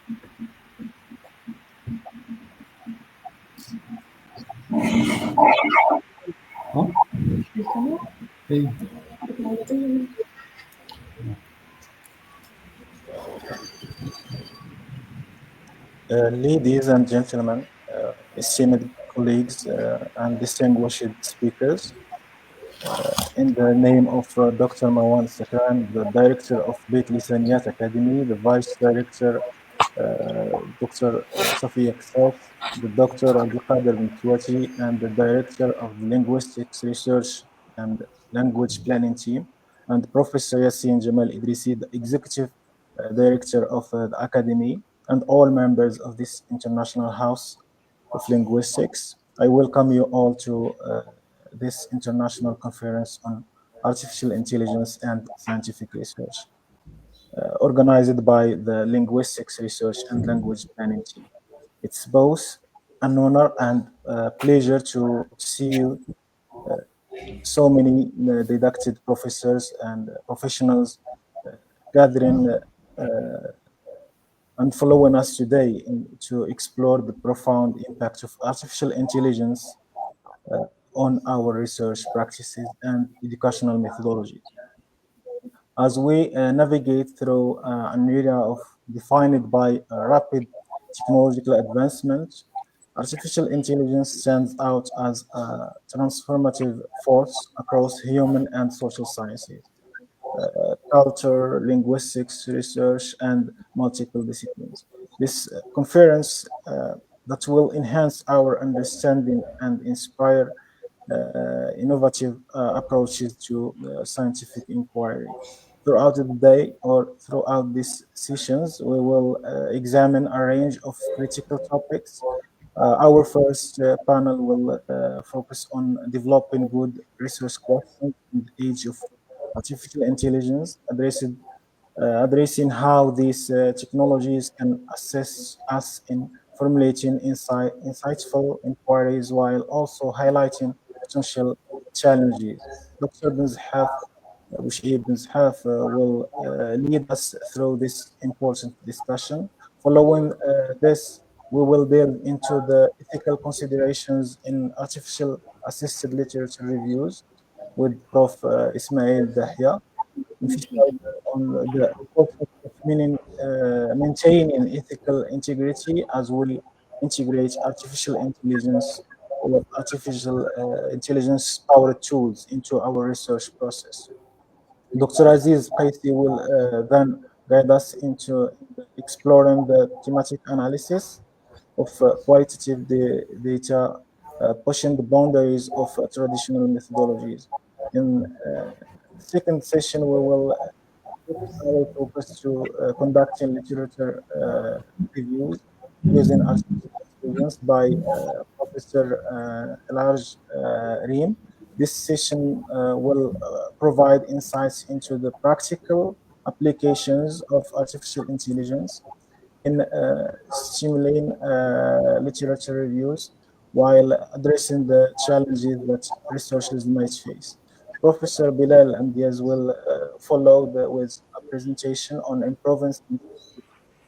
Huh? Hey. Ladies and gentlemen, esteemed colleagues and distinguished speakers, in the name of Dr. Marwan Sakran, the director of Bitlisaniyat Academy, the vice director Dr. Safiya Ksaf, the Dr. Abdulkader Mtwati, and the director of the Linguistics Research and Language Planning team, and Professor Yassin Jamal Idrisi, the executive director of the Academy, and all members of this international house of linguistics. I welcome you all to this international conference on artificial intelligence and scientific research, organized by the Linguistics Research and Language Planning team. It's both an honor and a pleasure to see you, so many deducted professors and professionals gathering and following us today to explore the profound impact of artificial intelligence on our research practices and educational methodologies. As we navigate through an era of defined by rapid technological advancement, artificial intelligence stands out as a transformative force across human and social sciences, culture, linguistics, research, and multiple disciplines. This conference that will enhance our understanding and inspire innovative approaches to scientific inquiry. Throughout the day or throughout these sessions, we will examine a range of critical topics. Our first panel will focus on developing good research questions in the age of artificial intelligence, addressing how these technologies can assist us in formulating insightful inquiries while also highlighting potential challenges. Dr. Benzehaf, Bouchaib Benzehaf, will lead us through this important discussion. Following this, we will delve into the ethical considerations in artificial assisted literature reviews with Prof. Ismail Dahia, emphasize on the importance of maintaining ethical integrity as we integrate artificial intelligence or artificial intelligence powered tools into our research process. Dr. Aziz Qaisi will then guide us into exploring the thematic analysis of qualitative data, pushing the boundaries of traditional methodologies. In the second session, we will our focus to conducting literature reviews using artificial intelligence by Professor Aeraj Rime. This session will provide insights into the practical applications of artificial intelligence in stimulating literature reviews while addressing the challenges that researchers might face. Professor Bilal and Diaz will follow with a presentation on improving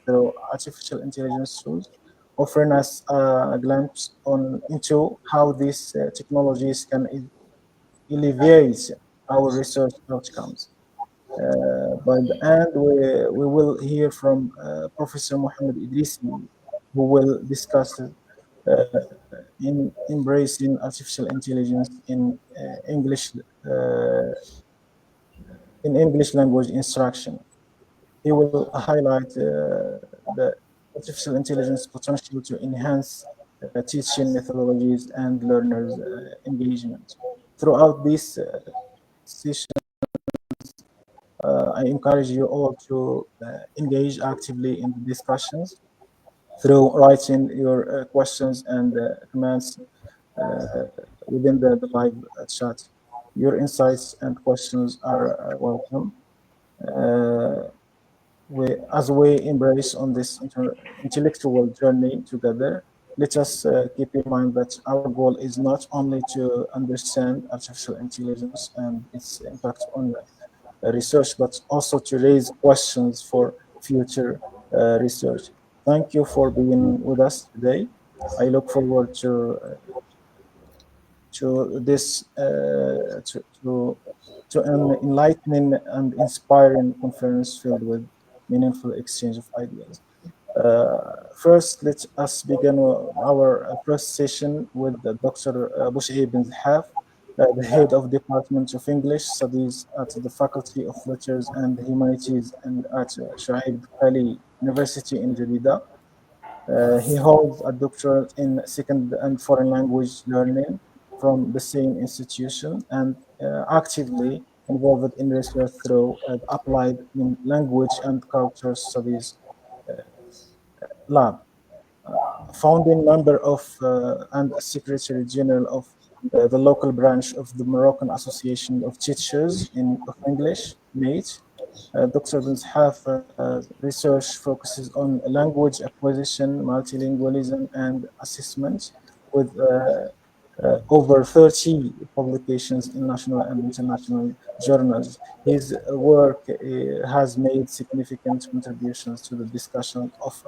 through artificial intelligence tools, offering us a glimpse into how these technologies can elevate our research outcomes. By the end, we will hear from Professor Mohammed Idrisi, who will discuss in embracing artificial intelligence uh, in English language instruction. He will highlight the artificial intelligence potential to enhance teaching methodologies and learners' engagement. Throughout this session, I encourage you all to engage actively in the discussions through writing your questions and comments within the live chat. Your insights and questions are welcome. Uh, as we embrace on this intellectual journey together, let us keep in mind that our goal is not only to understand artificial intelligence and its impact on research, but also to raise questions for future research. Thank you for being with us today. I look forward to this to an enlightening and inspiring conference filled with meaningful exchange of ideas. First, let us begin our first session with Dr. Bouchaib Benzehaf, the head of Department of English Studies at the Faculty of Letters and Humanities and at Shuaib Kali University in Jeddah. He holds a doctorate in second and foreign language learning from the same institution and actively involved in research through applied in language and culture studies lab, founding member of and Secretary General of the local branch of the Moroccan Association of Teachers of English, MATE. Dr. Benzehaf research focuses on language acquisition, multilingualism, and assessment with over 30 publications in national and international journals. His work has made significant contributions to the discussion of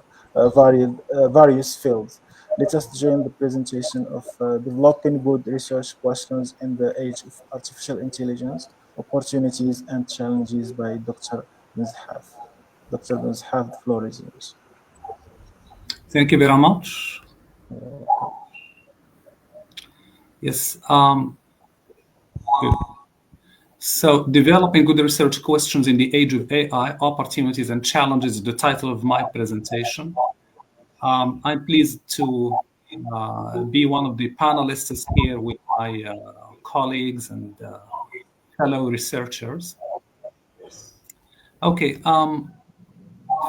various fields. Let us join the presentation of developing good research questions in the age of artificial intelligence, opportunities and challenges by Dr. Benzehaf. Dr. Benzehaf, the floor is yours. Thank you very much. Welcome. Yes. Good. So, developing good research questions in the age of AI, opportunities and challenges is the title of my presentation. I'm pleased to be one of the panelists here with my colleagues and fellow researchers. Okay,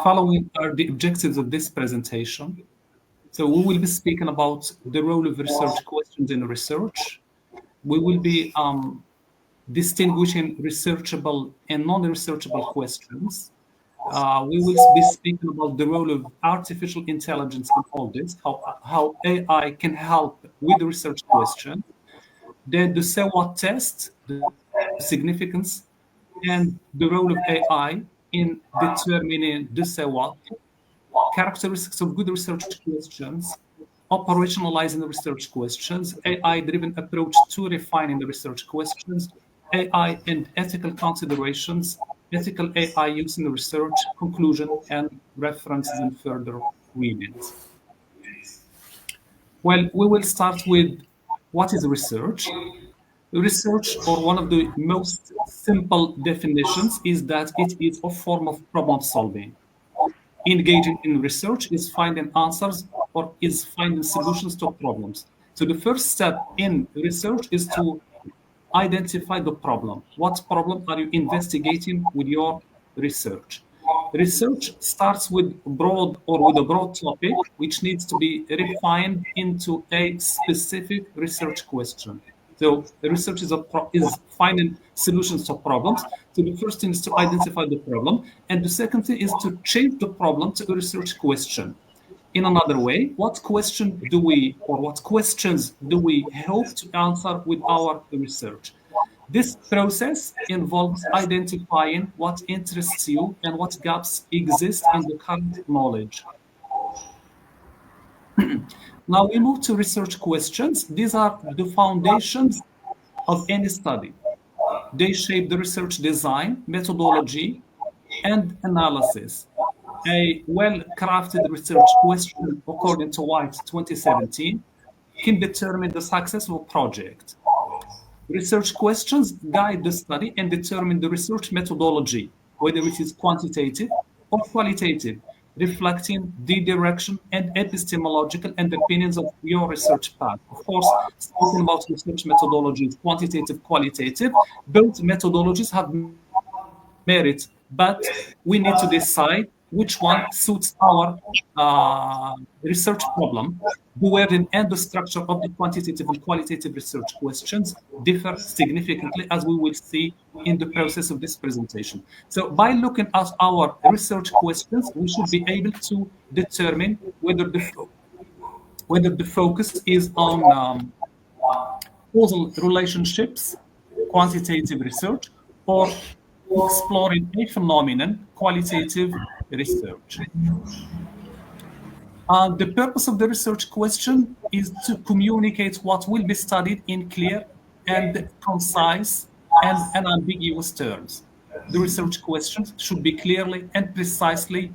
following are the objectives of this presentation. So we will be speaking about the role of research questions in research. We will be distinguishing researchable and non-researchable questions. We will be speaking about the role of artificial intelligence in all this, how AI can help with the research question. Then the SEWA test, the significance, and the role of AI in determining the SEWA, characteristics of good research questions, operationalizing the research questions, AI-driven approach to refining the research questions, AI and ethical considerations, ethical AI use in the research, conclusion, and references and further readings. Well, we will start with what is research. Research, or one of the most simple definitions, is that it is a form of problem solving. Engaging in research is finding answers or is finding solutions to problems. So the first step in research is to identify the problem. What problem are you investigating with your research? Research starts with a broad topic which needs to be refined into a specific research question. So the research is finding solutions to problems. So the first thing is to identify the problem, and the second thing is to change the problem to a research question. In another way, what questions do we hope to answer with our research? This process involves identifying what interests you and what gaps exist in the current knowledge. Now we move to research questions. These are the foundations of any study. They shape the research design, methodology, and analysis. A well-crafted research question, according to White 2017, can determine the success of a project. Research questions guide the study and determine the research methodology, whether it is quantitative or qualitative, reflecting the direction and epistemological underpinnings of your research path. Of course, speaking about research methodologies, quantitative, qualitative, both methodologies have merit, but we need to decide which one suits our research problem. The wording and the structure of the quantitative and qualitative research questions differ significantly, as we will see in the process of this presentation. So by looking at our research questions, we should be able to determine whether the focus is on causal relationships, quantitative research, or exploring a phenomenon, qualitative research. The purpose of the research question is to communicate what will be studied in clear and concise and unambiguous terms. The research questions should be clearly and precisely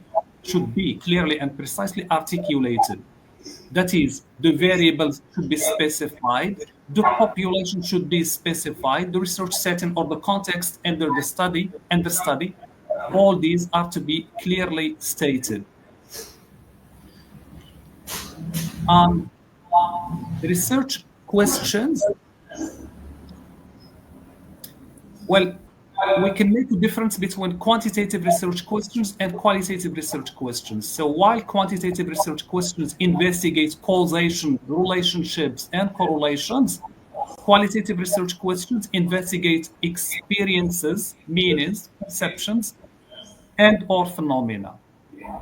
articulated. That is, the variables should be specified, the population should be specified, the research setting or the context under the study, all these are to be clearly stated. Research questions, well, we can make a difference between quantitative research questions and qualitative research questions. So while quantitative research questions investigate causation, relationships, and correlations, qualitative research questions investigate experiences, meanings, perceptions, and or phenomena.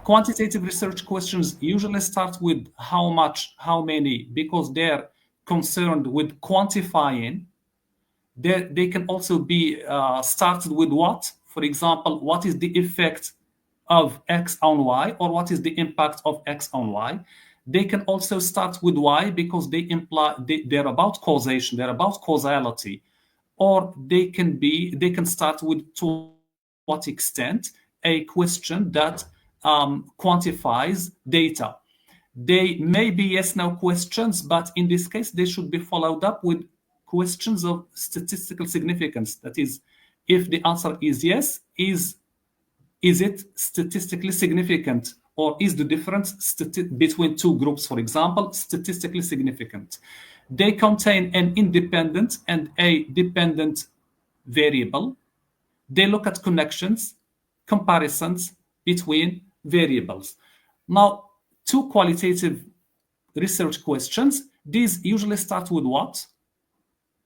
Quantitative research questions usually start with how much, how many, because they're concerned with quantifying. They can also be started with what. For example, what is the effect of X on Y, or what is the impact of X on Y. They can also start with Y because they're about causation, they're about causality, or they can start with to what extent a question that quantifies data. They may be yes/no questions, but in this case, they should be followed up with questions of statistical significance. That is, if the answer is yes, is it statistically significant, or is the difference between two groups, for example, statistically significant? They contain an independent and a dependent variable. They look at connections, comparisons between variables. Now, two qualitative research questions, these usually start with what,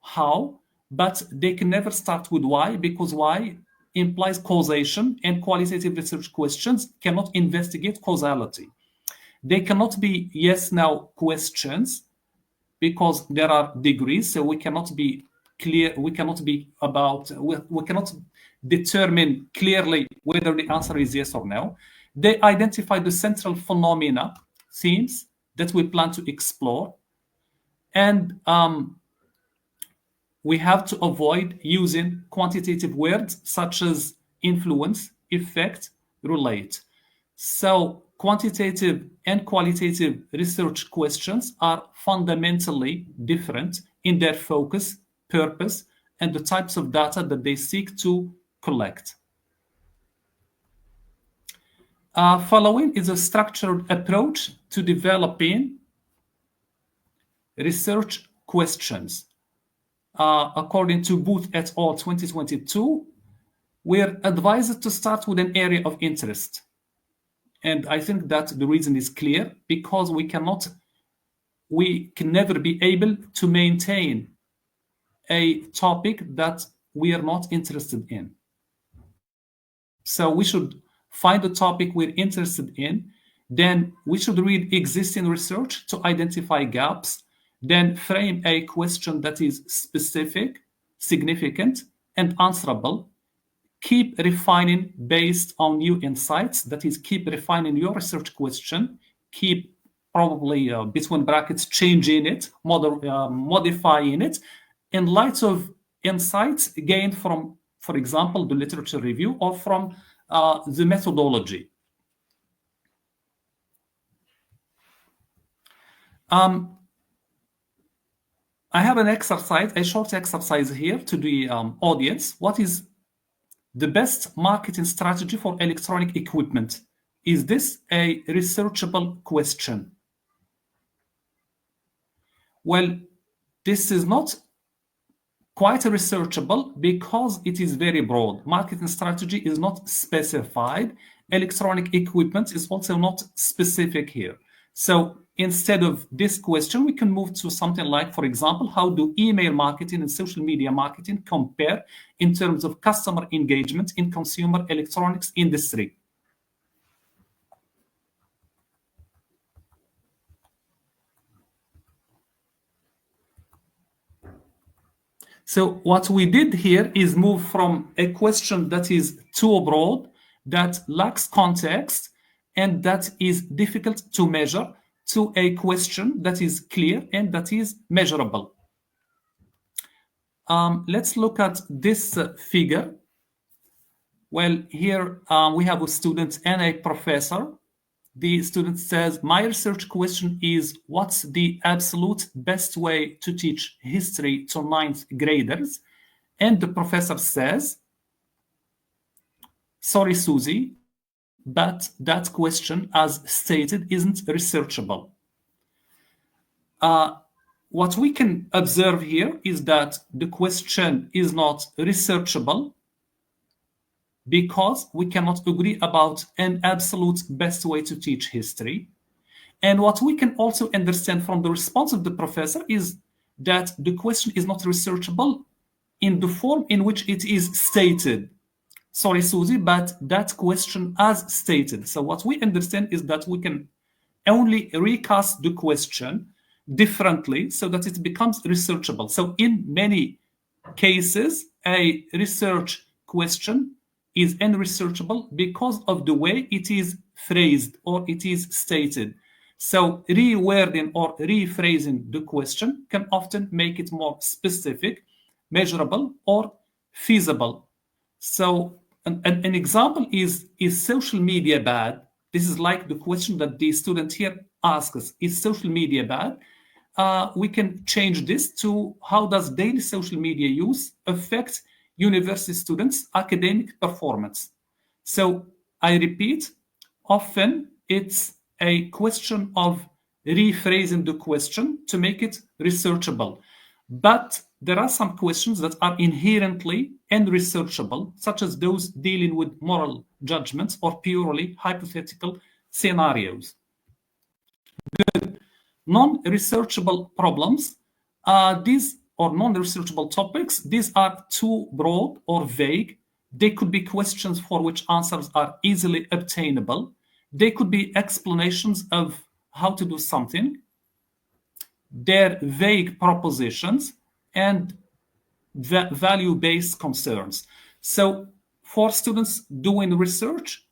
how, but they can never start with why, because why implies causation, and qualitative research questions cannot investigate causality. They cannot be yes/no questions because there are degrees, so we cannot be clear, we cannot determine clearly whether the answer is yes or no. They identify the central phenomena, themes that we plan to explore, and we have to avoid using quantitative words such as influence, effect, relate. So quantitative and qualitative research questions are fundamentally different in their focus, purpose, and the types of data that they seek to collect. Following is a structured approach to developing research questions. According to Booth et al. 2022, we're advised to start with an area of interest. And I think that the reason is clear, because we can never be able to maintain a topic that we are not interested in. So we should find a topic we're interested in, then we should read existing research to identify gaps, then frame a question that is specific, significant, and answerable. Keep refining based on new insights. That is, keep refining your research question. Keep probably, between brackets, changing it, modifying it in light of insights gained from, for example, the literature review or from the methodology. I have an exercise, a short exercise here to the audience. What is the best marketing strategy for electronic equipment? Is this a researchable question? Well, this is not quite researchable because it is very broad. Marketing strategy is not specified. Electronic equipment is also not specific here. So instead of this question, we can move to something like, for example, how do email marketing and social media marketing compare in terms of customer engagement in consumer electronics industry? So what we did here is move from a question that is too broad, that lacks context, and that is difficult to measure, to a question that is clear and that is measurable. Let's look at this figure. Well, here we have a student and a professor. The student says, my research question is, what's the absolute best way to teach history to ninth graders? And the professor says, sorry, Susie, but that question, as stated, isn't researchable. What we can observe here is that the question is not researchable because we cannot agree about an absolute best way to teach history. And what we can also understand from the response of the professor is that the question is not researchable in the form in which it is stated. Sorry, Susie, but that question as stated. So what we understand is that we can only recast the question differently so that it becomes researchable. So in many cases, a research question is unresearchable because of the way it is phrased or it is stated. So rewording or rephrasing the question can often make it more specific, measurable, or feasible. So an example is social media bad? This is like the question that the student here asks, is social media bad? We can change this to how does daily social media use affect university students' academic performance? So I repeat, often it's a question of rephrasing the question to make it researchable. But there are some questions that are inherently unresearchable, such as those dealing with moral judgments or purely hypothetical scenarios. Non-researchable problems, these or non-researchable topics, these are too broad or vague. They could be questions for which answers are easily obtainable. They could be explanations of how to do something. They're vague propositions and value-based concerns. So for students doing research,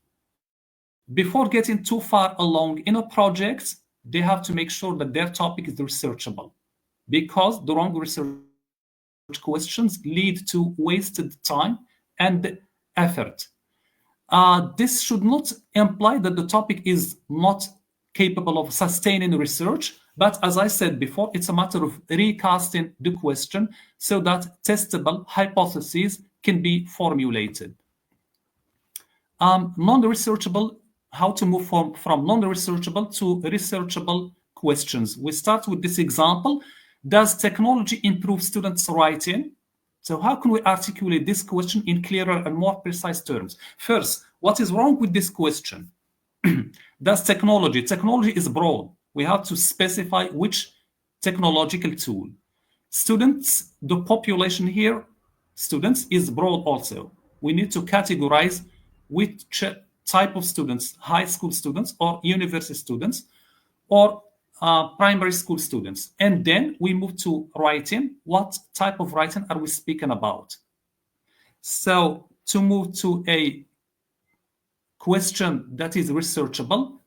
before getting too far along in a project, they have to make sure that their topic is researchable, because the wrong research questions lead to wasted time and effort. This should not imply that the topic is not capable of sustaining research, but as I said before, it's a matter of recasting the question so that testable hypotheses can be formulated. Non-researchable, how to move from non-researchable to researchable questions. We start with this example. Does technology improve students' writing? So how can we articulate this question in clearer and more precise terms? First, what is wrong with this question? Does technology is broad. We have to specify which technological tool. Students, the population here, students is broad also. We need to categorize which type of students, high school students or university students or primary school students. And then we move to writing. What type of writing are we speaking about? So to move to a question that is researchable.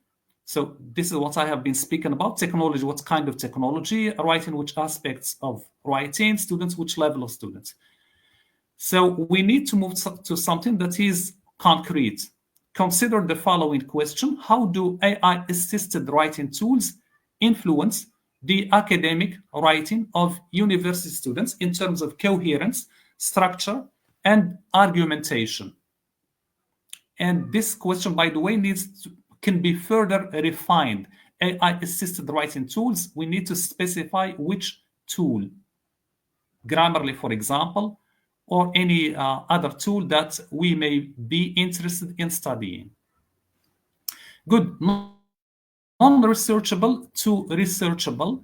So this is what I have been speaking about. Technology, what kind of technology? Writing, which aspects of writing? Students, which level of students? So we need to move to something that is concrete. Consider the following question. How do AI-assisted writing tools influence the academic writing of university students in terms of coherence, structure, and argumentation? And this question, by the way, can be further refined. AI-assisted writing tools, we need to specify which tool. Grammarly, for example, or any other tool that we may be interested in studying. Good. Non-researchable to researchable.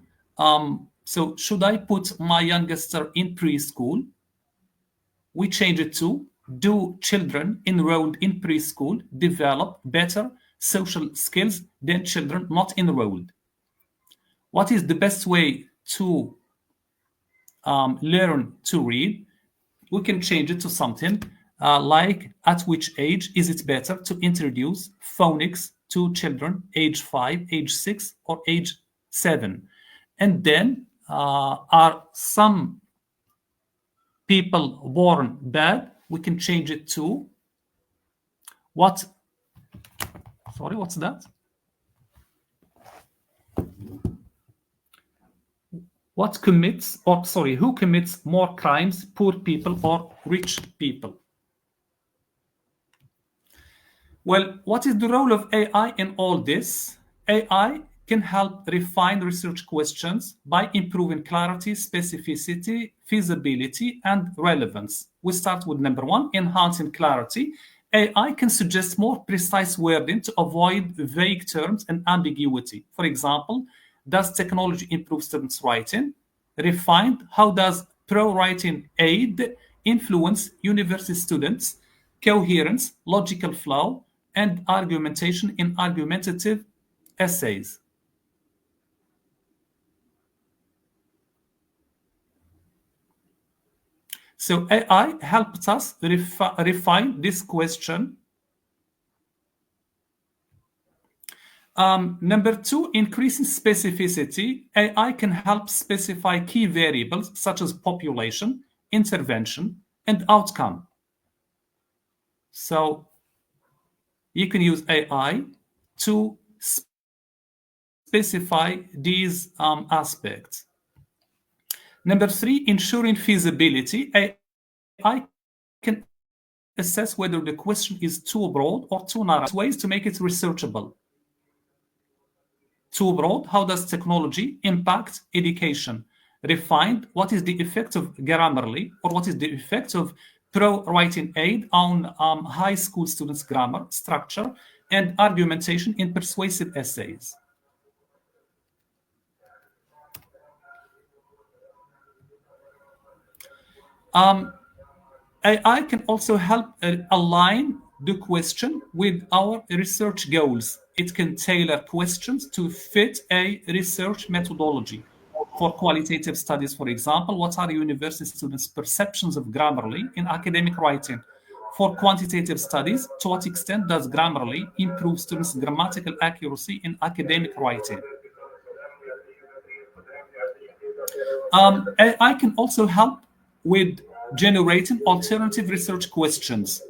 So should I put my youngster in preschool? We change it to, do children enrolled in preschool develop better social skills than children not enrolled? What is the best way to learn to read? We can change it to something like, at which age is it better to introduce phonics to children age 5, age 6, or age 7. And then are some people born bad? We can change it to what? Sorry, what's that? What commits, or sorry, who commits more crimes, poor people or rich people? Well, what is the role of AI in all this? AI can help refine research questions by improving clarity, specificity, feasibility, and relevance. We start with number one, enhancing clarity. AI can suggest more precise wording to avoid vague terms and ambiguity. For example, does technology improve students' writing? Refined, how does pro-writing aid influence university students? Coherence, logical flow, and argumentation in argumentative essays. So AI helps us refine this question. Number two, increasing specificity. AI can help specify key variables such as population, intervention, and outcome. So you can use AI to specify these aspects. Number three, ensuring feasibility. AI can assess whether the question is too broad or too narrow. Ways to make it researchable. Too broad, how does technology impact education? Refined, what is the effect of Grammarly, or what is the effect of pro-writing aid on high school students' grammar, structure, and argumentation in persuasive essays? AI can also help align the question with our research goals. It can tailor questions to fit a research methodology. For qualitative studies, for example, what are university students' perceptions of Grammarly in academic writing? For quantitative studies, to what extent does Grammarly improve students' grammatical accuracy in academic writing? AI can also help with generating alternative research questions.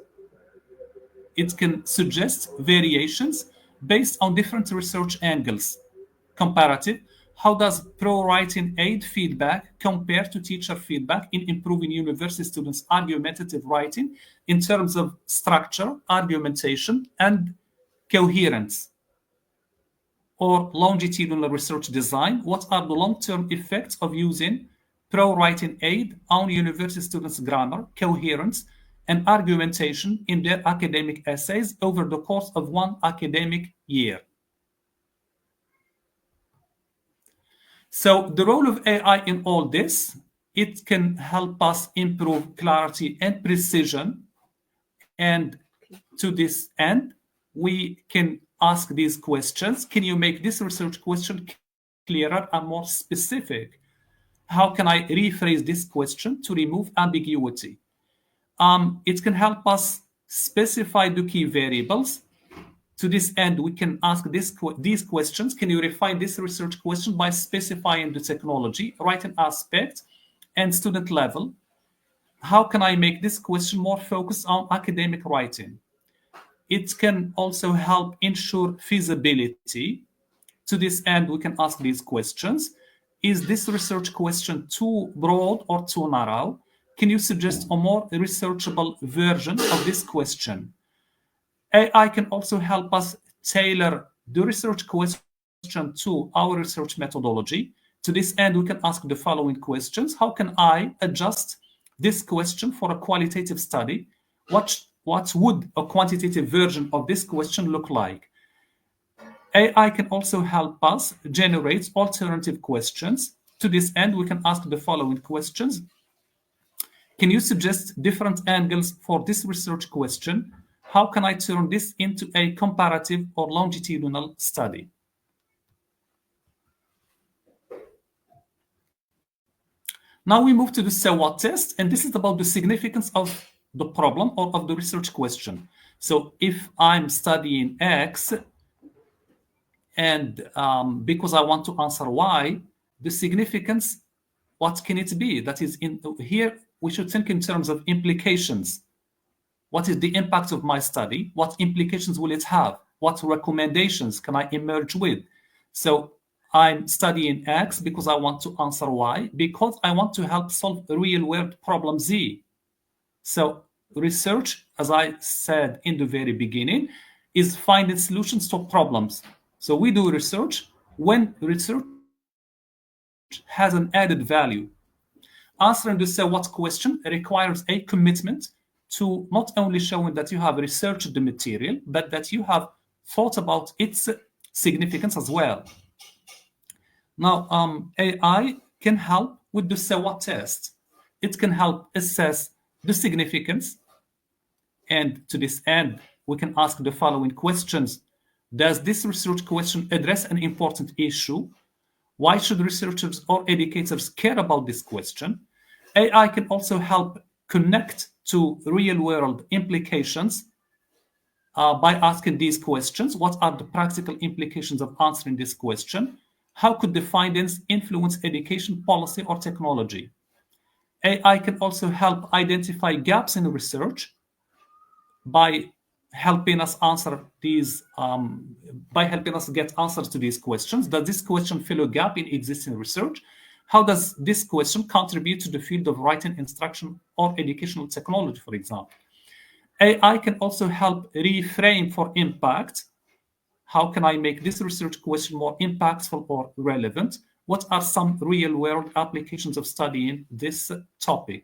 It can suggest variations based on different research angles. Comparative, how does pro-writing aid feedback compare to teacher feedback in improving university students' argumentative writing in terms of structure, argumentation, and coherence? Or longitudinal research design, what are the long-term effects of using pro-writing aid on university students' grammar, coherence, and argumentation in their academic essays over the course of one academic year? So the role of AI in all this, it can help us improve clarity and precision. And to this end, we can ask these questions. Can you make this research question clearer and more specific? How can I rephrase this question to remove ambiguity? It can help us specify the key variables. To this end, we can ask these questions. Can you refine this research question by specifying the technology, writing aspect, and student level? How can I make this question more focused on academic writing? It can also help ensure feasibility. To this end, we can ask these questions. Is this research question too broad or too narrow? Can you suggest a more researchable version of this question? AI can also help us tailor the research question to our research methodology. To this end, we can ask the following questions. How can I adjust this question for a qualitative study? What would a quantitative version of this question look like? AI can also help us generate alternative questions. To this end, we can ask the following questions. Can you suggest different angles for this research question? How can I turn this into a comparative or longitudinal study? Now we move to the SWOT test, and this is about the significance of the problem or of the research question. So if I'm studying X, And because I want to answer why, the significance, what can it be? That is, in here, we should think in terms of implications. What is the impact of my study? What implications will it have? What recommendations can I emerge with? So I'm studying X because I want to answer Y, because I want to help solve real world problem Z. So research, as I said in the very beginning, is finding solutions to problems. So we do research when research has an added value. Answering the so what question requires a commitment to not only showing that you have researched the material, but that you have thought about its significance as well. Now, AI can help with the so what test. It can help assess the significance. And to this end, we can ask the following questions. Does this research question address an important issue? Why should researchers or educators care about this question? AI can also help connect to real-world implications by asking these questions. What are the practical implications of answering this question? How could the findings influence education policy or technology? AI can also help identify gaps in research by helping us answer these, by helping us get answers to these questions. Does this question fill a gap in existing research? How does this question contribute to the field of writing instruction or educational technology, for example? AI can also help reframe for impact. How can I make this research question more impactful or relevant? What are some real-world applications of studying this topic?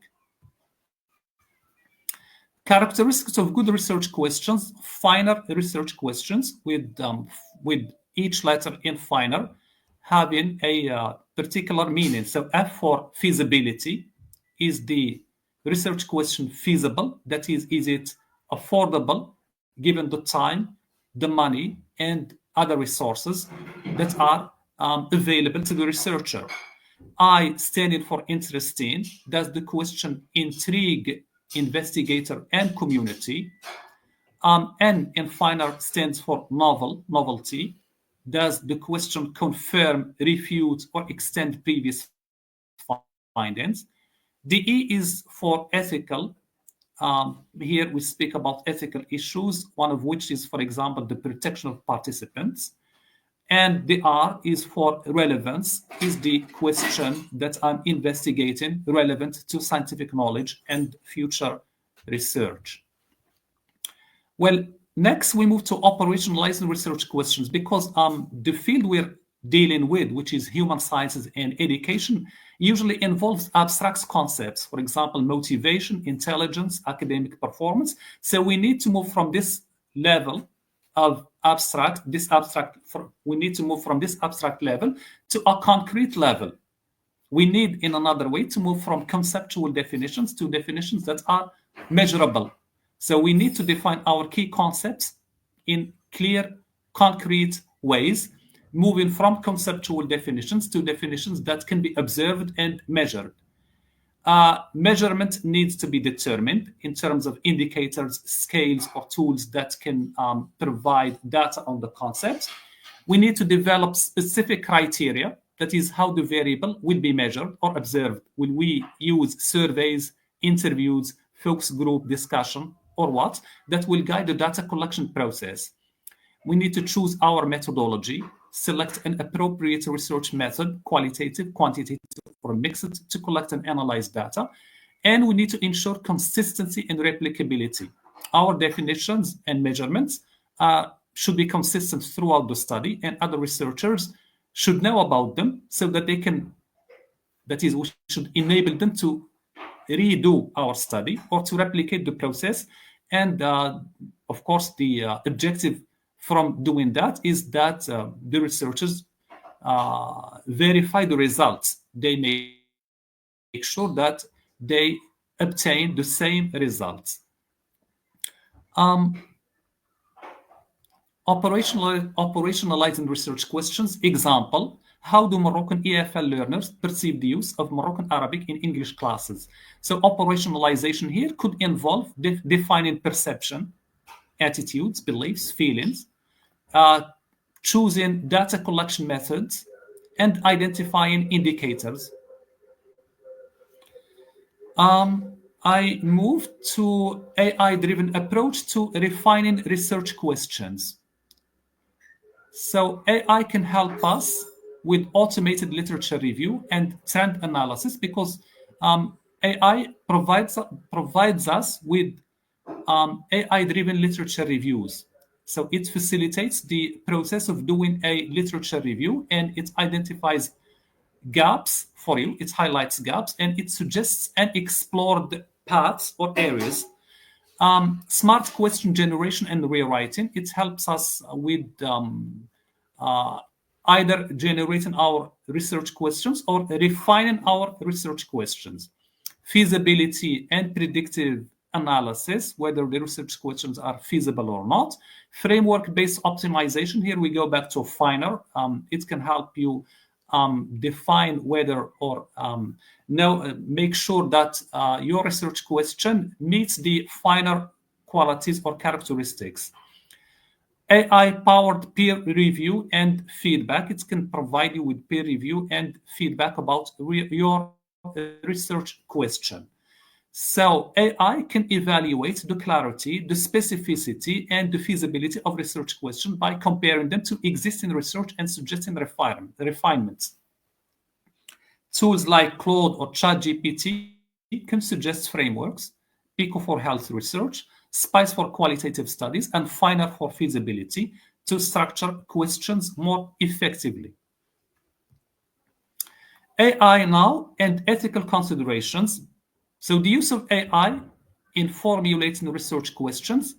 Characteristics of good research questions: finer research questions with each letter in finer having a particular meaning. So F for feasibility. Is the research question feasible? That is it affordable given the time, the money, and other resources that are available to the researcher? I, standing for interesting. Does the question intrigue investigator and community? N in finer stands for novel, novelty. Does the question confirm, refute, or extend previous findings? The E is for ethical. Here we speak about ethical issues, one of which is, for example, the protection of participants. And the R is for relevance. Is the question that I'm investigating relevant to scientific knowledge and future research? Well, next we move to operationalizing research questions, because the field we're dealing with, which is human sciences and education, usually involves abstract concepts, for example, motivation, intelligence, academic performance. So we need to move from this level of abstract, we need to move from this abstract level to a concrete level. We need, in another way, to move from conceptual definitions to definitions that are measurable. So we need to define our key concepts in clear, concrete ways, moving from conceptual definitions to definitions that can be observed and measured. Measurement needs to be determined in terms of indicators, scales, or tools that can provide data on the concepts. We need to develop specific criteria. That is, how the variable will be measured or observed. Will we use surveys, interviews, focus group discussion, or what? That will guide the data collection process. We need to choose our methodology, select an appropriate research method, qualitative, quantitative, or mixed, to collect and analyze data. And we need to ensure consistency and replicability. Our definitions and measurements should be consistent throughout the study, and other researchers should know about them so that they can, that is, we should enable them to redo our study or to replicate the process. And of course, the objective from doing that is that the researchers verify the results. They make sure that they obtain the same results. Operationalizing research questions. Example: how do Moroccan EFL learners perceive the use of Moroccan Arabic in English classes? So operationalization here could involve defining perception, attitudes, beliefs, feelings, choosing data collection methods, and identifying indicators. I moved to AI-driven approach to refining research questions. So AI can help us with automated literature review and trend analysis because AI provides us with AI-driven literature reviews. So it facilitates the process of doing a literature review, and it identifies gaps for you. It highlights gaps, and it suggests unexplored paths or areas. Smart question generation and rewriting. It helps us with uh, either generating our research questions or refining our research questions. Feasibility and predictive analysis, whether the research questions are feasible or not. Framework-based optimization. Here we go back to finer. It can help you define whether or make sure that your research question meets the finer qualities or characteristics. AI-powered peer review and feedback. It can provide you with peer review and feedback about your research question. So AI can evaluate the clarity, the specificity, and the feasibility of research questions by comparing them to existing research and suggesting refinements. Tools like Claude or ChatGPT can suggest frameworks, Pico for health research, Spice for qualitative studies, and Finer for feasibility to structure questions more effectively. AI now and ethical considerations. So the use of AI in formulating research questions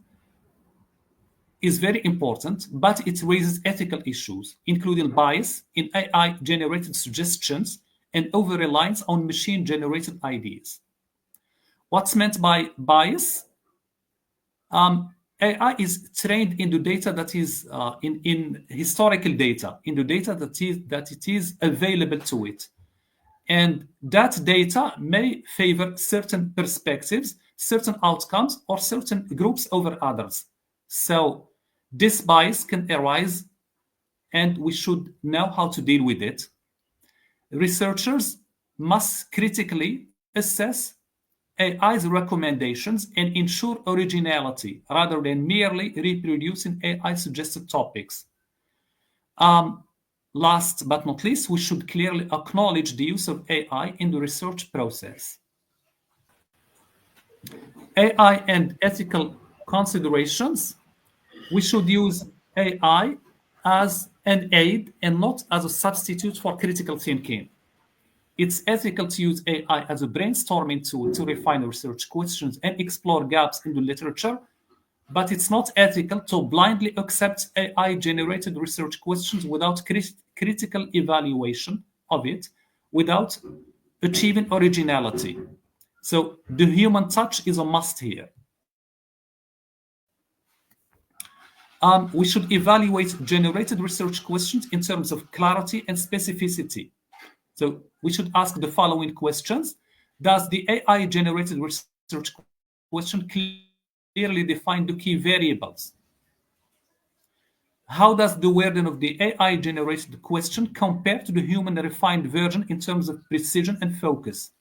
is very important, but it raises ethical issues, including bias in AI-generated suggestions and over-reliance on machine-generated ideas. What's meant by bias? AI is trained in the data that is in historical data, in the data that it is available to it. And that data may favor certain perspectives, certain outcomes, or certain groups over others. So this bias can arise, and we should know how to deal with it. Researchers must critically assess AI's recommendations and ensure originality rather than merely reproducing AI suggested topics. Last but not least, we should clearly acknowledge the use of AI in the research process. AI and ethical considerations. We should use AI as an aid and not as a substitute for critical thinking. It's ethical to use AI as a brainstorming tool to refine research questions and explore gaps in the literature, but it's not ethical to blindly accept AI-generated research questions without critical evaluation of it, without achieving originality. So the human touch is a must here. We should evaluate generated research questions in terms of clarity and specificity. So we should ask the following questions. Does the AI-generated research question clearly define the key variables? How does the wording of the AI-generated question compare to the human refined version in terms of precision and focus?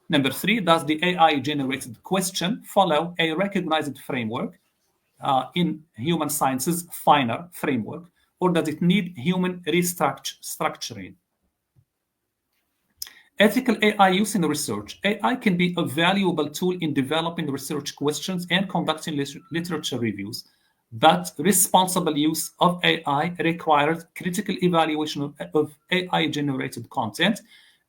Number three, does the AI-generated question follow a recognized framework in human sciences, finer framework, or does it need human restructuring? Ethical AI use in research. AI can be a valuable tool in developing research questions and conducting literature reviews, but responsible use of AI requires critical evaluation of AI-generated content,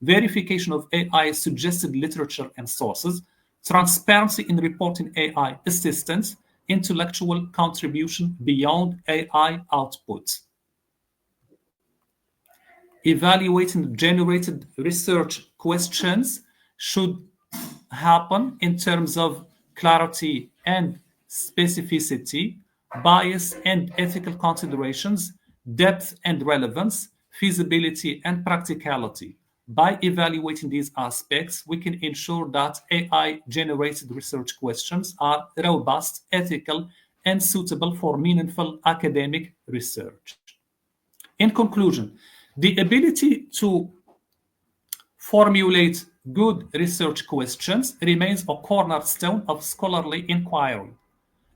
verification of AI-suggested literature and sources, transparency in reporting AI assistance, intellectual contribution beyond AI output. Evaluating generated research questions should happen in terms of clarity and specificity, bias and ethical considerations, depth and relevance, feasibility and practicality. By evaluating these aspects, we can ensure that AI-generated research questions are robust, ethical, and suitable for meaningful academic research. In conclusion, the ability to formulate good research questions remains a cornerstone of scholarly inquiry.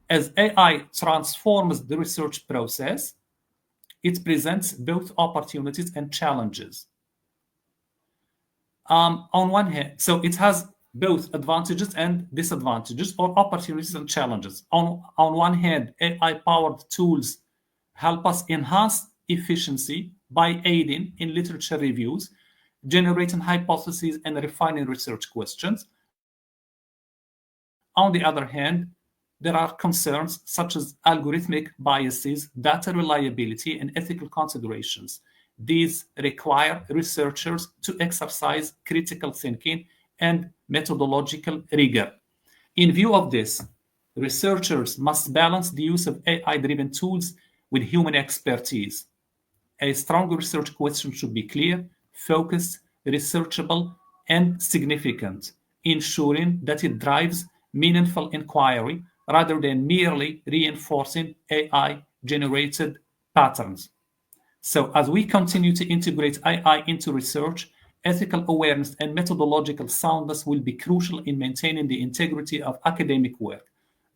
As AI transforms the research process, it presents both opportunities and challenges. On one hand, so it has both advantages and disadvantages, or opportunities and challenges. On one hand, AI-powered tools help us enhance efficiency by aiding in literature reviews, generating hypotheses, and refining research questions. On the other hand, there are concerns such as algorithmic biases, data reliability, and ethical considerations. These require researchers to exercise critical thinking and methodological rigor. In view of this, researchers must balance the use of AI-driven tools with human expertise. A strong research question should be clear, focused, researchable, and significant, ensuring that it drives meaningful inquiry rather than merely reinforcing AI-generated patterns. So, as we continue to integrate AI into research, ethical awareness and methodological soundness will be crucial in maintaining the integrity of academic work.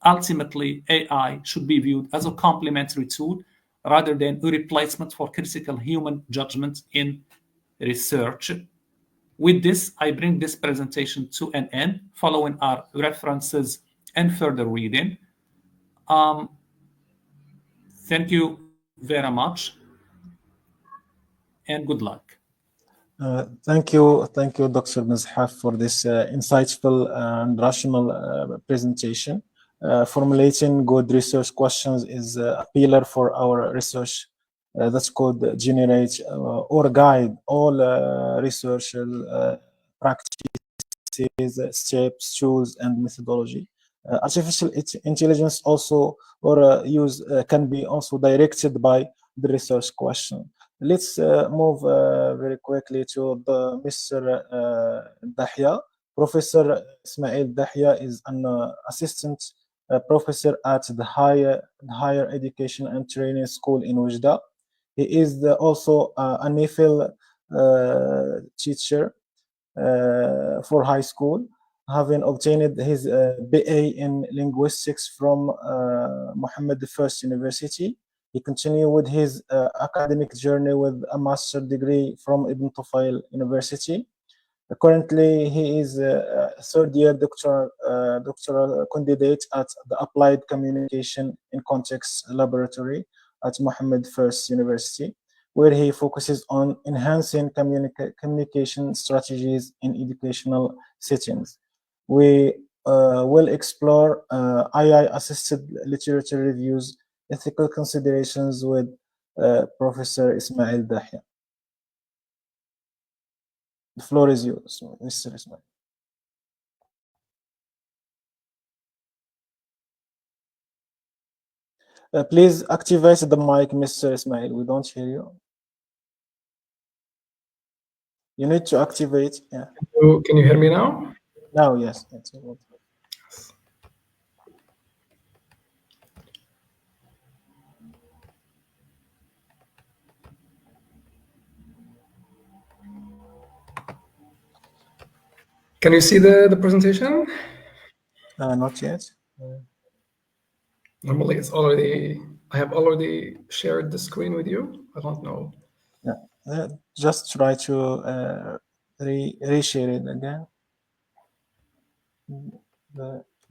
Ultimately, AI should be viewed as a complementary tool rather than a replacement for critical human judgment in research. With this, I bring this presentation to an end, following our references and further reading. Thank you very much, and good luck. Thank you, Dr. Benzehaf, for this insightful and rational presentation. Formulating good research questions is a pillar for our research that could generate or guide all research practices, steps, tools, and methodology. Artificial intelligence also or use can be also directed by the research question. Let's move very quickly to the Mr. Dahia. Professor Ismail Dahia is an assistant professor at the Higher Education and Training School in Oujda. He is also a NEFL teacher for high school, having obtained his BA in linguistics from Mohammed I University. He continued with his academic journey with a master's degree from Ibn Tufayl University. Currently, he is a third-year doctoral candidate at the Applied Communication in Context Laboratory at Mohammed I University, where he focuses on enhancing communication strategies in educational settings. We will explore AI-assisted literature reviews, ethical considerations with Professor Ismail Dahia. The floor is yours, Mr. Ismail. Please activate the mic, Mr. Ismail. We don't hear you. You need to activate. Yeah. Can you hear me now? Now, yes. Can you see the presentation? Not yet. Normally, I have already shared the screen with you. I don't know. Yeah. Just try to reshare it again.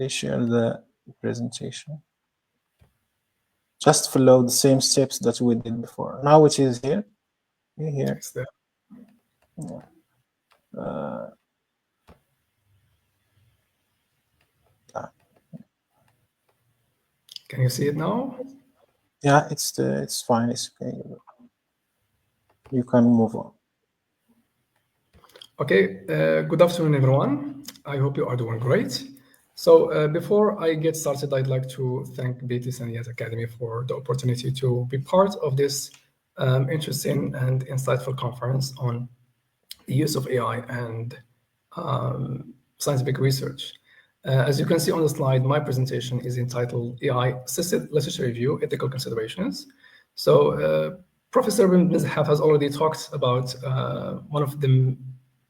Reshare the presentation. Just follow the same steps that we did before. Now it is here. Here. It's there. Yeah. Can you see it now? Yeah, it's fine. It's okay. You can move on. Okay. Good afternoon, everyone. I hope you are doing great. So before I get started, I'd like to thank Bitlisaniyat Academy for the opportunity to be part of this interesting and insightful conference on the use of AI and scientific research. As you can see on the slide, my presentation is entitled AI Assisted Literature Review, Ethical Considerations. So Professor Benzehaf has already talked about one of the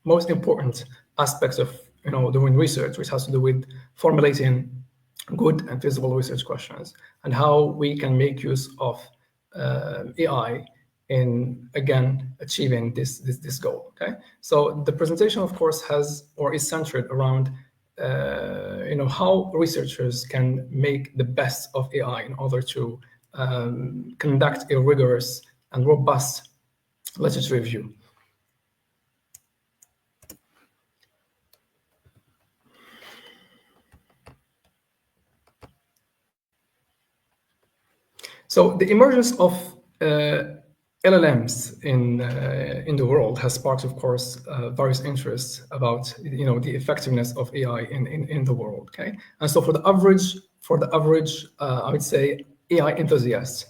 most important aspects of doing research, which has to do with formulating good and feasible research questions and how we can make use of AI in again achieving this goal. Okay, so the presentation, of course, is centered around how researchers can make the best of AI in order to conduct a rigorous and robust literature review. So the emergence of LLMs in the world has sparked, of course, various interests about the effectiveness of AI in the world. Okay, and so for the average, I would say AI enthusiast,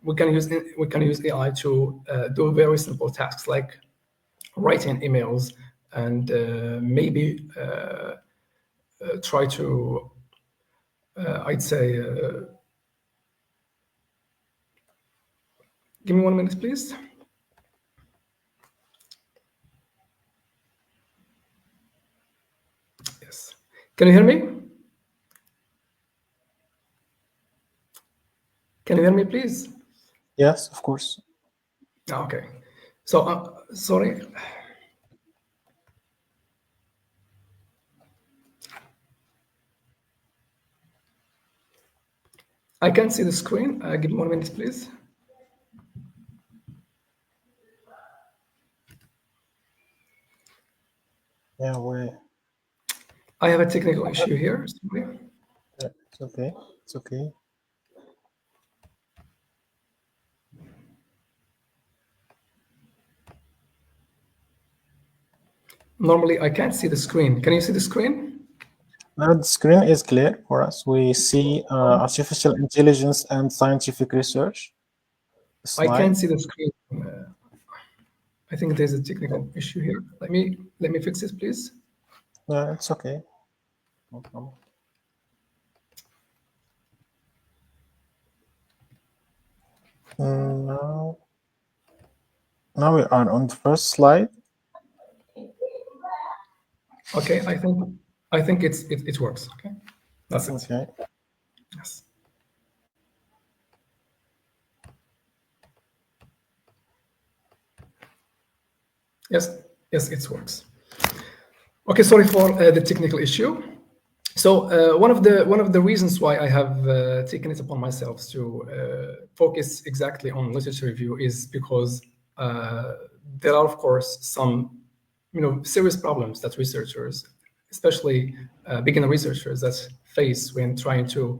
we can use AI to do very simple tasks like writing emails and maybe try to I'd say. Give me 1 minute, please. Yes. Can you hear me? Can you hear me, please? Yes, of course. Okay. So, sorry. I can't see the screen. Give me 1 minute, please. Yeah, I have a technical issue here. Sorry. it's okay. It's okay. Normally, I can't see the screen. Can you see the screen? The screen is clear for us. We see artificial intelligence and scientific research. I Slide. can't see the screen. I think there's a technical issue here. Let me fix this, please. Yeah, it's okay. No problem. Now we are on the first slide. Okay, I think it works. Okay, that's it. Okay. Yes. Yes, it works. Okay, sorry for the technical issue. So one of the reasons why I have taken it upon myself to focus exactly on literature review is because there are, of course, some serious problems that researchers, especially beginner researchers, that face when trying to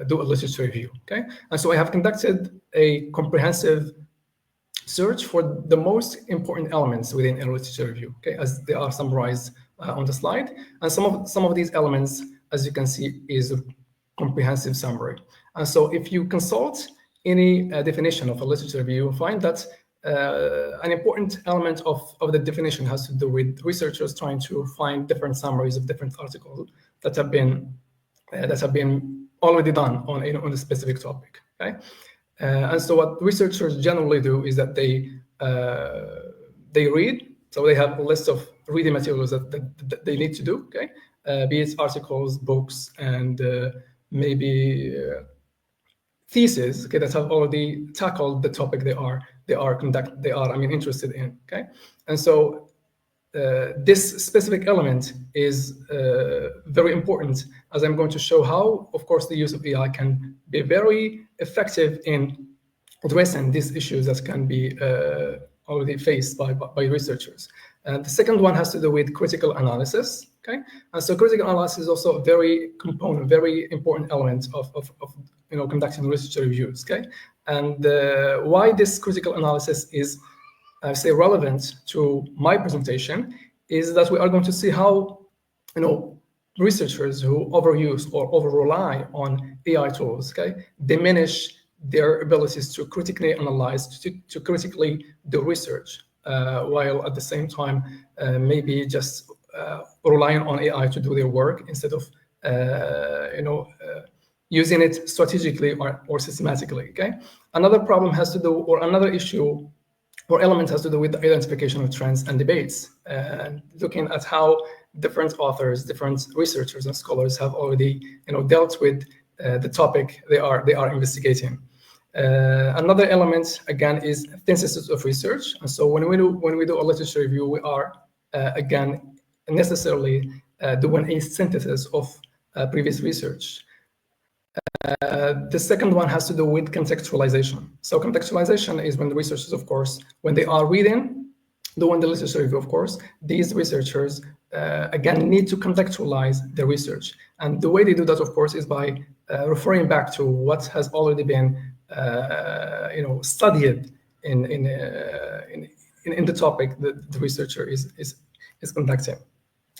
do a literature review. Okay, and so I have conducted a comprehensive search for the most important elements within a literature review, okay, as they are summarized on the slide. And some of these elements, as you can see, is a comprehensive summary. And so if you consult any definition of a literature review, you'll find that an important element of the definition has to do with researchers trying to find different summaries of different articles that have been already done on a specific topic. Okay. And so what researchers generally do is that they read. So they have a list of reading materials that they need to do, okay? Be it articles, books, and maybe theses, okay, that have already tackled the topic they are interested in, okay? And so this specific element is very important, as I'm going to show how, of course, the use of AI can be very effective in addressing these issues that can be already faced by researchers. And the second one has to do with critical analysis. Okay, and so critical analysis is also a very important element of conducting research reviews. Okay, and why this critical analysis is, I say, relevant to my presentation is that we are going to see how researchers who overuse or over rely on AI tools, okay, diminish their abilities to critically analyze, to critically do research, while at the same time maybe just relying on AI to do their work instead of using it strategically or systematically. Okay, Another problem has to do, or another issue or element has to do with the identification of trends and debates, looking at how different authors, different researchers and scholars have already dealt with the topic they are investigating. Another element again is synthesis of research, and so when we do a literature review, we are again necessarily doing a synthesis of previous research. The second one has to do with contextualization. So contextualization is when the researchers, of course, when they are doing the literature review, of course, these researchers again need to contextualize the research, and the way they do that, of course, is by referring back to what has already been studied in the topic that the researcher is conducting.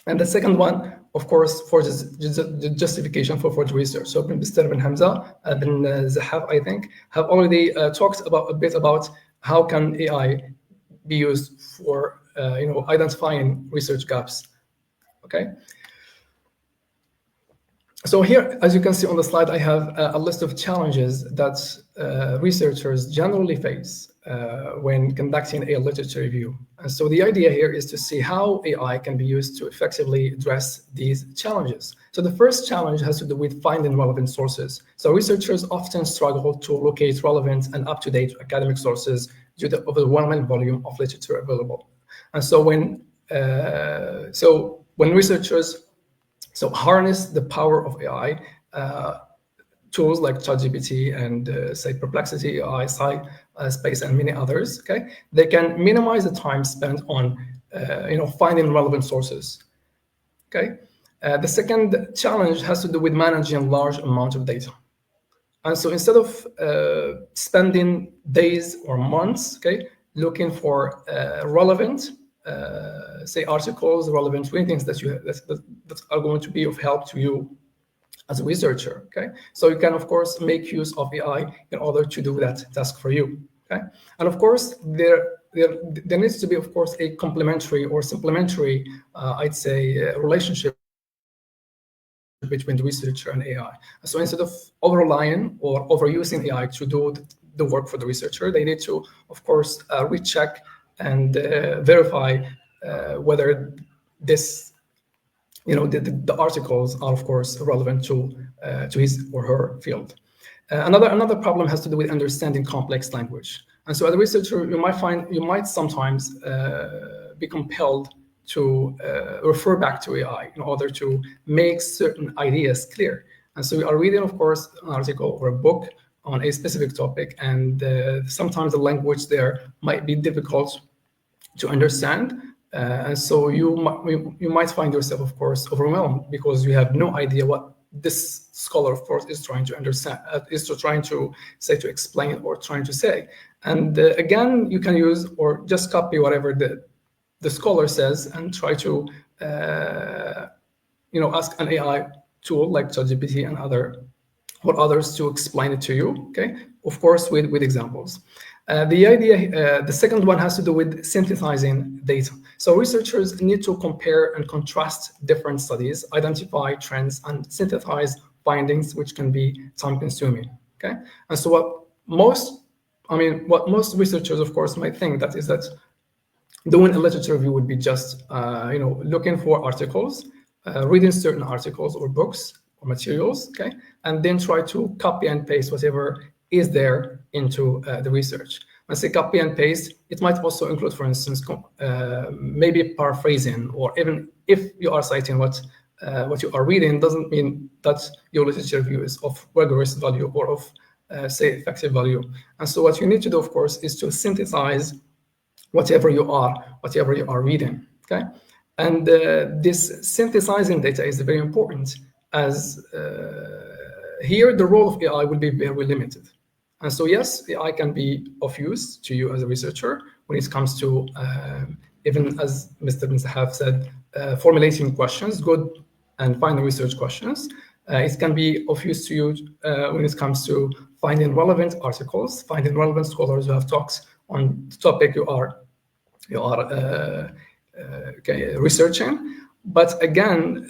And the second one, of course, for the justification for the research. So Mr. Benzehaf, I think, have already talked a bit about how can AI be used for identifying research gaps. Okay. So here, as you can see on the slide, I have a list of challenges that researchers generally face when conducting a literature review. And so the idea here is to see how AI can be used to effectively address these challenges. So the first challenge has to do with finding relevant sources. So researchers often struggle to locate relevant and up-to-date academic sources due to the overwhelming volume of literature available. And so when researchers harness the power of AI, tools like ChatGPT and say Perplexity AI, Space, and many others. Okay, they can minimize the time spent on finding relevant sources. Okay, the second challenge has to do with managing large amount of data, and so instead of spending days or months, okay, looking for relevant say articles, relevant readings that are going to be of help to you as a researcher. Okay, so you can of course make use of AI in order to do that task for you. Okay, and of course there needs to be of course a complementary or supplementary I'd say relationship between the researcher and AI. So instead of over-relying or overusing AI to do the work for the researcher, they need to of course recheck and verify whether this, the articles are of course relevant to his or her field. Another problem has to do with understanding complex language. And so as a researcher, you might sometimes be compelled to refer back to AI in order to make certain ideas clear. And so you are reading, of course, an article or a book on a specific topic, and sometimes the language there might be difficult to understand, and so you might find yourself, of course, overwhelmed because you have no idea what this scholar, of course, is trying to understand, to explain or trying to say. And again, you can use or just copy whatever the scholar says and try to ask an AI tool like ChatGPT and others to explain it to you. Okay, of course, with examples. The second one has to do with synthesizing data. So researchers need to compare and contrast different studies, identify trends, and synthesize findings, which can be time-consuming. Okay, and so what most researchers, of course, might think that doing a literature review would be just looking for articles, reading certain articles or books or materials, okay, and then try to copy and paste whatever is there into the research. When I say copy and paste, it might also include, for instance, maybe paraphrasing, or even if you are citing what you are reading, doesn't mean that your literature review is of rigorous value or of, say, effective value. And so what you need to do, of course, is to synthesize whatever you are reading, okay? And this synthesizing data is very important, as here the role of AI will be very limited. And so yes, AI can be of use to you as a researcher when it comes to, even as Mr. Benzehaf said, formulating questions, good and final research questions. It can be of use to you when it comes to finding relevant articles, finding relevant scholars who have talks on the topic you are researching. But again,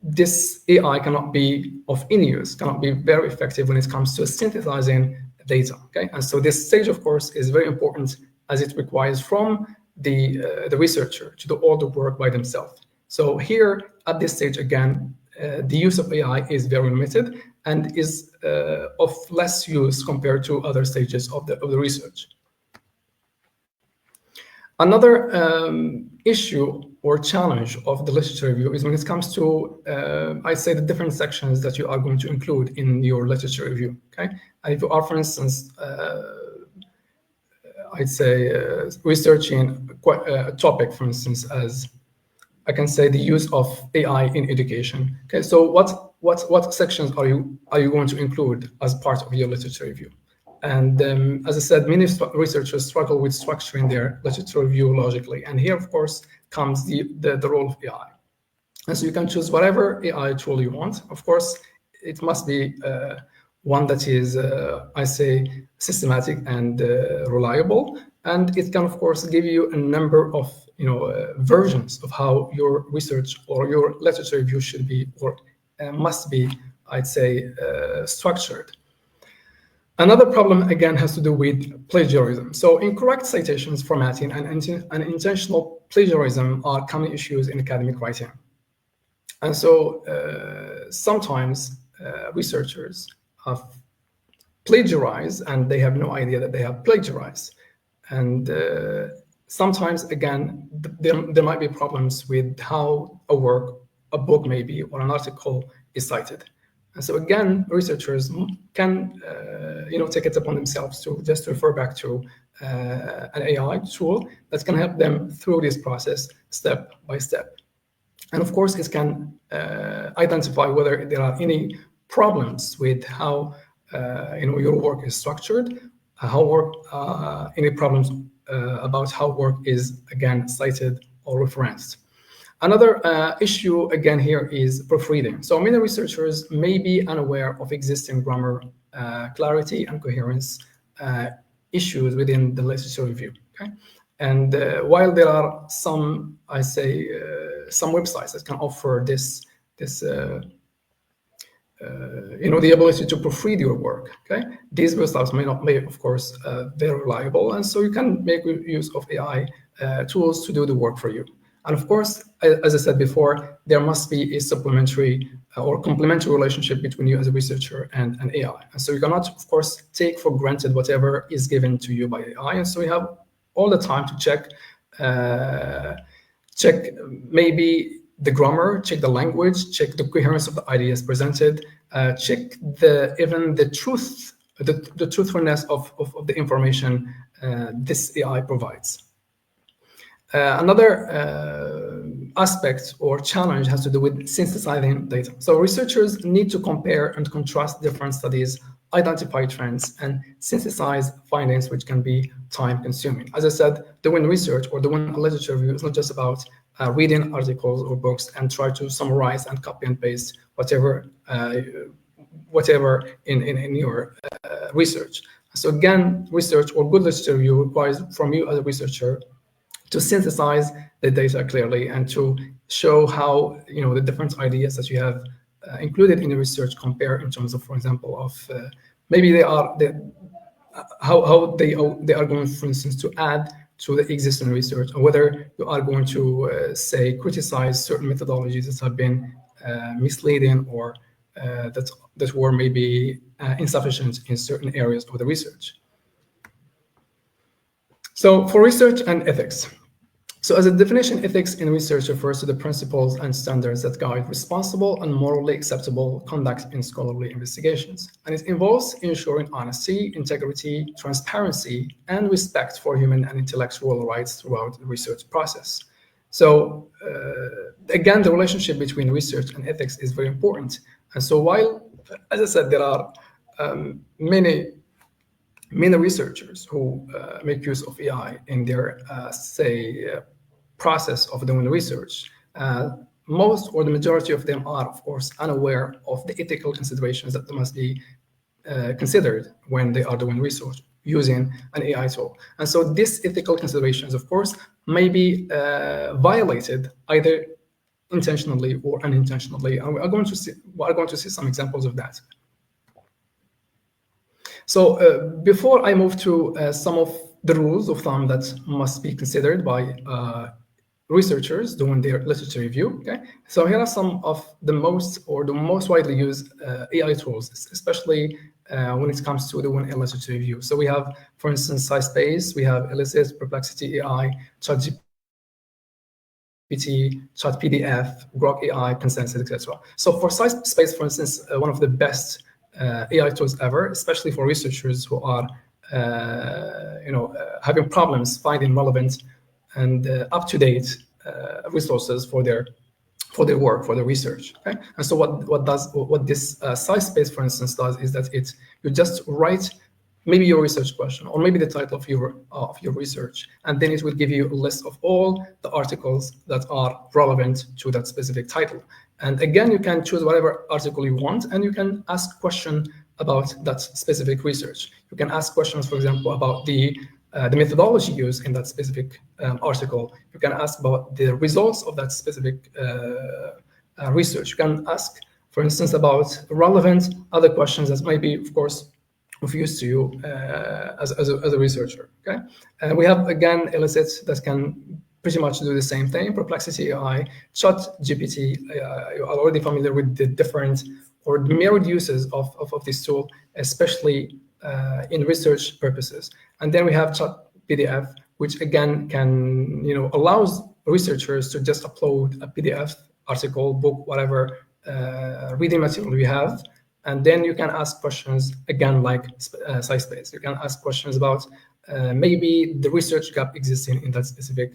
this AI cannot be of any use, cannot be very effective when it comes to synthesizing data. Okay, and so this stage, of course, is very important as it requires from the researcher to do all the work by themselves. So here at this stage, again, the use of AI is very limited and is of less use compared to other stages of the research. Another issue or challenge of the literature review is when it comes to, I'd say, the different sections that you are going to include in your literature review. Okay, and if you are, for instance, I'd say researching a topic, for instance, as I can say the use of AI in education. Okay, so what sections are you going to include as part of your literature review? And as I said, many researchers struggle with structuring their literature review logically. And here, of course, comes the role of AI. And so you can choose whatever AI tool you want. Of course, it must be one that is, I say, systematic and reliable. And it can, of course, give you a number of versions of how your research or your literature review should be or must be, I'd say, structured. Another problem, again, has to do with plagiarism. So incorrect citations, formatting, and intentional plagiarism are common issues in academic writing. And so sometimes researchers have plagiarized and they have no idea that they have plagiarized. And sometimes, again, there might be problems with how a work, a book maybe, or an article is cited. And so again, researchers can take it upon themselves to just refer back to an AI tool that can help them through this process step by step. And of course, it can identify whether there are any problems with how your work is structured, any problems about how work is, again, cited or referenced. Another issue, again, here is proofreading. So many researchers may be unaware of existing grammar clarity and coherence issues within the literature review. Okay? And while there are some, I say, some websites that can offer this the ability to proofread your work. Okay, these websites may not be, of course, very reliable, and so you can make use of AI tools to do the work for you. And of course, as I said before, there must be a supplementary or complementary relationship between you as a researcher and an AI. And so you cannot, of course, take for granted whatever is given to you by AI. And so you have all the time to check maybe the grammar, check the language, check the coherence of the ideas presented, check even the truth, the truthfulness of the information this AI provides. Another aspect or challenge has to do with synthesizing data. So researchers need to compare and contrast different studies, identify trends, and synthesize findings, which can be time-consuming. As I said, doing research or doing a literature review is not just about reading articles or books and try to summarize and copy and paste whatever in your research. So again, research or good literature review requires from you as a researcher to synthesize the data clearly and to show how the different ideas that you have included in the research compare in terms of, for example, of maybe how they are going, for instance, to add to the existing research, or whether you are going to say criticize certain methodologies that have been misleading or that were maybe insufficient in certain areas of the research. So for research and ethics. So as a definition, ethics in research refers to the principles and standards that guide responsible and morally acceptable conduct in scholarly investigations. And it involves ensuring honesty, integrity, transparency, and respect for human and intellectual rights throughout the research process. So again, the relationship between research and ethics is very important. And so while, as I said, there are many researchers who make use of AI in their, process of doing research, most or the majority of them are, of course, unaware of the ethical considerations that must be considered when they are doing research using an AI tool. And so these ethical considerations, of course, may be violated either intentionally or unintentionally. And we are going to see some examples of that. So before I move to some of the rules of thumb that must be considered by researchers doing their literature review. Okay, so here are some of the most widely used AI tools, especially when it comes to doing a literature review. So we have, for instance, SciSpace, we have Elicit, Perplexity AI, ChatGPT, ChatPDF, Grok AI, Consensus, etc. So for SciSpace, for instance, one of the best AI tools ever, especially for researchers who are having problems finding relevant and up-to-date resources for their work, for their research. Okay, and so what this SciSpace, for instance, does is that you just write maybe your research question or maybe the title of your research, and then it will give you a list of all the articles that are relevant to that specific title. And again, you can choose whatever article you want, and you can ask questions about that specific research. You can ask questions, for example, about the methodology used in that specific article. You can ask about the results of that specific research. You can ask, for instance, about relevant other questions that might be, of course, of use to you as a researcher. Okay, and we have again Elicit that can pretty much do the same thing. Perplexity AI, ChatGPT. You are already familiar with the different or the myriad uses of this tool, especially in research purposes. And then we have ChatPDF, which again can allows researchers to just upload a PDF, article, book, whatever reading material you have. And then you can ask questions, again, like SciSpace. You can ask questions about maybe the research gap existing in that specific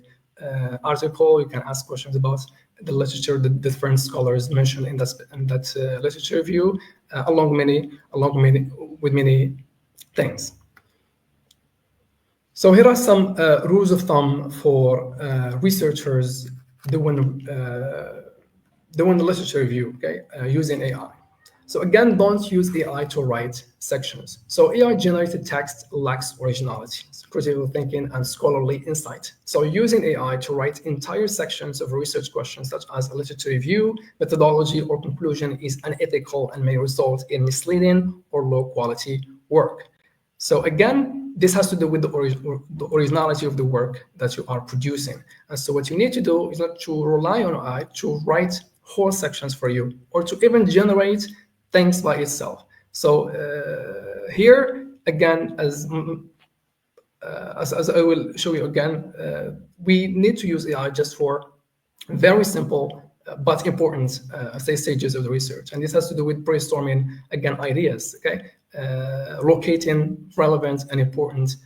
article. You can ask questions about the literature, the different scholars mentioned in that literature review, along with many things. So here are some rules of thumb for researchers doing the literature review, okay, using AI. So again, don't use AI to write sections. So AI-generated text lacks originality, critical thinking, and scholarly insight. So using AI to write entire sections of research questions, such as a literature review, methodology, or conclusion, is unethical and may result in misleading or low-quality work. So again, this has to do with the originality of the work that you are producing. And so what you need to do is not to rely on AI to write whole sections for you, or to even generate things by itself. So here again, as I will show you again, we need to use AI just for very simple but important stages of the research, and this has to do with brainstorming again ideas. Okay, locating relevant and important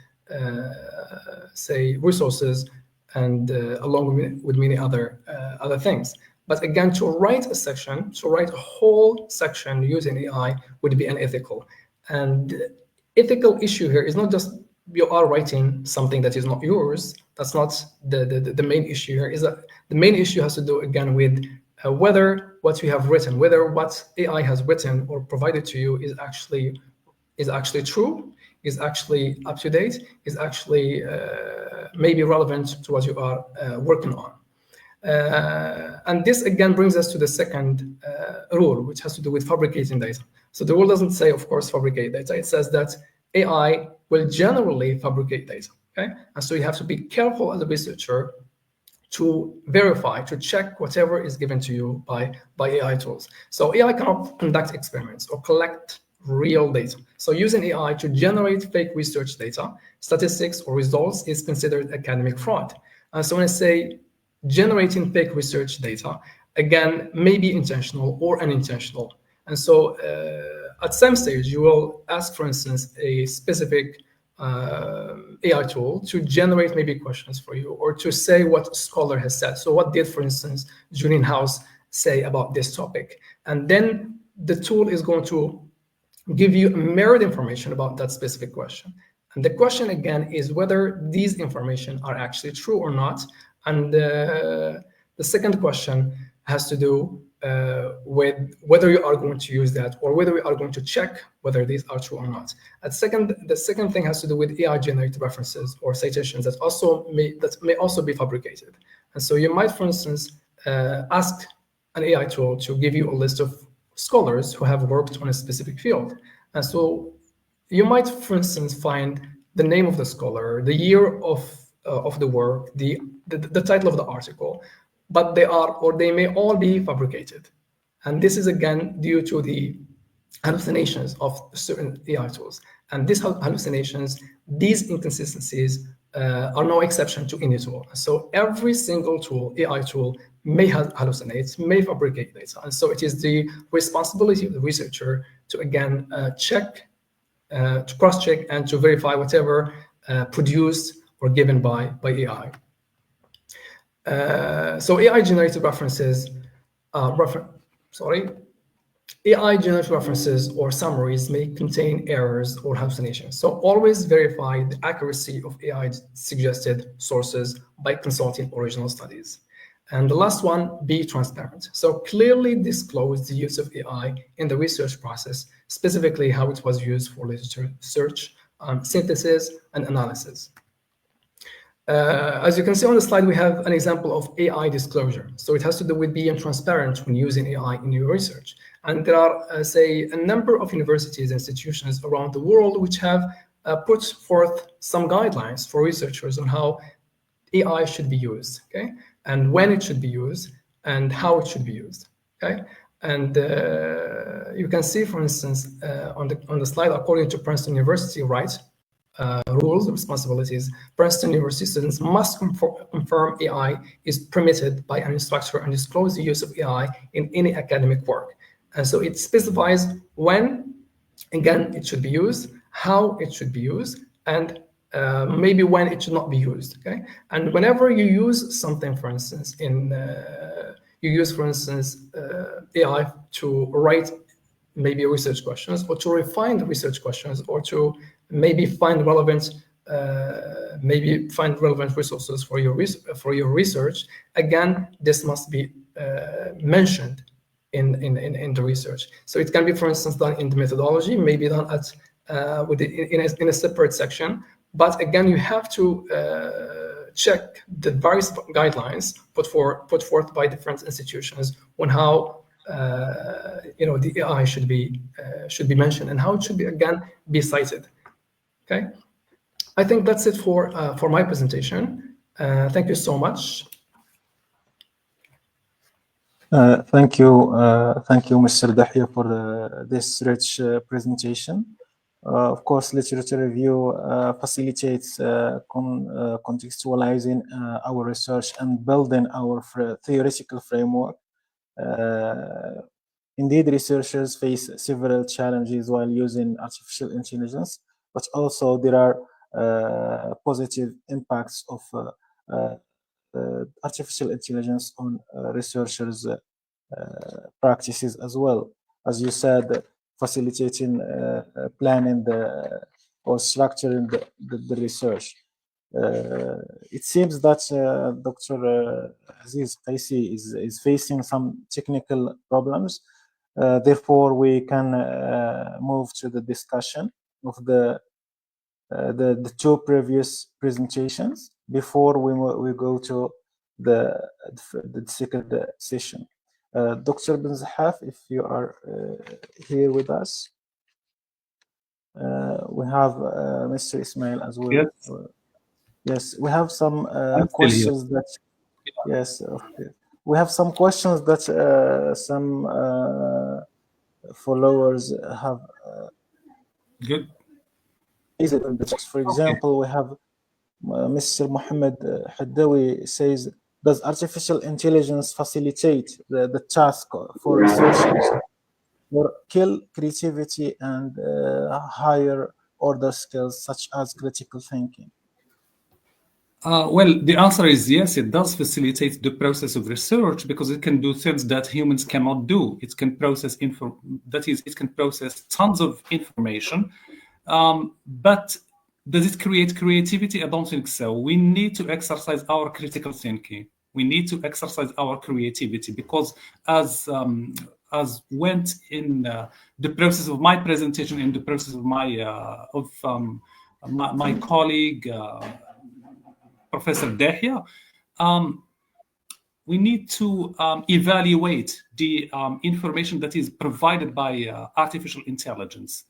resources, and along with many other things. But again, to write a whole section using AI would be unethical. And the ethical issue here is not just you are writing something that is not yours. That's not the main issue here. Is that the main issue has to do again with whether what you have written, whether what AI has written or provided to you is actually true, is actually up to date, is actually maybe relevant to what you are working on. And this again brings us to the second rule, which has to do with fabricating data. So the rule doesn't say, of course, fabricate data. It says that AI will generally fabricate data. Okay, and so you have to be careful as a researcher to verify, to check whatever is given to you by AI tools. So AI cannot conduct experiments or collect real data. So using AI to generate fake research data, statistics, or results is considered academic fraud. So when I say generating fake research data, again, may be intentional or unintentional. And so at some stage, you will ask, for instance, a specific AI tool to generate maybe questions for you, or to say what a scholar has said. So what did, for instance, Julian House say about this topic? And then the tool is going to give you mirrored information about that specific question. And the question again is whether these information are actually true or not. And the second question has to do with whether you are going to use that, or whether we are going to check whether these are true or not. The second thing has to do with AI-generated references or citations that may also be fabricated. And so you might, for instance, ask an AI tool to give you a list of scholars who have worked on a specific field. And so you might, for instance, find the name of the scholar, the year of the work, the title of the article, but they are, or they may all be fabricated. And this is again due to the hallucinations of certain AI tools. And these hallucinations, these inconsistencies are no exception to any tool. So every single tool, AI tool, may hallucinate, may fabricate data. And so it is the responsibility of the researcher to again check, to cross-check and to verify whatever produced or given by AI. So AI-generated references, AI-generated references or summaries may contain errors or hallucinations. So always verify the accuracy of AI-suggested sources by consulting original studies. And the last one, be transparent. So clearly disclose the use of AI in the research process, specifically how it was used for literature search, synthesis, and analysis. As you can see on the slide, we have an example of AI disclosure. So it has to do with being transparent when using AI in your research. And there are, say, a number of universities and institutions around the world which have put forth some guidelines for researchers on how AI should be used, okay, and when it should be used and how it should be used, okay. And you can see, for instance, on the slide, according to Princeton University, right, rules and responsibilities, Princeton University students must confirm AI is permitted by an instructor and disclose the use of AI in any academic work. And so it specifies when, again, it should be used, how it should be used, and maybe when it should not be used, okay? And whenever you use something, for instance, you use, for instance, AI to write maybe research questions, or to refine the research questions, or to maybe find relevant resources for your research. Again, this must be mentioned in the research. So it can be, for instance, done in the methodology, maybe done at in a separate section. But again, you have to check the various guidelines put forth by different institutions on how the AI should be mentioned and how it should be cited. Okay, I think that's it for my presentation. Thank you so much. Thank you, Mr. Dahia, for this rich presentation. Of course, literature review facilitates contextualizing our research and building our theoretical framework. Indeed, researchers face several challenges while using artificial intelligence, but also there are positive impacts of artificial intelligence on researchers' practices as well. As you said, facilitating planning or structuring the research. It seems that Dr. Aziz Qaisi is facing some technical problems. Therefore, we can move to the discussion of the two previous presentations before we go to the second session. Dr. Benzehaf, if you are here with us. We have Mr. Ismail as well. Yes. Yes, we have some questions that. Yes, okay. We have some questions that some followers have. Good. For example, we have Mr. Mohammed Haddawi says, does artificial intelligence facilitate the task for researchers or kill creativity and higher order skills such as critical thinking? Well, the answer is yes, it does facilitate the process of research because it can do things that humans cannot do. It can process it can process tons of information. But does it create creativity? I don't think so. We need to exercise our critical thinking. We need to exercise our creativity because as went in the process of my presentation, in the process of my colleague, Professor Dahia, we need to evaluate the information that is provided by artificial intelligence.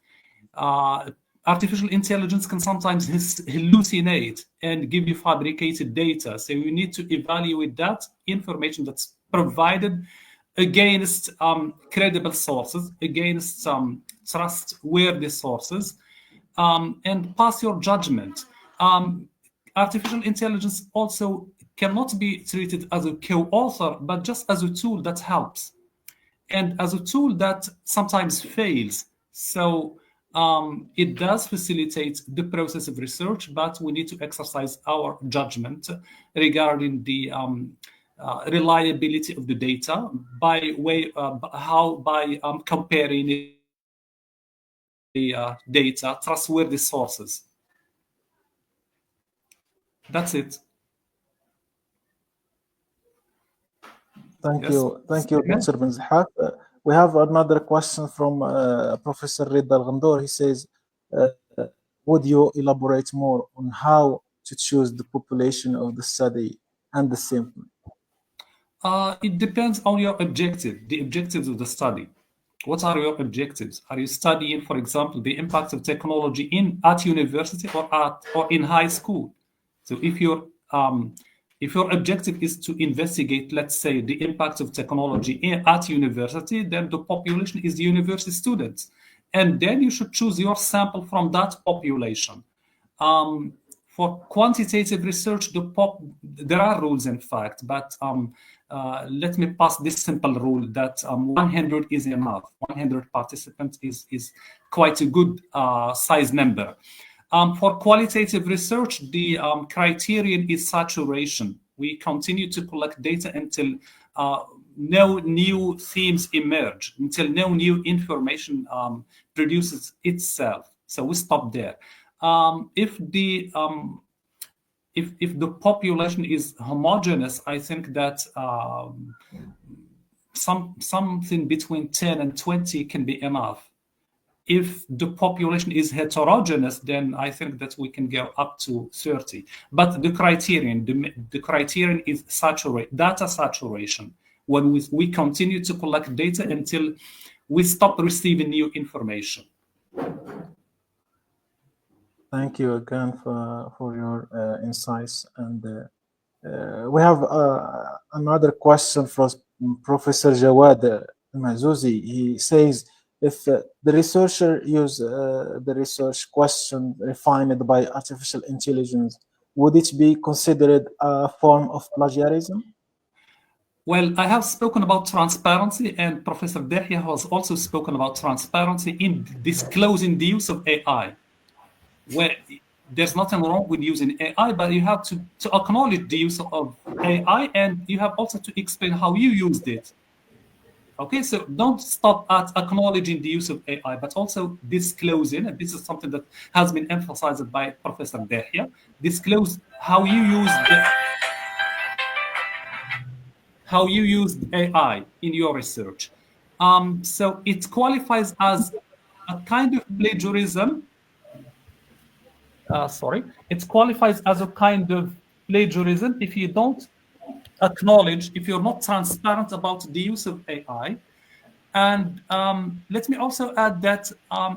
artificial intelligence can sometimes hallucinate and give you fabricated data. So you need to evaluate that information that's provided against credible sources, against trustworthy sources, and pass your judgment. Artificial intelligence also cannot be treated as a co-author, but just as a tool that helps and as a tool that sometimes fails. So it does facilitate the process of research, but we need to exercise our judgment regarding the reliability of the data by comparing the data, trustworthy sources. That's it. Thank Yes. you. Thank you, Dr. Benzehaf. We have another question from Professor Rida Al-Ghandour. He says, would you elaborate more on how to choose the population of the study and the sample? It depends on your objective, the objectives of the study. What are your objectives? Are you studying, for example, the impact of technology at university or in high school? So if your objective is to investigate, let's say, the impact of technology at university, then the population is the university students, and then you should choose your sample from that population. For quantitative research, there are rules, in fact, but let me pass this simple rule that 100 is enough. 100 participants is quite a good size number. For qualitative research, the criterion is saturation. We continue to collect data until no new themes emerge, until no new information produces itself. So we stop there. If the population is homogeneous, I think that something between 10 and 20 can be enough. If the population is heterogeneous, then I think that we can go up to 30. But the criterion is data saturation. When we continue to collect data until we stop receiving new information. Thank you again for your insights. And we have another question from Professor Jawad Mazouzi. He says, if the researcher use the research question refined by artificial intelligence, would it be considered a form of plagiarism? Well, I have spoken about transparency, and Professor Dahia has also spoken about transparency in disclosing the use of AI. Where there's nothing wrong with using AI, but you have to acknowledge the use of AI, and you have also to explain how you used it. Okay, so don't stop at acknowledging the use of AI, but also disclosing, and this is something that has been emphasized by Professor Dahia, disclose how you used AI in your research. So it qualifies as a kind of plagiarism. It qualifies as a kind of plagiarism if you don't acknowledge, if you're not transparent about the use of AI. And let me also add that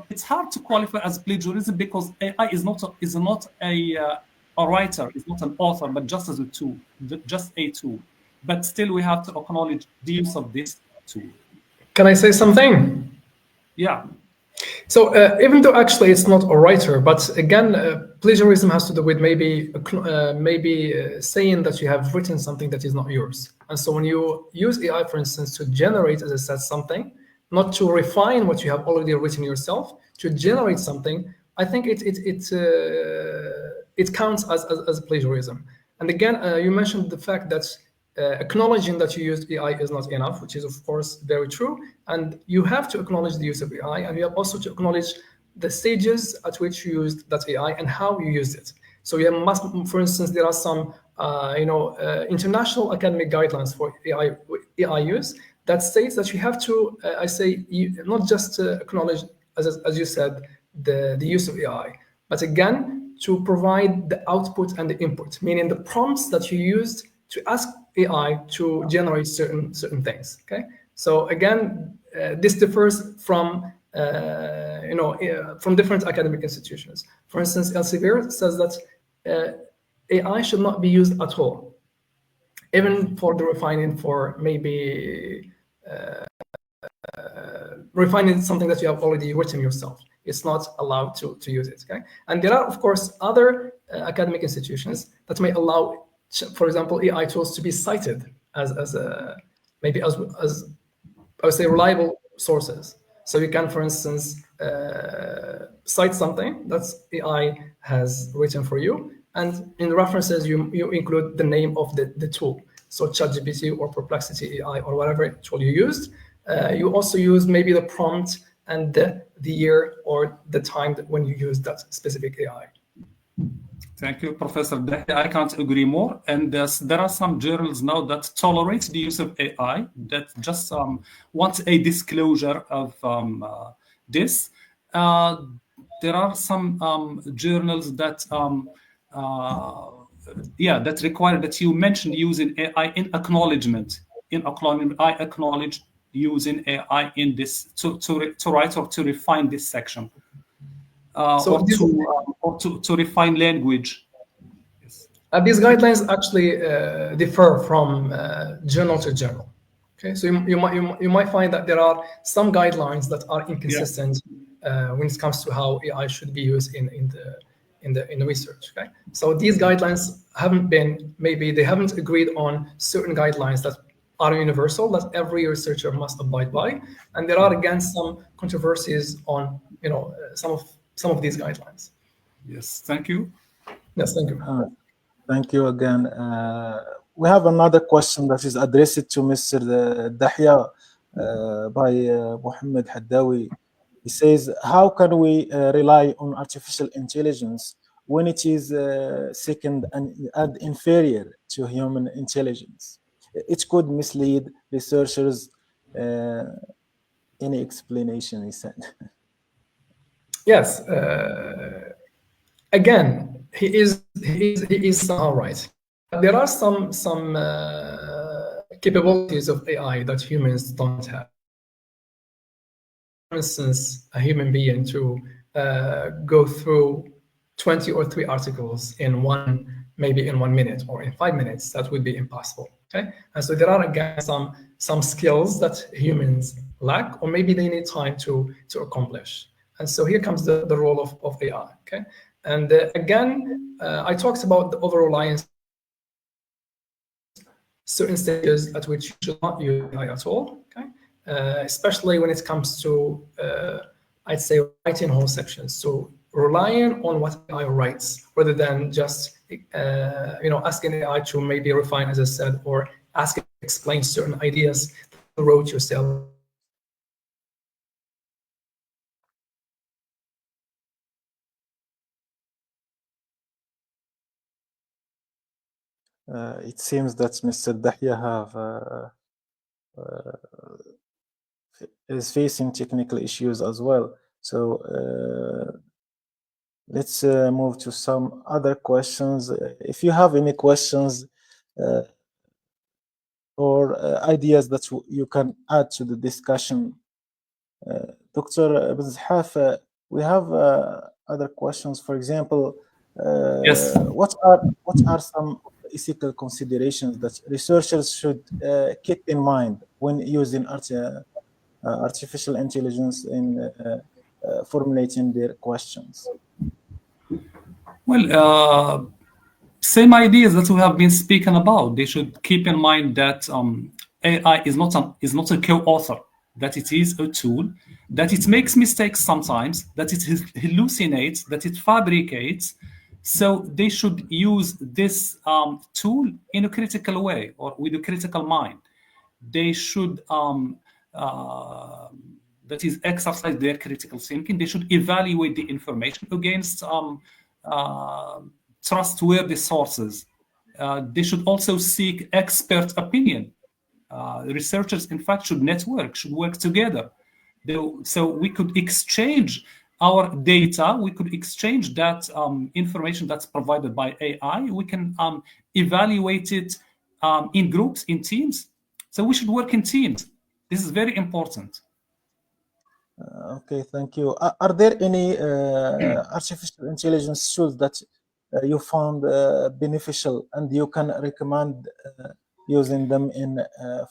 it's hard to qualify as plagiarism because AI is not a writer, is not an author, but just as a tool, just a tool. But still, we have to acknowledge the use of this tool. Can I say something? Yeah. So even though actually it's not a writer, but again, plagiarism has to do with maybe saying that you have written something that is not yours. And so when you use AI, for instance, to generate, as I said, something, not to refine what you have already written yourself, to generate something, I think it counts as plagiarism. And again, you mentioned the fact that acknowledging that you used AI is not enough, which is of course very true. And you have to acknowledge the use of AI, and you have also to acknowledge the stages at which you used that AI and how you used it. So you must, for instance, there are some international academic guidelines for AI use that states that you have to, not just acknowledge, as you said, the use of AI, but again, to provide the output and the input, meaning the prompts that you used to ask AI to generate certain things. Okay, so again, this differs from from different academic institutions. For instance, Elsevier says that AI should not be used at all, even for the refining, for maybe refining something that you have already written yourself. It's not allowed to use it. Okay, and there are of course other academic institutions that may allow, for example, AI tools to be cited as maybe as I would say reliable sources. So you can, for instance, cite something that AI has written for you, and in references you include the name of the tool. So ChatGPT or Perplexity AI or whatever tool you used. You also use maybe the prompt and the year or the time when you use that specific AI. Thank you, Professor Dahia. I can't agree more. And there are some journals now that tolerate the use of AI, that just want a disclosure of this. There are some journals that that require that you mention using AI in acknowledgement. I acknowledge using AI in this to write or to refine this section. Or to refine language. Yes. These guidelines actually differ from journal to journal. Okay, so you might find that there are some guidelines that are inconsistent when it comes to how AI should be used in the research. Okay, so these guidelines they haven't agreed on certain guidelines that are universal that every researcher must abide by, and there are again some controversies on some of these guidelines. Yes, thank you. Yes, thank you. Thank you again. We have another question that is addressed to Mr. Dahia by Mohammed Haddawi. He says, how can we rely on artificial intelligence when it is second and inferior to human intelligence? It could mislead researchers. Any explanation, he said. Yes. Again, he is somehow right. There are some capabilities of AI that humans don't have. For instance, a human being to go through 20 or 3 articles maybe in 1 minute or in 5 minutes, that would be impossible. Okay, and so there are again some skills that humans lack, or maybe they need time to accomplish. And so here comes the role of AI. Okay, and again, I talked about the over-reliance, certain stages at which you should not use AI at all. Okay, especially when it comes to I'd say writing whole sections. So relying on what AI writes rather than just asking AI to maybe refine, as I said, or ask it to explain certain ideas that you wrote yourself. It seems that Mr. Dahia is facing technical issues as well. So let's move to some other questions. If you have any questions or ideas that you can add to the discussion, Dr. Benzehaf, we have other questions. For example, Yes. what are some ethical considerations that researchers should keep in mind when using artificial intelligence in formulating their questions? Well, same ideas that we have been speaking about. They should keep in mind that AI is not a co-author, that it is a tool, that it makes mistakes sometimes, that it hallucinates, that it fabricates. So they should use this tool in a critical way or with a critical mind. They should that is exercise their critical thinking. They should evaluate the information against trustworthy sources. They should also seek expert opinion. Researchers, in fact, should work together. So we could exchange our data, we could exchange that information that's provided by AI. We can evaluate it in groups, in teams. So we should work in teams. This is very important. Okay, thank you. Are there any artificial intelligence tools that you found beneficial and you can recommend using them in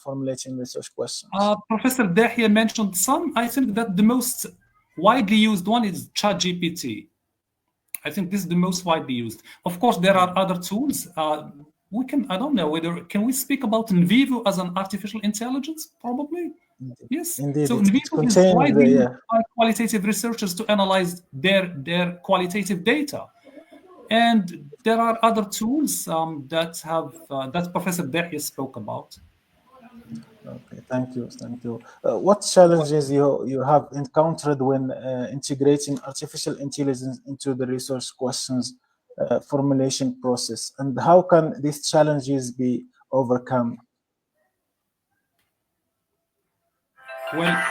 formulating research questions? Professor Dahia mentioned some. I think that the most widely used one is ChatGPT. I think this is the most widely used. Of course, there are other tools. We can, I don't know whether, can we speak about NVivo as an artificial intelligence? Probably. Yes. Indeed, So it NVivo is contains widely used yeah. by qualitative researchers to analyze their qualitative data. And there are other tools that Professor Dahia spoke about. Okay, thank you, thank you. What challenges you have encountered when integrating artificial intelligence into the research questions formulation process, and how can these challenges be overcome? Well,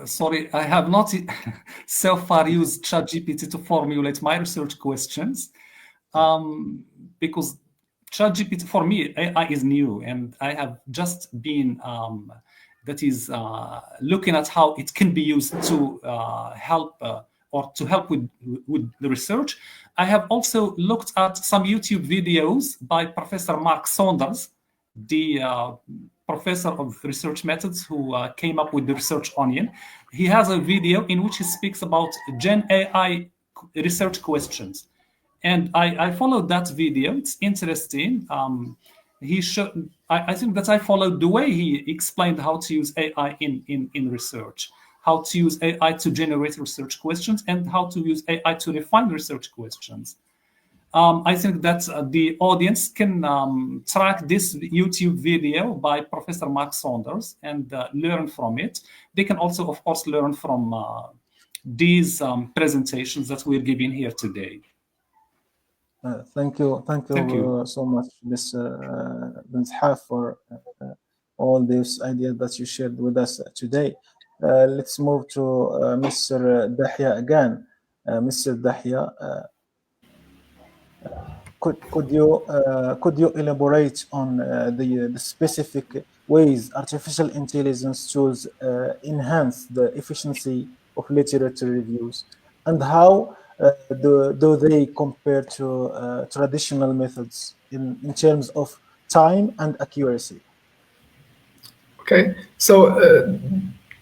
sorry, I have not so far used ChatGPT to formulate my research questions, because ChatGPT for me AI is new, and I have just been looking at how it can be used to help or to help with the research. I have also looked at some YouTube videos by Professor Mark Saunders, the professor of research methods who came up with the research onion. He has a video in which he speaks about Gen AI research questions. And I followed that video. It's interesting. I think that I followed the way he explained how to use AI in research, how to use AI to generate research questions, and how to use AI to refine research questions. I think that the audience can track this YouTube video by Professor Mark Saunders and learn from it. They can also, of course, learn from these presentations that we're giving here today. Thank you Thank you. so much, Ms. Benzehaf, for all these ideas that you shared with us today. Let's move to Mr. Dahia again. Mr. Dahia, could you elaborate on the specific ways artificial intelligence tools enhance the efficiency of literature reviews, and how do they compare to traditional methods in terms of time and accuracy? Okay, so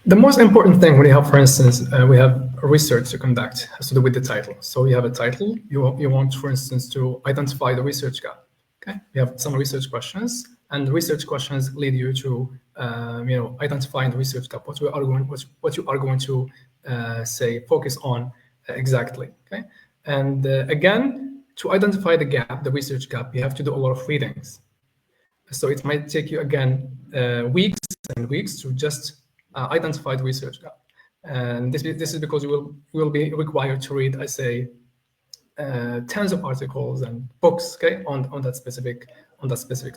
the most important thing when you have, for instance, we have research to conduct has to do with the title. So you have a title, you want, for instance, to identify the research gap. Okay, you have some research questions, and the research questions lead you to, identifying the research gap. What you are going to say focus on exactly. Okay, and again, to identify the gap, the research gap, you have to do a lot of readings. So it might take you again weeks and weeks to just identify the research gap, and this is because you will be required to read, I say, tens of articles and books, okay, on that specific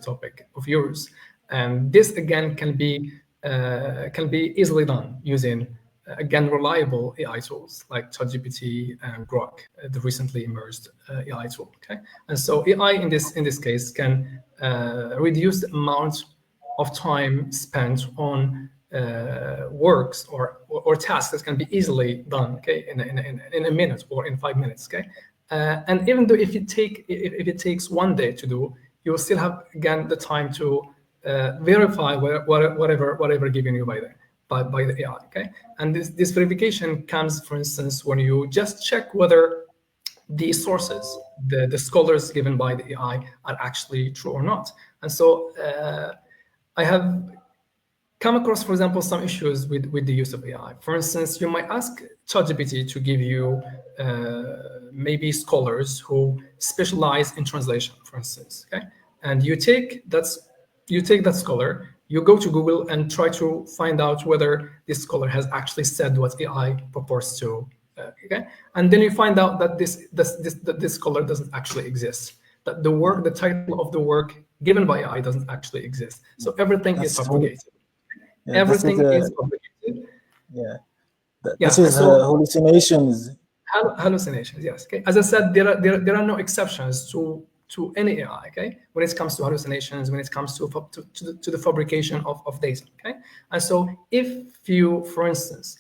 topic of yours, and this again can be easily done using again reliable AI tools like ChatGPT and Grok, the recently emerged AI tool. Okay, and so AI in this case can reduce the amount of time spent on works or tasks that can be easily done, okay, in a minute or in 5 minutes, okay. And even though if it takes 1 day to do, you will still have again the time to verify whatever given you by the AI, okay. And this verification comes, for instance, when you just check whether the sources, the scholars given by the AI are actually true or not. And so I have come across, for example, some issues with the use of AI. For instance, you might ask ChatGPT to give you maybe scholars who specialize in translation, for instance, okay? And you take that scholar, you go to Google and try to find out whether this scholar has actually said what AI purports to, okay? And then you find out that this scholar doesn't actually exist, that the title of the work given by AI doesn't actually exist. So everything is propagated. Yeah, Everything is propagated. Yeah, Yeah, this is so hallucinations. hallucinations. Yes. Okay. As I said, there are no exceptions to to any AI, okay? When it comes to hallucinations, when it comes to the fabrication of data, okay? And so if you, for instance,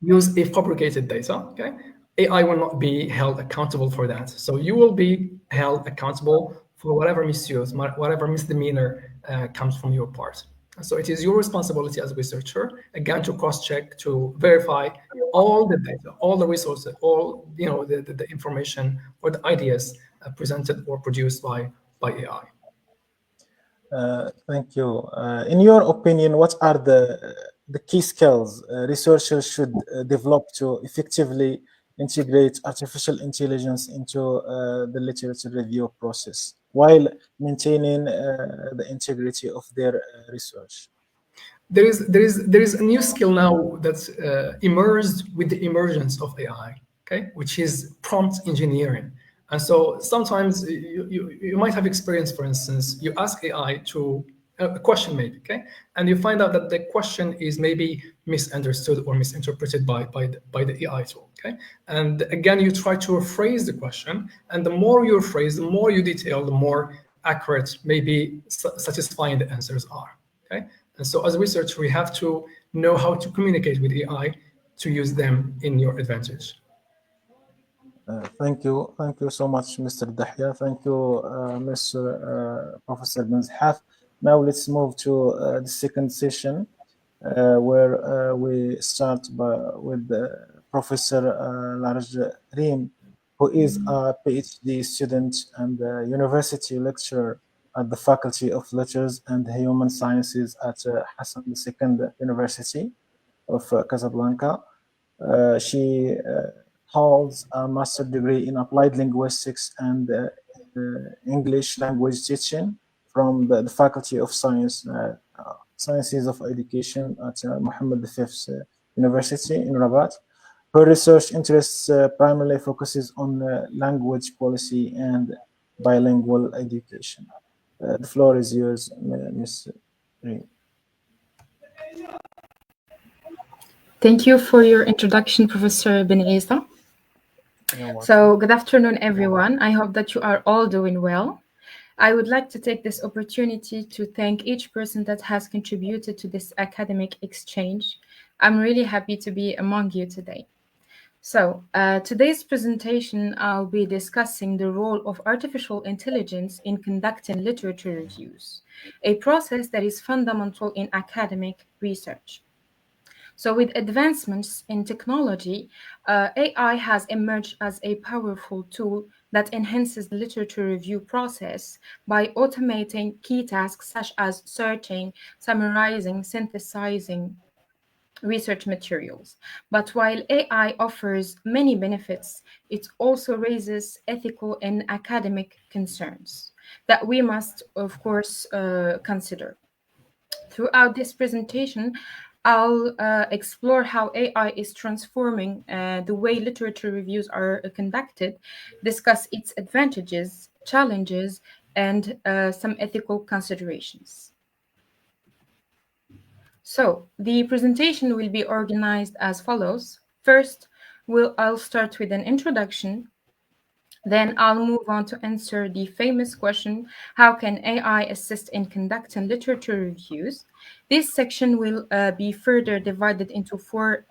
use a fabricated data, okay, AI will not be held accountable for that. So you will be held accountable for whatever misuse, whatever misdemeanor comes from your part. So it is your responsibility as a researcher, again, to cross-check, to verify all the data, all the resources, all the information or the ideas presented or produced by AI. Thank you. In your opinion, what are the key skills researchers should develop to effectively integrate artificial intelligence into the literature review process while maintaining the integrity of their research? There is a new skill now that's emerged with the emergence of AI, okay, which is prompt engineering. And so sometimes you might have experience, for instance, you ask AI to a question maybe, okay, and you find out that the question is maybe misunderstood or misinterpreted by the AI tool, okay, and again you try to rephrase the question, and the more you rephrase, the more you detail, the more accurate, maybe satisfying the answers are, okay. And so as a researcher, we have to know how to communicate with AI to use them in your advantage. Thank you so much, Mr. Dahia. Thank you, Mr. Professor Benzehaf. Now let's move to the second session, where we start with Professor Rime, who is a PhD student and a university lecturer at the Faculty of Letters and Human Sciences at Hassan II University of Casablanca. She holds a master's degree in applied linguistics and English language teaching from the Faculty of Sciences of Education at Mohammed V University in Rabat. Her research interests primarily focuses on language policy and bilingual education. The floor is yours, Ms. Reem. Thank you for your introduction, Professor Ben Isa. So, good afternoon, everyone. I hope that you are all doing well. I would like to take this opportunity to thank each person that has contributed to this academic exchange. I'm really happy to be among you today. So, today's presentation, I'll be discussing the role of artificial intelligence in conducting literature reviews, a process that is fundamental in academic research. So, with advancements in technology, AI has emerged as a powerful tool that enhances the literature review process by automating key tasks such as searching, summarizing, synthesizing research materials. But while AI offers many benefits, it also raises ethical and academic concerns that we must, of course, consider. Throughout this presentation, I'll explore how AI is transforming the way literature reviews are conducted, discuss its advantages, challenges, and some ethical considerations. So the presentation will be organized as follows. First, I'll start with an introduction. Then I'll move on to answer the famous question, how can AI assist in conducting literature reviews? This section will be further divided into four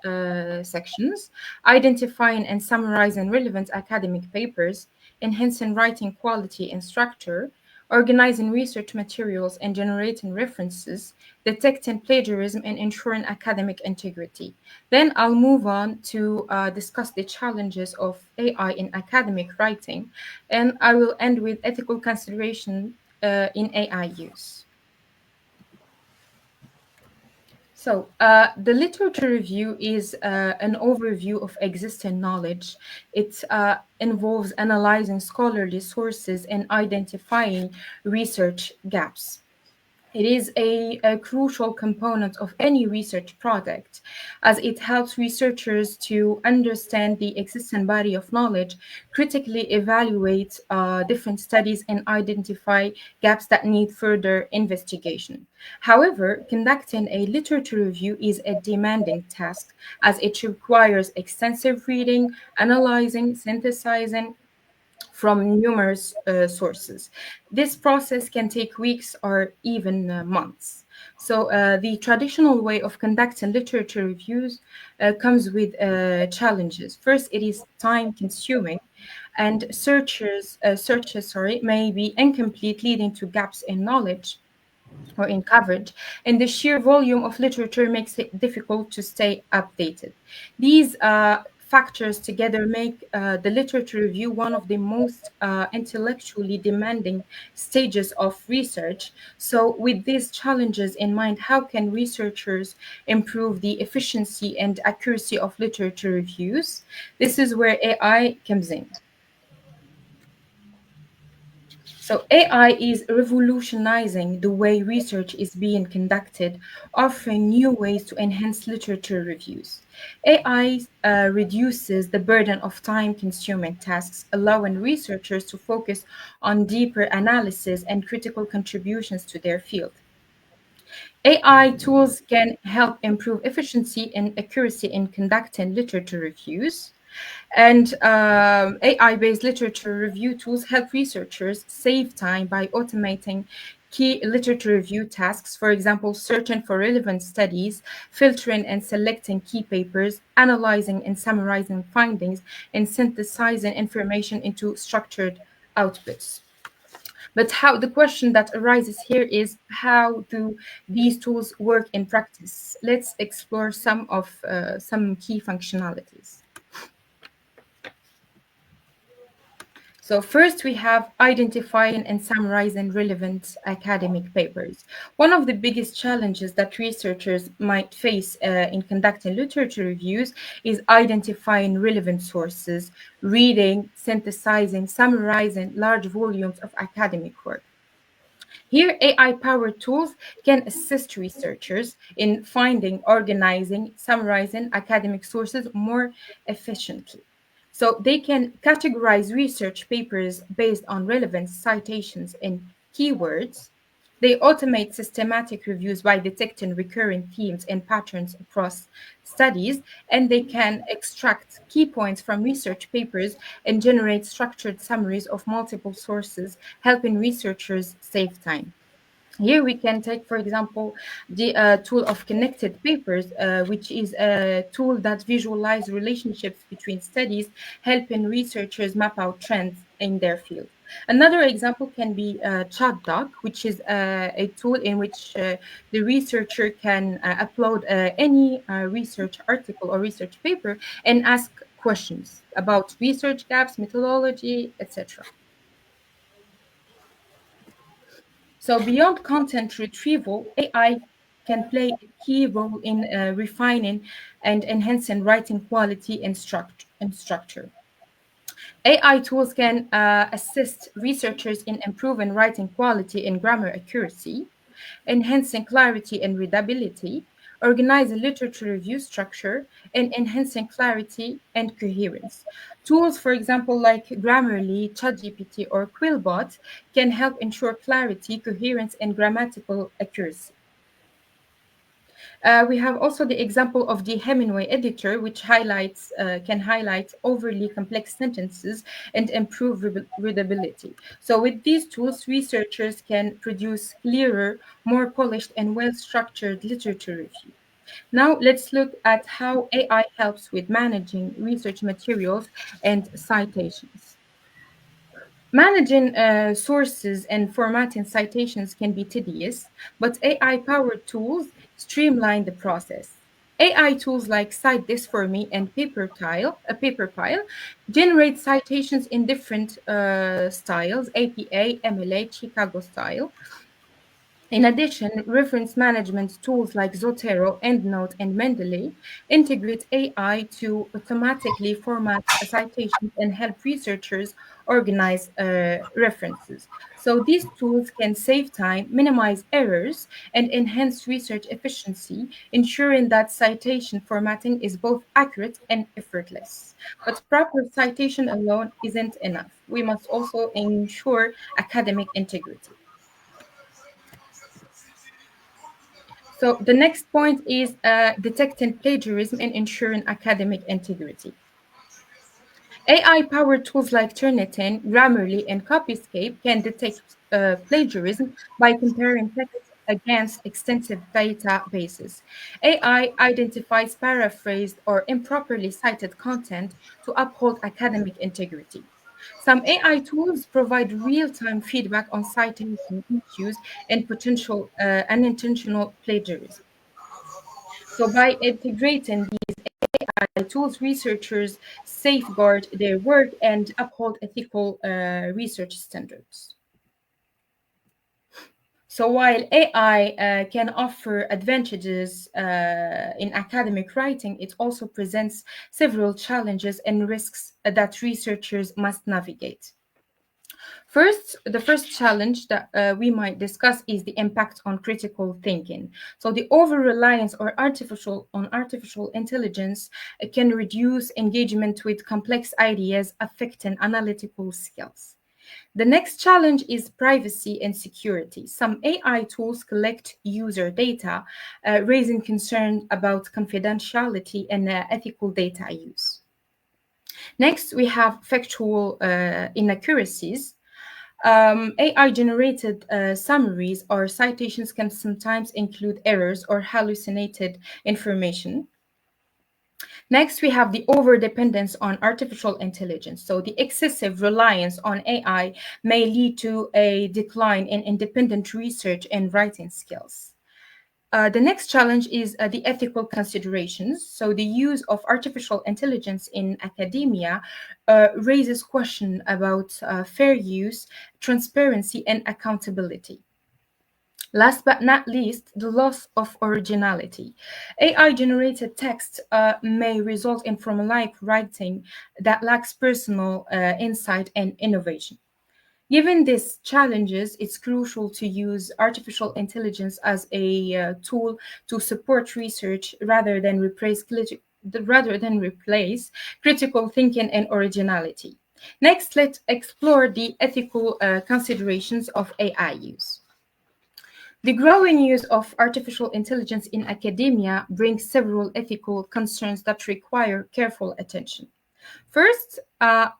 sections: identifying and summarizing relevant academic papers, enhancing writing quality and structure, organizing research materials and generating references, detecting plagiarism and ensuring academic integrity. Then I'll move on to discuss the challenges of AI in academic writing, and I will end with ethical consideration in AI use. So, the literature review is an overview of existing knowledge. It involves analyzing scholarly sources and identifying research gaps. It is a crucial component of any research project, as it helps researchers to understand the existing body of knowledge, critically evaluate different studies, and identify gaps that need further investigation. However, conducting a literature review is a demanding task, as it requires extensive reading, analyzing, synthesizing, from numerous sources. This process can take weeks or even months. So the traditional way of conducting literature reviews comes with challenges. First, it is time consuming, and searches may be incomplete, leading to gaps in knowledge or in coverage, and the sheer volume of literature makes it difficult to stay updated. These factors together make the literature review one of the most intellectually demanding stages of research. So, with these challenges in mind, how can researchers improve the efficiency and accuracy of literature reviews? This is where AI comes in. So AI is revolutionizing the way research is being conducted, offering new ways to enhance literature reviews. AI reduces the burden of time-consuming tasks, allowing researchers to focus on deeper analysis and critical contributions to their field. AI tools can help improve efficiency and accuracy in conducting literature reviews. And AI-based literature review tools help researchers save time by automating key literature review tasks, for example, searching for relevant studies, filtering and selecting key papers, analyzing and summarizing findings, and synthesizing information into structured outputs. But how the question that arises here is, how do these tools work in practice? Let's explore some key functionalities. So first we have identifying and summarizing relevant academic papers. One of the biggest challenges that researchers might face in conducting literature reviews is identifying relevant sources, reading, synthesizing, summarizing large volumes of academic work. Here, AI-powered tools can assist researchers in finding, organizing, summarizing academic sources more efficiently. So they can categorize research papers based on relevant citations and keywords. They automate systematic reviews by detecting recurring themes and patterns across studies, and they can extract key points from research papers and generate structured summaries of multiple sources, helping researchers save time. Here we can take, for example, the tool of connected papers, which is a tool that visualizes relationships between studies, helping researchers map out trends in their field. Another example can be ChatDoc, which is a tool in which the researcher can upload any research article or research paper and ask questions about research gaps, methodology, etc. So beyond content retrieval, AI can play a key role in refining and enhancing writing quality and structure. AI tools can assist researchers in improving writing quality and grammar accuracy, enhancing clarity and readability, organizing literature review structure, and enhancing clarity and coherence. Tools, for example, like Grammarly, ChatGPT, or Quillbot, can help ensure clarity, coherence, and grammatical accuracy. We have also the example of the Hemingway editor, which can highlight overly complex sentences and improve readability. So, with these tools, researchers can produce clearer, more polished, and well-structured literature review. Now, let's look at how AI helps with managing research materials and citations. Managing sources and formatting citations can be tedious, but AI-powered tools streamline the process. AI tools like Cite This For Me and Paperpile generate citations in different styles: APA, MLA, Chicago style. In addition, reference management tools like Zotero, EndNote, and Mendeley integrate AI to automatically format citations and help researchers organize references. So these tools can save time, minimize errors, and enhance research efficiency, ensuring that citation formatting is both accurate and effortless. But proper citation alone isn't enough. We must also ensure academic integrity. So the next point is detecting plagiarism and ensuring academic integrity. AI-powered tools like Turnitin, Grammarly, and Copyscape can detect plagiarism by comparing text against extensive databases. AI identifies paraphrased or improperly cited content to uphold academic integrity. Some AI tools provide real-time feedback on citation issues and potential unintentional plagiarism. So by integrating these tools, researchers safeguard their work and uphold ethical research standards. So while AI can offer advantages in academic writing, it also presents several challenges and risks that researchers must navigate. First, the first challenge that we might discuss is the impact on critical thinking. So the over-reliance on artificial intelligence can reduce engagement with complex ideas, affecting analytical skills. The next challenge is privacy and security. Some AI tools collect user data, raising concern about confidentiality and ethical data use. Next, we have factual inaccuracies. AI-generated summaries or citations can sometimes include errors or hallucinated information. Next, we have the over-dependence on artificial intelligence. So the excessive reliance on AI may lead to a decline in independent research and writing skills. The next challenge is the ethical considerations. So the use of artificial intelligence in academia raises questions about fair use, transparency, and accountability. Last but not least, the loss of originality. AI-generated text may result in formulaic writing that lacks personal insight and innovation. Given these challenges, it's crucial to use artificial intelligence as a tool to support research rather than replace critical thinking and originality. Next, let's explore the ethical considerations of AI use. The growing use of artificial intelligence in academia brings several ethical concerns that require careful attention. First,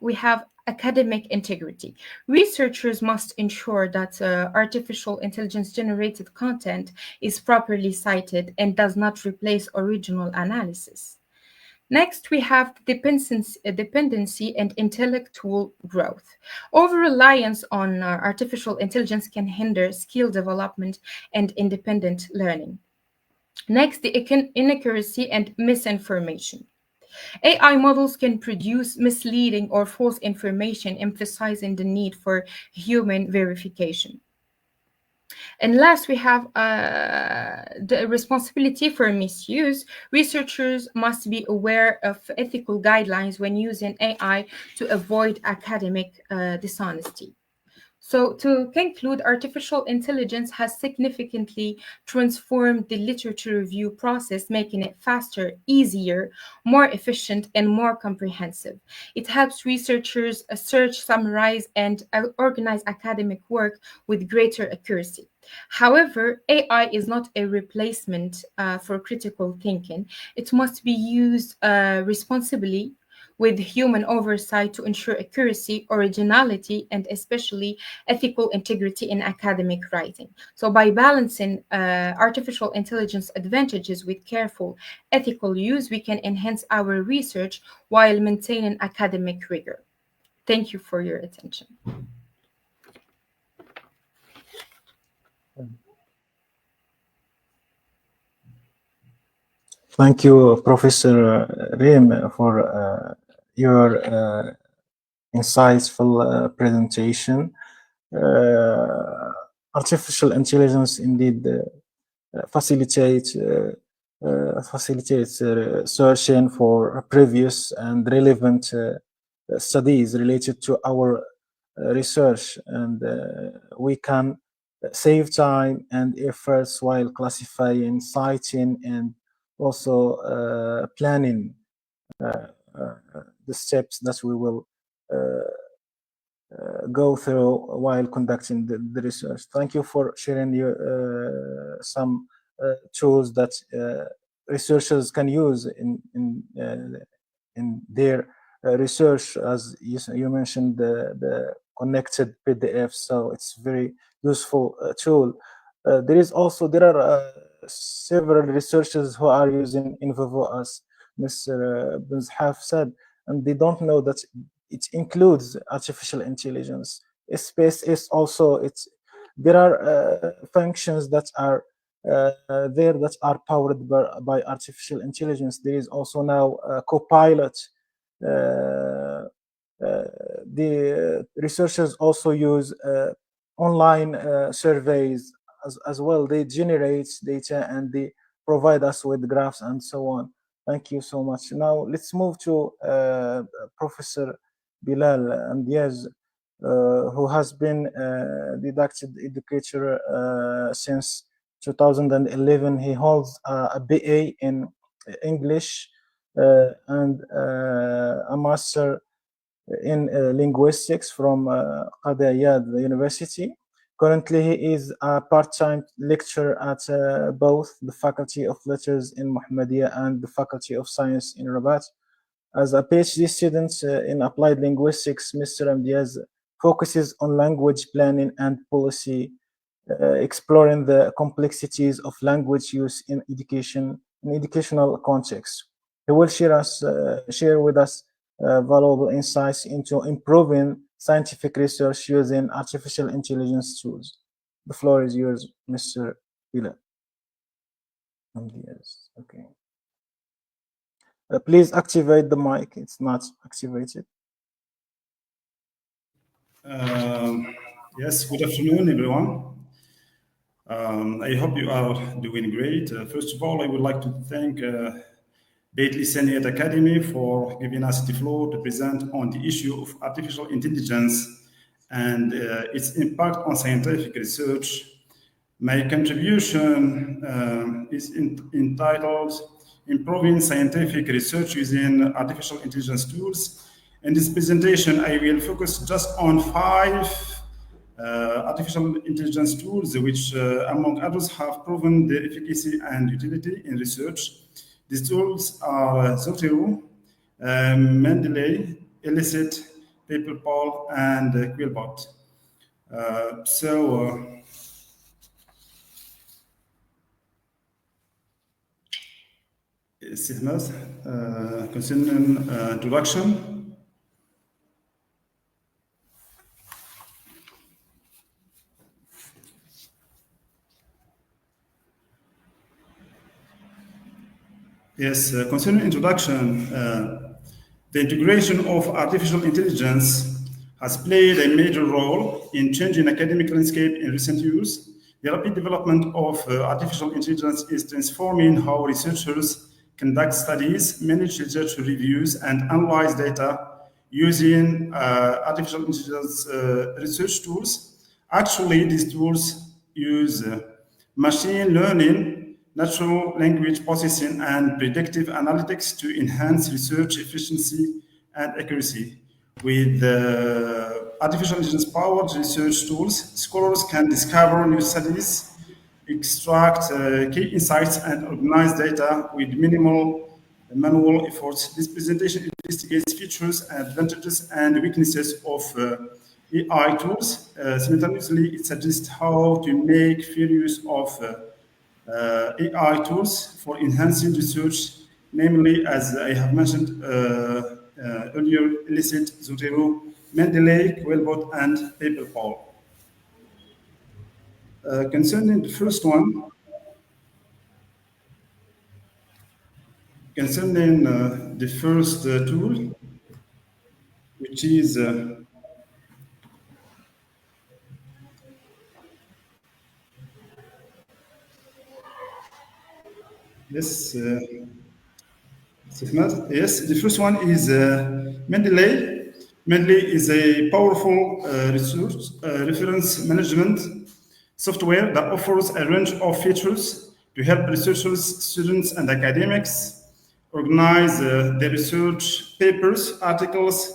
we have academic integrity. Researchers must ensure that artificial intelligence generated content is properly cited and does not replace original analysis. Next, we have dependency and intellectual growth. Over-reliance on artificial intelligence can hinder skill development and independent learning. Next, the inaccuracy and misinformation. AI models can produce misleading or false information, emphasizing the need for human verification. And last, we have the responsibility for misuse. Researchers must be aware of ethical guidelines when using AI to avoid academic dishonesty. So, to conclude, artificial intelligence has significantly transformed the literature review process, making it faster, easier, more efficient, and more comprehensive. It helps researchers search, summarize, and organize academic work with greater accuracy. However, AI is not a replacement for critical thinking. It must be used responsibly with human oversight to ensure accuracy, originality, and especially ethical integrity in academic writing. So by balancing artificial intelligence advantages with careful ethical use, we can enhance our research while maintaining academic rigor. Thank you for your attention. Thank you, Professor Rime, for your insightful presentation. Artificial intelligence indeed facilitates searching for previous and relevant studies related to our research, and we can save time and efforts while classifying, citing, and also planning the steps that we will go through while conducting the research. Thank you for sharing your, some tools that researchers can use in their research, as you mentioned, the connected PDF. So it's very useful tool. There are several researchers who are using InVivo, as Mr. Benzehaf said, and they don't know that it includes artificial intelligence. Space is also there are functions that are there that are powered by artificial intelligence. There is also now a Copilot. Uh, the researchers also use online surveys as well. They generate data and they provide us with graphs and so on. Thank you so much. Now let's move to Professor Bilal, and yes, who has been didactic educator since 2011. He holds a BA in English and a master in linguistics from Dahia University. Currently, he is a part-time lecturer at both the Faculty of Letters in Mohammedia and the Faculty of Science in Rabat. As a PhD student in applied linguistics, Mr. Mdiaz focuses on language planning and policy, exploring the complexities of language use in educational context. He will share with us valuable insights into improving scientific research using artificial intelligence tools. The floor is yours, Mr. Bila. Yes, okay. Please activate the mic. It's not activated. Yes, good afternoon, everyone. I hope you are doing great. First of all, I would like to thank Bitlisaniyat Academy for giving us the floor to present on the issue of artificial intelligence and its impact on scientific research. My contribution is entitled Improving Scientific Research Using Artificial Intelligence Tools. In this presentation, I will focus just on 5 artificial intelligence tools, which, among others, have proven their efficacy and utility in research. These tools are Zotero, Mendeley, Elicit, PaperPal, and Quillbot. Concerning introduction. Yes, concerning introduction, the integration of artificial intelligence has played a major role in changing academic landscape in recent years. The rapid development of artificial intelligence is transforming how researchers conduct studies, manage research reviews, and analyze data using artificial intelligence research tools. Actually, these tools use machine learning, natural language processing, and predictive analytics to enhance research efficiency and accuracy. With artificial intelligence-powered research tools, scholars can discover new studies, extract key insights, and organize data with minimal manual efforts. This presentation investigates features, advantages, and weaknesses of AI tools. Simultaneously, it suggests how to make fair use of AI tools for enhancing research, namely, as I have mentioned earlier, Elicit, Zotero, Mendeley, Quillbot, and PaperPal. Concerning the first one, concerning the first tool, which is yes, yes, the first one is Mendeley. Mendeley is a powerful reference management software that offers a range of features to help researchers, students, and academics organize their research papers, articles,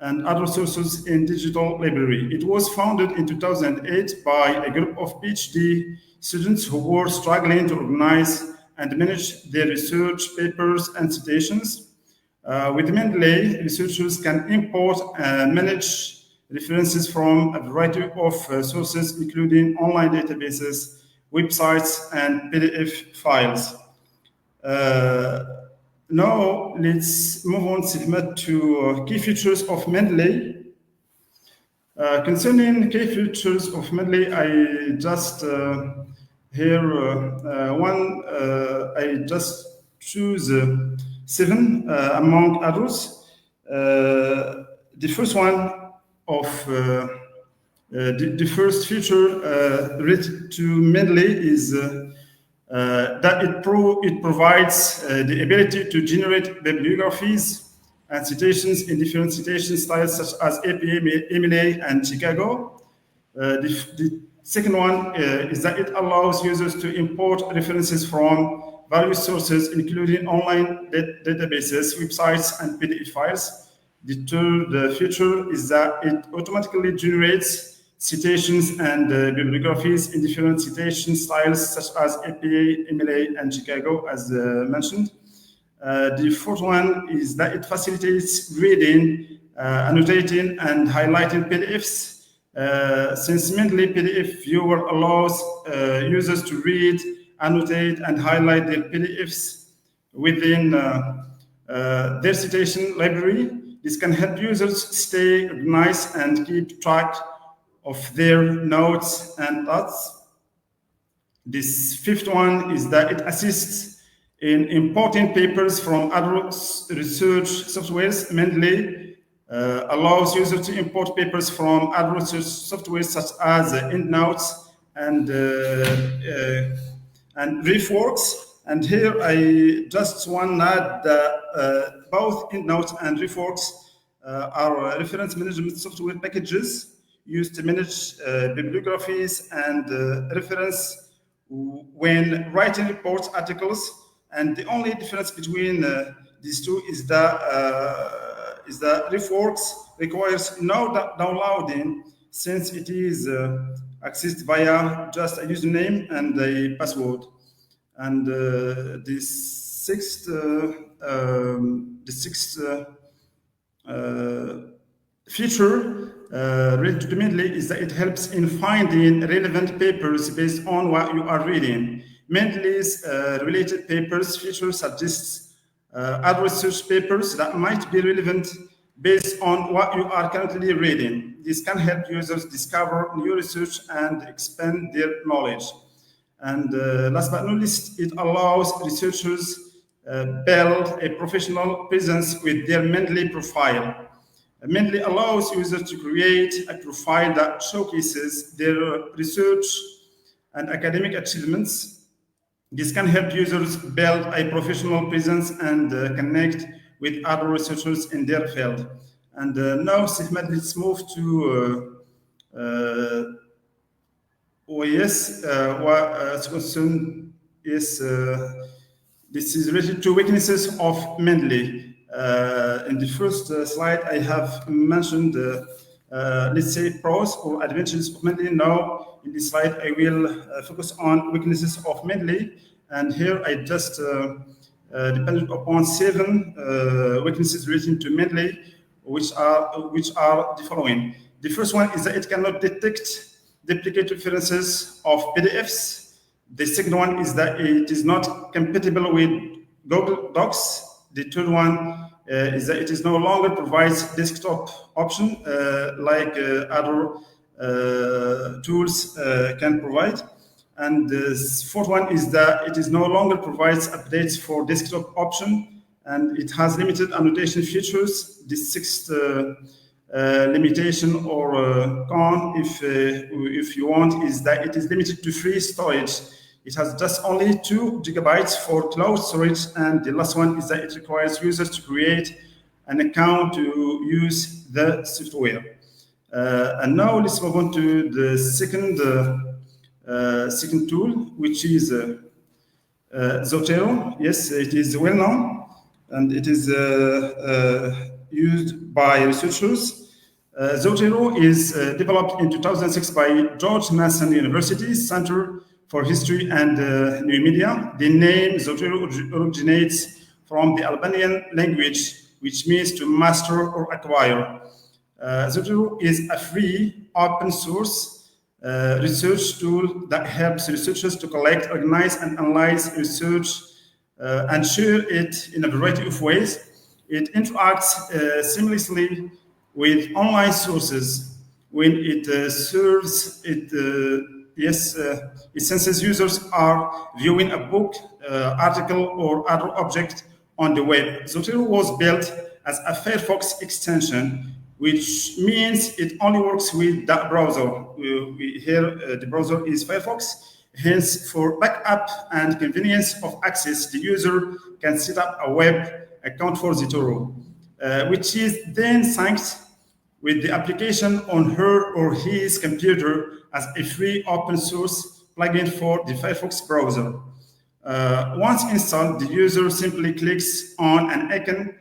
and other sources in digital library. It was founded in 2008 by a group of PhD students who were struggling to organize and manage their research papers and citations. With Mendeley, researchers can import and manage references from a variety of sources, including online databases, websites, and PDF files. Now, let's move on to key features of Mendeley. Concerning key features of Mendeley, I just I just choose 7 among others. The first one of the first feature related to Mendeley is that it provides the ability to generate bibliographies and citations in different citation styles such as APA, MLA, and Chicago. The second one is that it allows users to import references from various sources, including online databases, websites, and PDF files. The third feature is that it automatically generates citations and bibliographies in different citation styles such as APA, MLA, and Chicago, as mentioned. The fourth one is that it facilitates reading, annotating, and highlighting PDFs. Since Mendeley PDF Viewer allows users to read, annotate, and highlight their PDFs within their citation library, this can help users stay organized and keep track of their notes and thoughts. This fifth one is that it assists in importing papers from other research softwares. Mendeley allows users to import papers from other research softwares such as EndNotes and RefWorks. And here I just want to add that both EndNotes and RefWorks are reference management software packages used to manage bibliographies and reference when writing reports, articles. And the only difference between these two is that RefWorks requires no downloading, since it is accessed via just a username and a password. And the sixth feature related to Mendeley is that it helps in finding relevant papers based on what you are reading. Mendeley's related papers feature suggests other research papers that might be relevant based on what you are currently reading. This can help users discover new research and expand their knowledge. And last but not least, it allows researchers build a professional presence with their Mendeley profile. Mendeley allows users to create a profile that showcases their research and academic achievements. This can help users build a professional presence and connect with other researchers in their field. And now, Ahmed, let's move to OAS. What's concerned is this is related to weaknesses of Mendeley. In the first slide, I have mentioned, let's say, pros or advantages of Mendeley. Now, in this slide, I will focus on weaknesses of Mendeley. And here, I just depended upon 7 weaknesses relating to Mendeley, which are the following. The first one is that it cannot detect duplicate references of PDFs. The second one is that it is not compatible with Google Docs. The third one is that it is no longer provides desktop option like other tools can provide. And the fourth one is that it is no longer provides updates for desktop option, and it has limited annotation features. The sixth limitation or con, if you want, is that it is limited to free storage. It has just only 2 gigabytes for cloud storage, and the last one is that it requires users to create an account to use the software. And now let's move on to the second tool, which is Zotero. Yes, it is well known, and it is used by researchers. Zotero is developed in 2006 by George Mason University Center for History and New Media. The name Zotero originates from the Albanian language, which means to master or acquire. Zotero is a free, open source research tool that helps researchers to collect, organize, and analyze research and share it in a variety of ways. It interacts seamlessly with online sources. When it serves, it senses users are viewing a book, article, or other object on the web. Zotero was built as a Firefox extension, which means it only works with that browser. Here, the browser is Firefox. Hence, for backup and convenience of access, the user can set up a web account for Zotero, which is then synced with the application on her or his computer as a free open source plugin for the Firefox browser. Once installed, the user simply clicks on an icon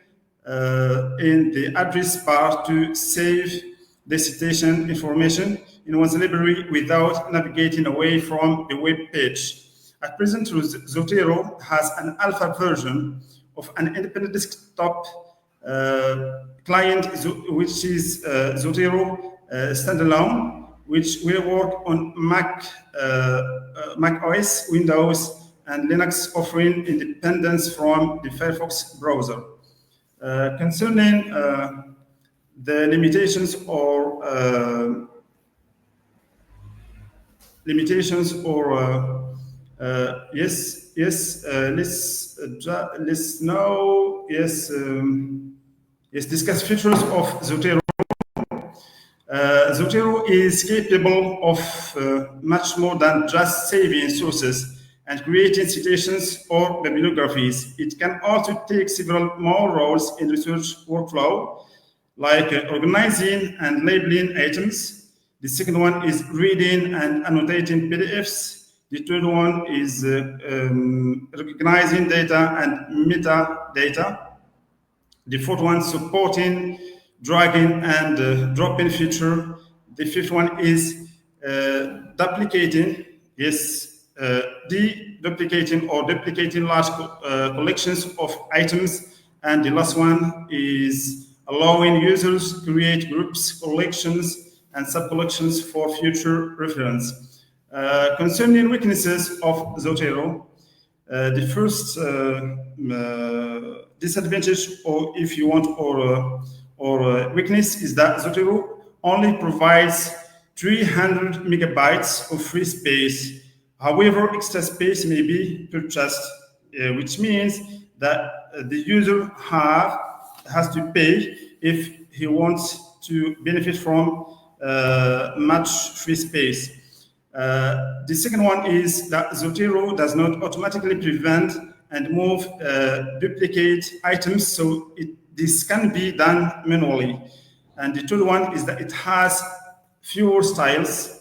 in the address bar to save the citation information in one's library without navigating away from the web page. At present, Zotero has an alpha version of an independent desktop client, which is Zotero standalone, which will work on Mac OS, Windows, and Linux, offering independence from the Firefox browser. Concerning the limitations or let's now discuss features of Zotero. Zotero is capable of much more than just saving sources and creating citations or bibliographies. It can also take several more roles in research workflow, like organizing and labeling items. The second one is reading and annotating PDFs. The third one is recognizing data and metadata. The fourth one, supporting dragging and dropping feature. The fifth one is duplicating or duplicating large collections of items. And the last one is allowing users to create groups, collections, and sub-collections for future reference. Concerning weaknesses of Zotero, the first disadvantage, or if you want, or weakness, is that Zotero only provides 300 megabytes of free space. However, extra space may be purchased, which means that the user has to pay if he wants to benefit from much free space. The second one is that Zotero does not automatically prevent and move duplicate items, so this can be done manually. And the third one is that it has fewer styles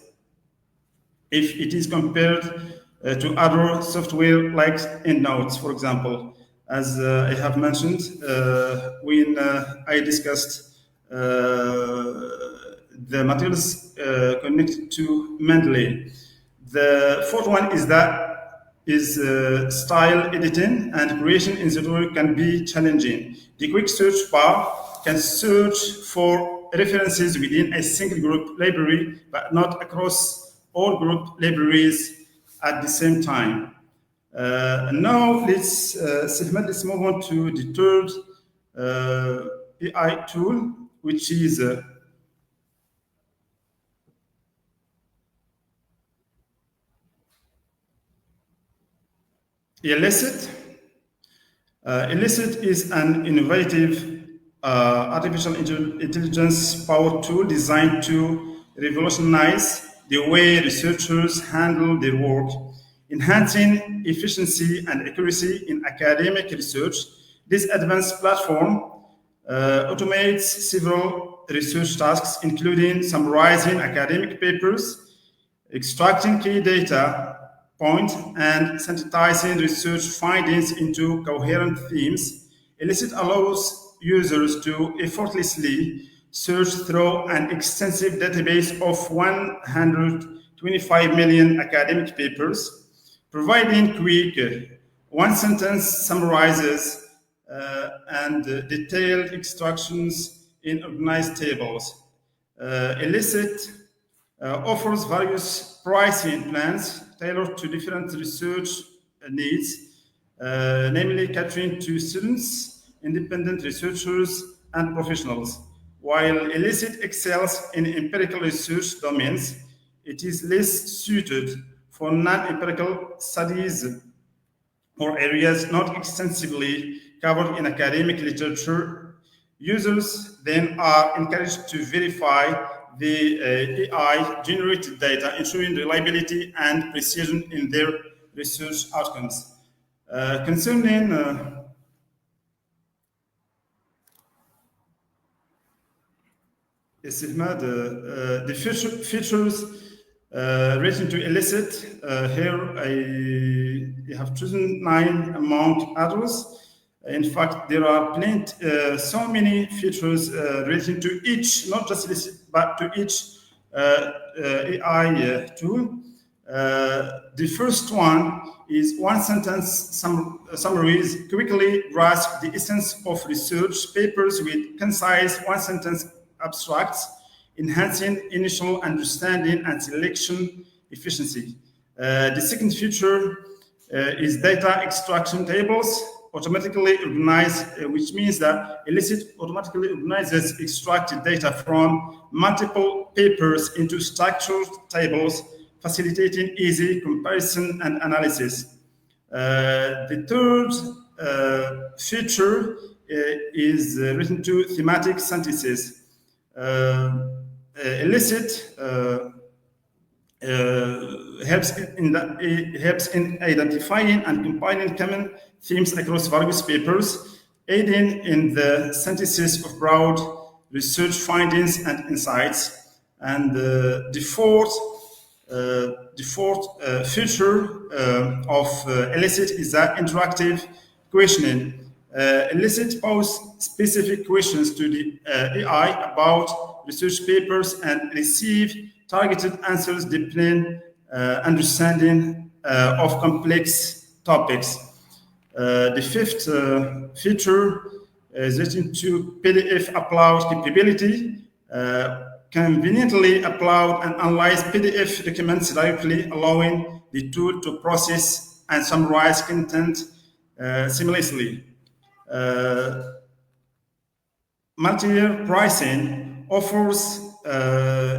if it is compared to other software like EndNote, for example. As I have mentioned when I discussed the materials connected to Mendeley. The fourth one is style editing and creation in Zotero can be challenging. The quick search bar can search for references within a single group library, but not across all group libraries at the same time. Now let's move on to the third AI tool, which is Elicit. Elicit is an innovative artificial intelligence power tool designed to revolutionize the way researchers handle their work, enhancing efficiency and accuracy in academic research. This advanced platform automates several research tasks, including summarizing academic papers, extracting key data points, and synthesizing research findings into coherent themes. Elicit allows users to effortlessly search through an extensive database of 125 million academic papers, providing quick one-sentence summarizes and detailed instructions in organized tables. Illicit offers various pricing plans tailored to different research needs, namely catering to students, independent researchers, and professionals. While illicit excels in empirical research domains, it is less suited for non-empirical studies or areas not extensively covered in academic literature. Users then are encouraged to verify the AI-generated data, ensuring reliability and precision in their research outcomes. Concerning the features relating to illicit, here I have chosen 9 among others. In fact, there are plenty, so many features relating to each, not just illicit, but to each AI tool. The first one is one sentence summaries, quickly grasp the essence of research papers with concise one sentence abstracts, enhancing initial understanding and selection efficiency. The second feature is data extraction tables, automatically organized, which means that illicit automatically organizes extracted data from multiple papers into structured tables, facilitating easy comparison and analysis. The third feature is written to thematic synthesis. Illicit helps in identifying and combining common themes across various papers, aiding in the synthesis of broad research findings and insights. And the fourth feature of illicit is that interactive questioning. Illicit pose specific questions to the AI about research papers and receive targeted answers deepening understanding of complex topics. The fifth feature is related to PDF upload capability. Conveniently upload and analyze PDF documents directly, allowing the tool to process and summarize content seamlessly. Multi-year pricing offers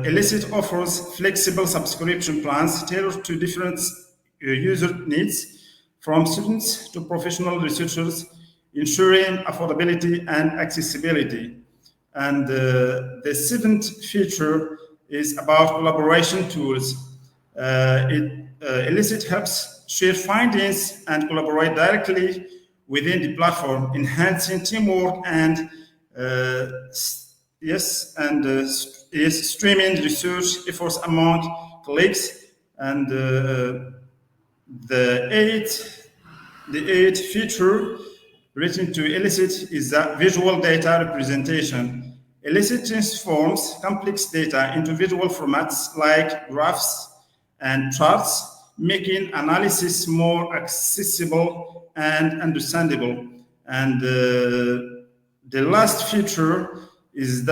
illicit offers flexible subscription plans tailored to different user needs, from students to professional researchers, ensuring affordability and accessibility. And the seventh feature is about collaboration tools. Illicit helps share findings and collaborate directly within the platform, enhancing teamwork and streaming research efforts among colleagues. And the eighth feature relating to illicit is that visual data representation. Illicit transforms complex data into visual formats like graphs and charts, making analysis more accessible and understandable. And the last feature is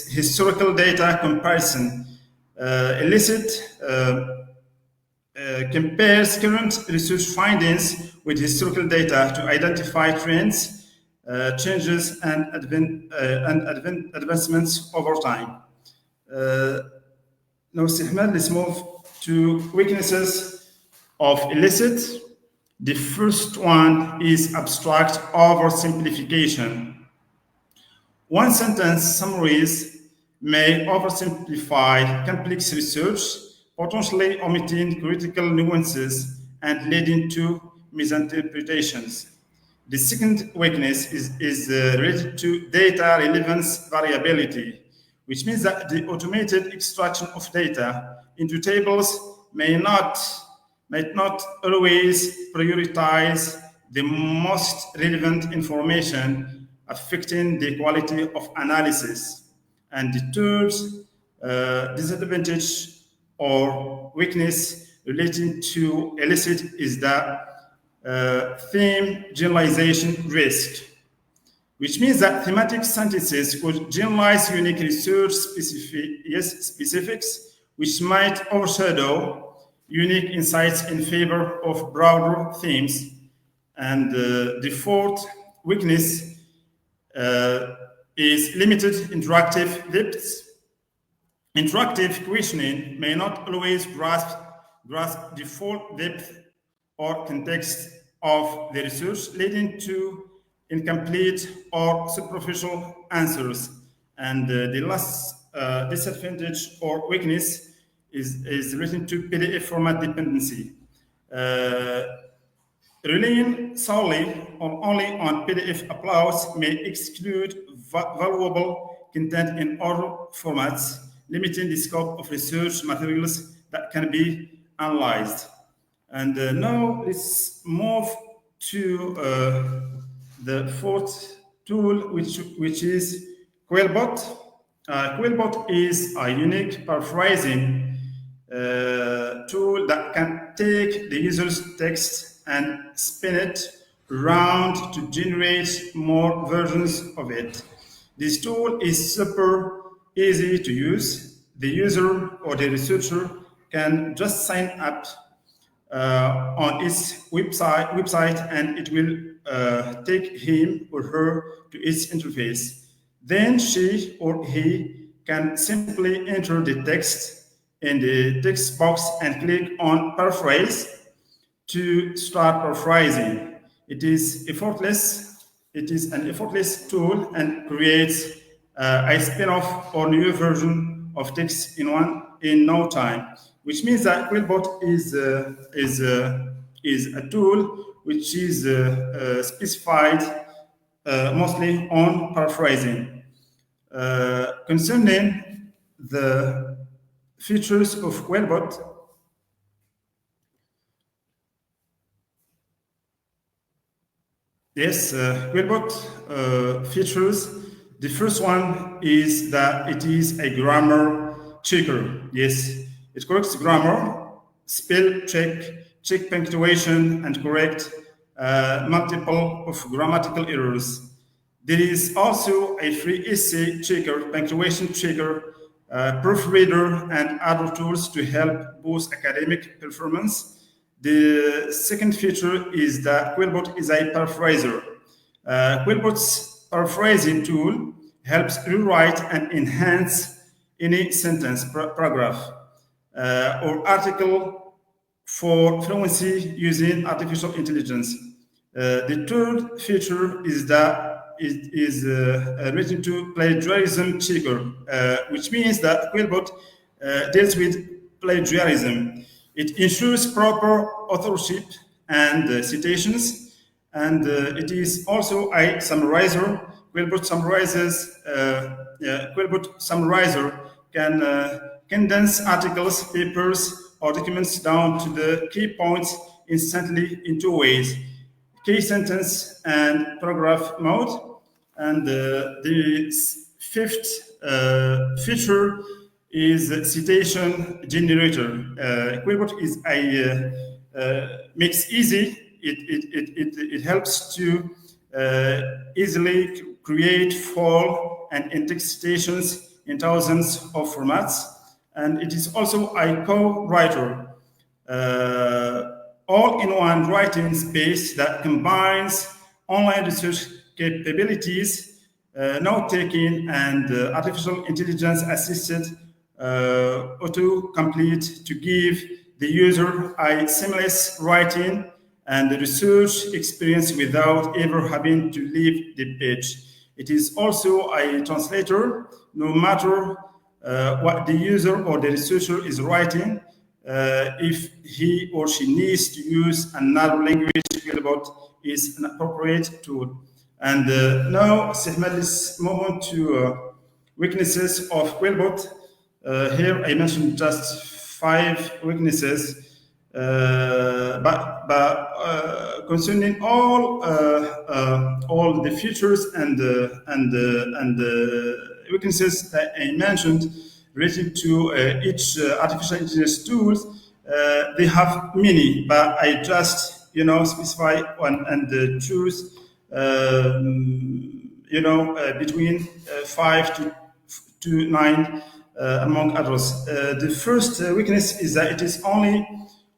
historical data comparison. Illicit compares current research findings with historical data to identify trends, changes, and advancements over time. Now, Ismail, let's move to weaknesses of illicit. The first one is abstract oversimplification. One sentence summaries may oversimplify complex research, potentially omitting critical nuances and leading to misinterpretations. The second weakness is related to data relevance variability, which means that the automated extraction of data into tables might not always prioritize the most relevant information, affecting the quality of analysis. And the third disadvantage or weakness relating to illicit is that theme generalization risk, which means that thematic sentences could generalize unique research specifics, which might overshadow unique insights in favor of broader themes. And the fourth weakness is limited interactive depth. Interactive questioning may not always grasp the full depth or context of the research, leading to incomplete or superficial answers. And the last disadvantage or weakness is related to PDF format dependency. Relying solely or only on PDF uploads may exclude valuable content in other formats, limiting the scope of research materials that can be analyzed. And now let's move to the fourth tool, which is Quillbot. Quillbot is a unique paraphrasing tool that can take the user's text and spin it around to generate more versions of it. This tool is super easy to use. The user or the researcher can just sign up on its website and it will take him or her to its interface. Then she or he can simply enter the text in the text box and click on paraphrase to start paraphrasing. It is effortless. It is an effortless tool and creates a spin-off or new version of text in no time, which means that Quillbot is a tool which is specified mostly on paraphrasing. Concerning the features of Quillbot, yes, Quillbot features. The first one is that it is a grammar checker. Yes, it corrects grammar, spell check punctuation, and correct multiple of grammatical errors. There is also a free essay checker, punctuation checker, proofreader, and other tools to help boost academic performance. The second feature is that Quillbot is a paraphraser. Quillbot's paraphrasing tool helps rewrite and enhance any sentence, paragraph, or article for fluency using artificial intelligence. The third feature is that it is related to plagiarism checker, which means that Quillbot deals with plagiarism. It ensures proper authorship and citations, and it is also a summarizer. Quillbot summarizer can condense articles, papers, or documents down to the key points instantly in two ways: key sentence and paragraph mode. And the fifth feature is citation generator. Quillbot is makes easy. It helps to easily create full and in-text citations in thousands of formats, and it is also a co-writer, all-in-one writing space that combines online research capabilities, note-taking, and artificial intelligence-assisted autocomplete to give the user a seamless writing and research experience without ever having to leave the page. It is also a translator, no matter what the user or the researcher is writing. If he or she needs to use another language, Quillbot is an appropriate tool. And now, let's move on to weaknesses of Quillbot. Here I mentioned just 5 weaknesses. But concerning all the features and weaknesses that I mentioned related to each artificial intelligence tool, they have many, but I just specify one and choose, between 5 to 9 among others. The first weakness is that it is only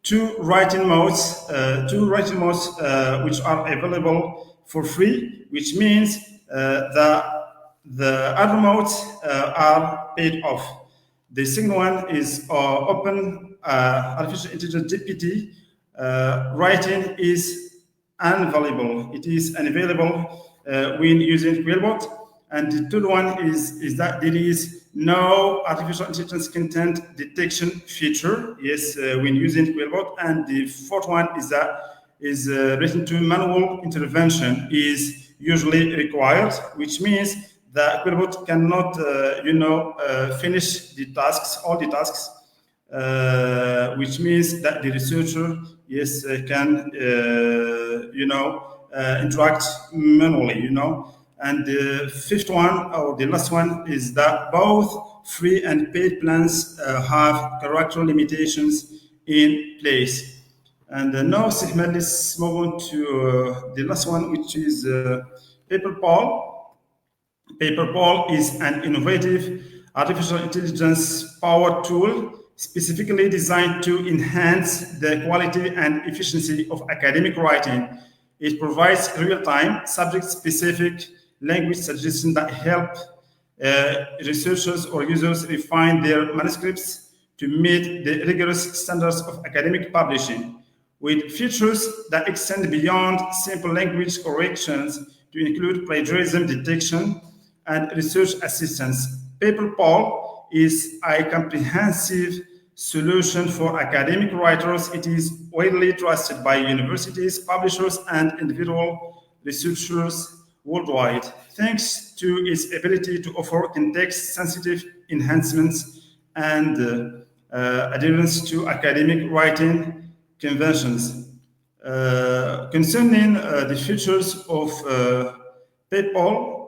two writing modes, which are available for free, which means the other modes are paid off. The second one is open artificial intelligence GPT. Writing is unavailable. It is unavailable when using Quillbot. And the third one is that there is no artificial intelligence content detection feature, when using Quillbot. And the fourth one is that written to manual intervention is usually required, which means that Quillbot cannot, finish all the tasks, which means that the researcher, can, interact manually, And the fifth one, or the last one, is that both free and paid plans have character limitations in place. And now, Ismail, let's move on to the last one, which is PaperPal. PaperPal is an innovative artificial intelligence powered tool specifically designed to enhance the quality and efficiency of academic writing. It provides real-time, subject-specific language suggestions that help researchers or users refine their manuscripts to meet the rigorous standards of academic publishing, with features that extend beyond simple language corrections to include plagiarism detection and research assistance. PaperPal is a comprehensive solution for academic writers. It is widely trusted by universities, publishers, and individual researchers worldwide, thanks to its ability to offer context-sensitive enhancements and adherence to academic writing conventions. Concerning the features of PaperPal,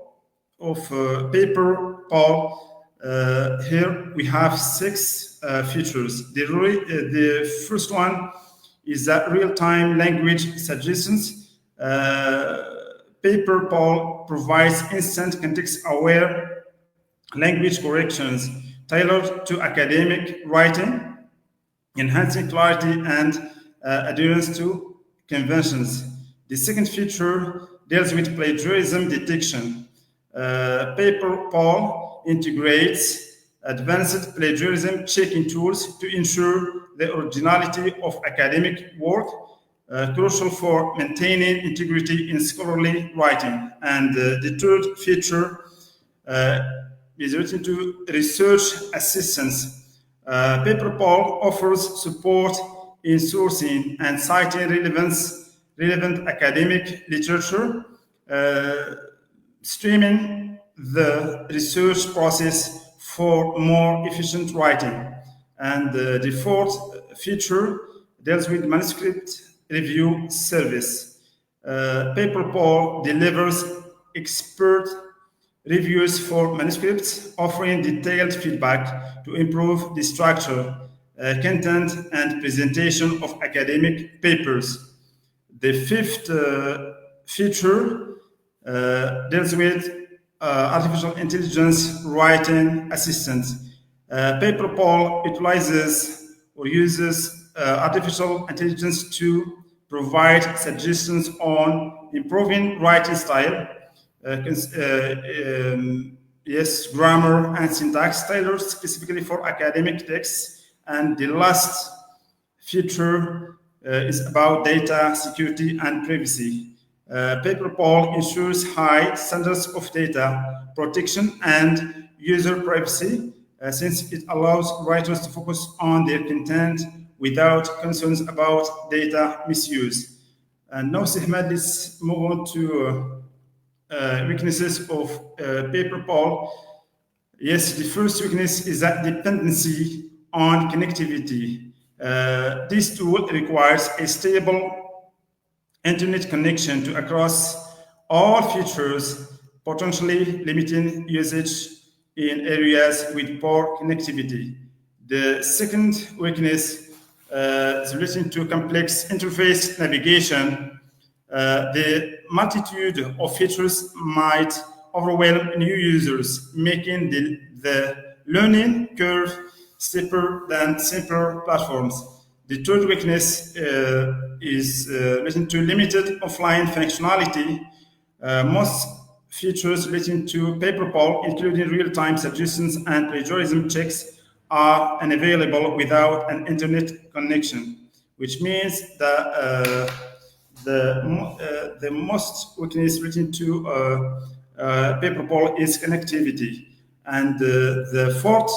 here we have 6 features. The first one is that real-time language suggestions. PaperPal provides instant context-aware language corrections tailored to academic writing, enhancing clarity and adherence to conventions. The second feature deals with plagiarism detection. PaperPal integrates advanced plagiarism checking tools to ensure the originality of academic work, crucial for maintaining integrity in scholarly writing. And the third feature is related to research assistance. PaperPal offers support in sourcing and citing relevant academic literature, streaming the research process for more efficient writing. And the fourth feature deals with manuscript review service. PaperPal delivers expert reviews for manuscripts, offering detailed feedback to improve the structure, content, and presentation of academic papers. The fifth feature deals with artificial intelligence writing assistance. PaperPal utilizes or uses artificial intelligence to provide suggestions on improving writing style, grammar and syntax tailored specifically for academic texts. And the last feature is about data security and privacy. PaperPal ensures high standards of data protection and user privacy, since it allows writers to focus on their content without concerns about data misuse. And now, Ismail, let's move on to weaknesses of PaperPal. Yes, the first weakness is that dependency on connectivity. This tool requires a stable internet connection to across all features, potentially limiting usage in areas with poor connectivity. The second weakness relating to complex interface navigation. The multitude of features might overwhelm new users, making the learning curve steeper than simpler platforms. The third weakness is relating to limited offline functionality. Most features relating to paper-poll, including real-time suggestions and plagiarism checks, are unavailable without an internet connection, which means that the most weakness relating to paper-poll is connectivity. And the fourth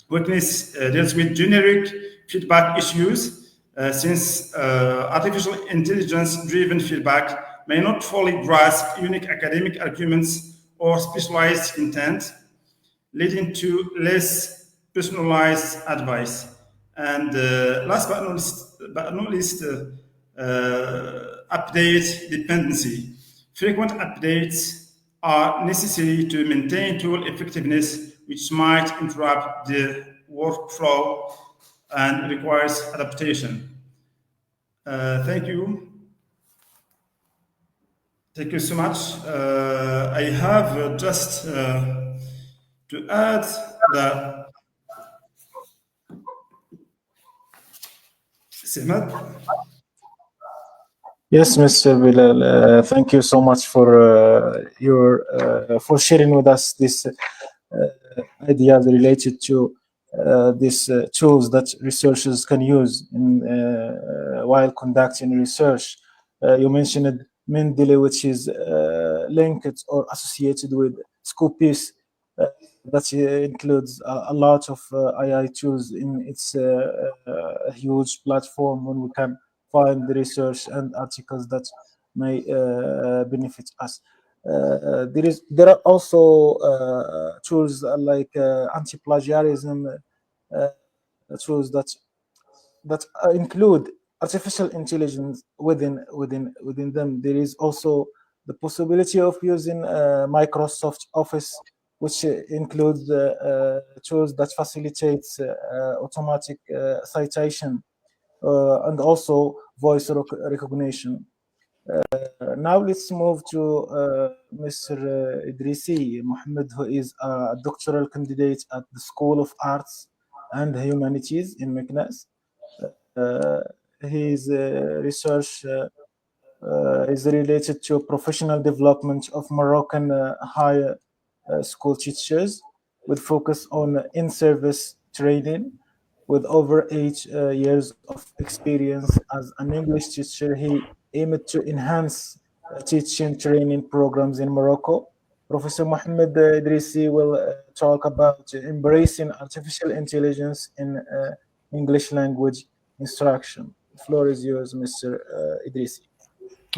weakness deals with generic feedback issues, since artificial intelligence-driven feedback may not fully grasp unique academic arguments or specialized intent, leading to less personalized advice. And last but not least, update dependency. Frequent updates are necessary to maintain tool effectiveness, which might interrupt the workflow and requires adaptation. Thank you. Thank you so much. I have just to add that Ahmed? Yes, Mr. Bilal, thank you so much for for sharing with us this ideas related to these tools that researchers can use while conducting research. You mentioned Mendeley, which is linked or associated with Scopus, that includes a lot of AI tools in its huge platform, when we can find the research and articles that may benefit us. There are also tools like anti-plagiarism tools that include artificial intelligence within them. There is also the possibility of using Microsoft Office, which includes tools that facilitates automatic citation and also voice recognition. Now let's move to Mr. Idrisi Mohammed, who is a doctoral candidate at the School of Arts and Humanities in Meknes. His research is related to professional development of Moroccan high school teachers, with focus on in-service training. With over 8 years of experience as an English teacher, he aimed to enhance teaching training programs in Morocco. Professor Mohammed Idrisi will talk about embracing artificial intelligence in English language instruction. The floor is yours, Mr. Idrisi.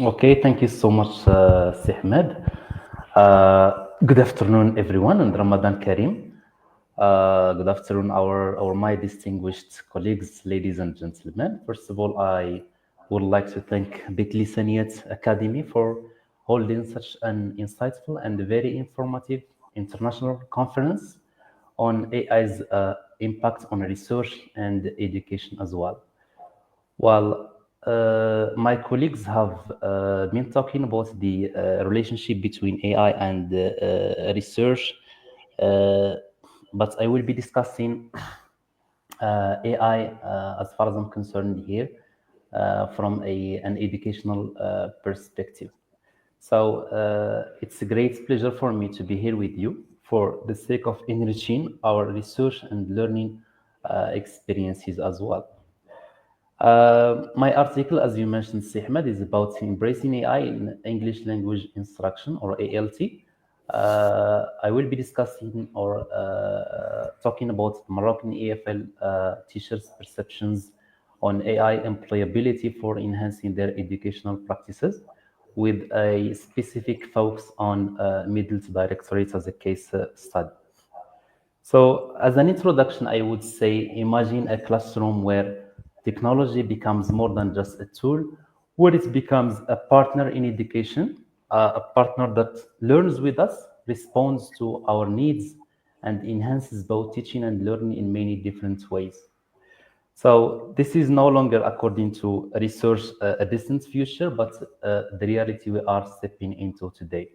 Okay, thank you so much, Ahmed. Good afternoon, everyone, and Ramadan Kareem. Good afternoon, my distinguished colleagues, ladies and gentlemen. First of all, I would like to thank Bitlisaniyat Academy for holding such an insightful and very informative international conference on AI's impact on research and education as well. While my colleagues have been talking about the relationship between AI and research, but I will be discussing AI as far as I'm concerned here from an educational perspective. So it's a great pleasure for me to be here with you for the sake of enriching our research and learning experiences as well. My article, as you mentioned, Ahmed, is about embracing AI in English language instruction, or ALT. I will be discussing or talking about Moroccan EFL teachers' perceptions on AI employability for enhancing their educational practices, with a specific focus on middle to directorate as a case study. So as an introduction, I would say, imagine a classroom where technology becomes more than just a tool, where it becomes a partner in education, a partner that learns with us, responds to our needs, and enhances both teaching and learning in many different ways. So this is no longer according to research a distant future, but the reality we are stepping into today.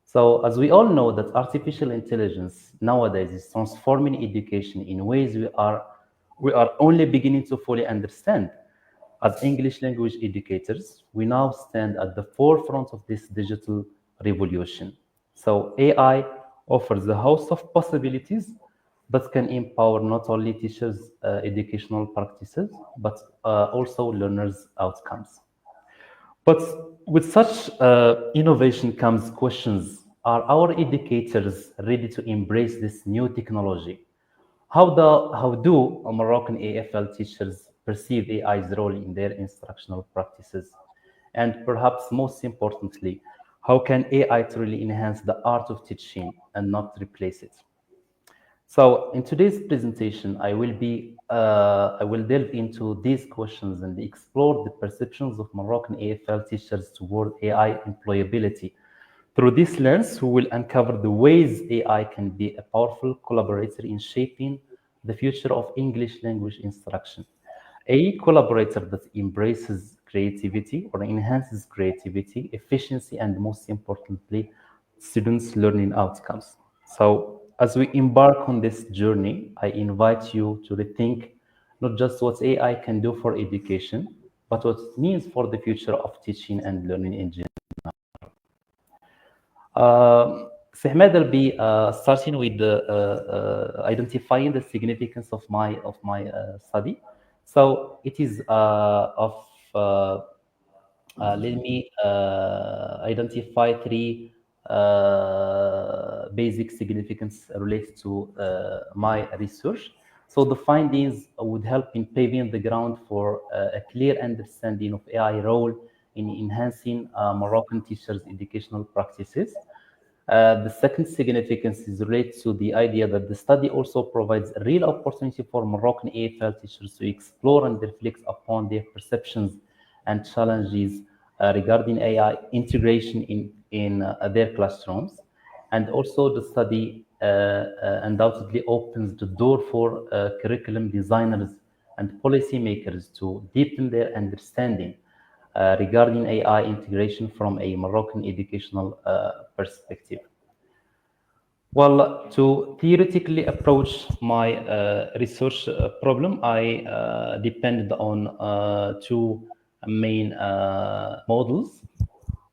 So as we all know that artificial intelligence nowadays is transforming education in ways we are only beginning to fully understand. As English language educators, we now stand at the forefront of this digital revolution. So AI offers a host of possibilities that can empower not only teachers' educational practices, but also learners' outcomes. But with such innovation comes questions. Are our educators ready to embrace this new technology? How do Moroccan AFL teachers perceive AI's role in their instructional practices? And perhaps most importantly, how can AI truly enhance the art of teaching and not replace it? So in today's presentation, I will delve into these questions and explore the perceptions of Moroccan AFL teachers toward AI employability. Through this lens, we will uncover the ways AI can be a powerful collaborator in shaping the future of English language instruction. A collaborator that embraces creativity or enhances creativity, efficiency, and most importantly, students' learning outcomes. So, as we embark on this journey, I invite you to rethink not just what AI can do for education, but what it means for the future of teaching and learning in general. Sehmed will be starting with identifying the significance of my study. So it is let me identify three basic significance related to my research. So the findings would help in paving the ground for a clear understanding of AI role in enhancing Moroccan teachers' educational practices. The second significance is related to the idea that the study also provides a real opportunity for Moroccan AFL teachers to explore and reflect upon their perceptions and challenges regarding AI integration in their classrooms. And also the study undoubtedly opens the door for curriculum designers and policymakers to deepen their understanding regarding AI integration from a Moroccan educational perspective. Well, to theoretically approach my research problem, I depended on two main models.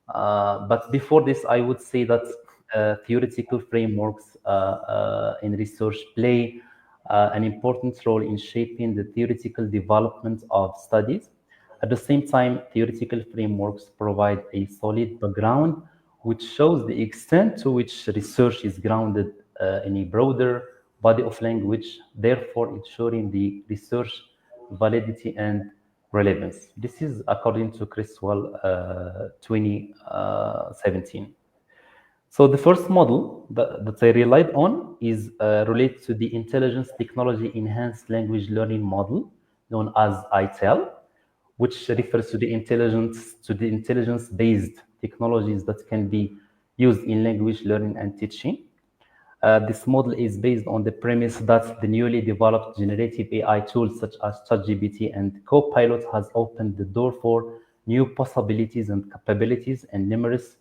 But before this, I would say that theoretical frameworks in research play an important role in shaping the theoretical development of studies. At the same time, theoretical frameworks provide a solid background which shows the extent to which research is grounded in a broader body of language, therefore ensuring the research validity and relevance. This is according to Criswell 2017. So the first model that I relied on is related to the Intelligence Technology Enhanced Language Learning model, known as ITEL, which refers to the intelligence-based technologies that can be used in language learning and teaching. This model is based on the premise that the newly developed generative AI tools such as ChatGPT and Copilot has opened the door for new possibilities and capabilities and numerous,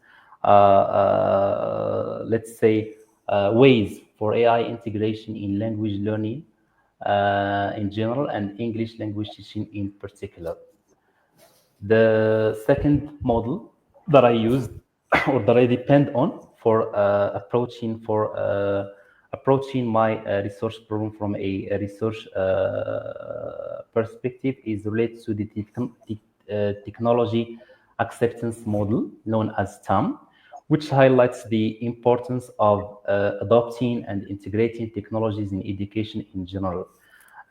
let's say, ways for AI integration in language learning in general and English language teaching in particular. The second model that I use or that I depend on for approaching my research problem from a research perspective is related to the technology acceptance model known as TAM, which highlights the importance of adopting and integrating technologies in education in general.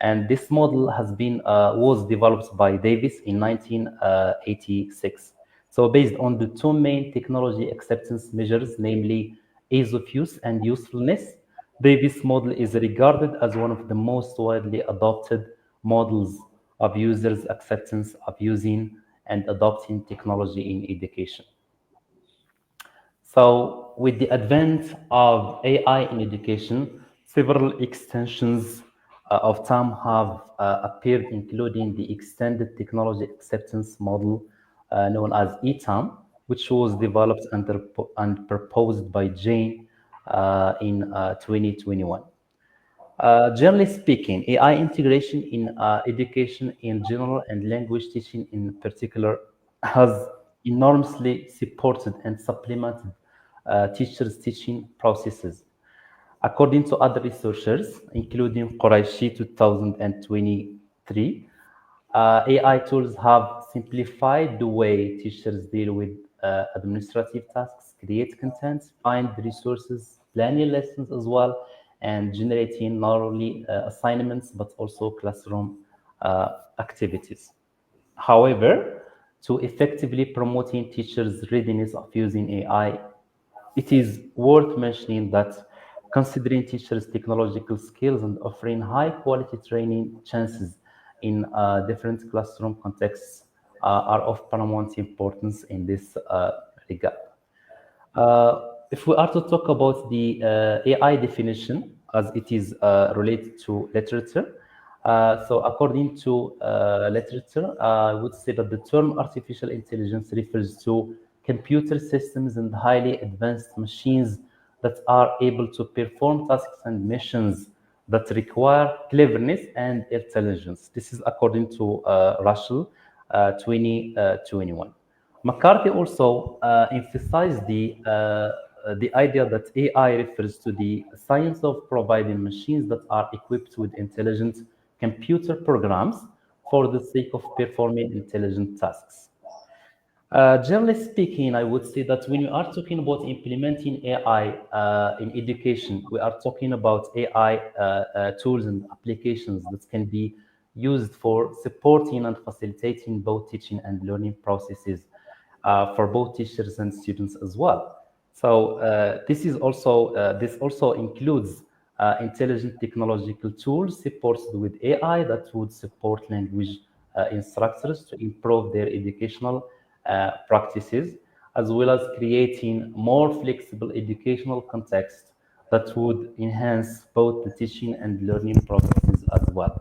And this model was developed by Davis in 1986. So based on the two main technology acceptance measures, namely ease of use and usefulness, Davis model is regarded as one of the most widely adopted models of users' acceptance of using and adopting technology in education. So with the advent of AI in education, several extensions of time have appeared, including the Extended Technology Acceptance Model known as ETAM, which was developed and proposed by Jane in 2021. Generally speaking, AI integration in education in general and language teaching in particular has enormously supported and supplemented teachers' teaching processes. According to other researchers, including Quraishi 2023, AI tools have simplified the way teachers deal with administrative tasks, create content, find resources, planning lessons as well, and generating not only assignments but also classroom activities. However, to effectively promoting teachers' readiness of using AI, it is worth mentioning that considering teachers' technological skills and offering high-quality training chances in different classroom contexts are of paramount importance in this regard. If we are to talk about the AI definition as it is related to literature, so according to literature, I would say that the term artificial intelligence refers to computer systems and highly advanced machines that are able to perform tasks and missions that require cleverness and intelligence. This is according to Russell 2021. McCarthy also emphasized the idea that AI refers to the science of providing machines that are equipped with intelligent computer programs for the sake of performing intelligent tasks. Generally speaking, I would say that when we are talking about implementing AI in education, we are talking about AI tools and applications that can be used for supporting and facilitating both teaching and learning processes for both teachers and students as well. So this also includes intelligent technological tools supported with AI that would support language instructors to improve their educational practices, as well as creating more flexible educational context that would enhance both the teaching and learning processes as well.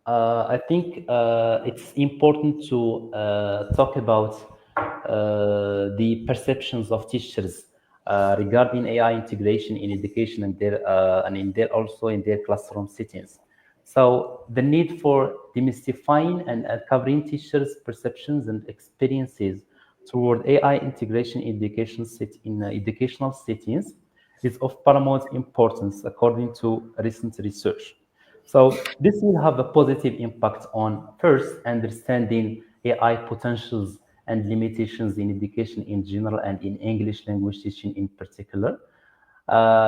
I think it's important to talk about the perceptions of teachers regarding AI integration in education and also in their classroom settings. So the need for demystifying and uncovering teachers' perceptions and experiences toward AI integration in educational settings is of paramount importance according to recent research. So this will have a positive impact on, first, understanding AI potentials and limitations in education in general and in English language teaching in particular.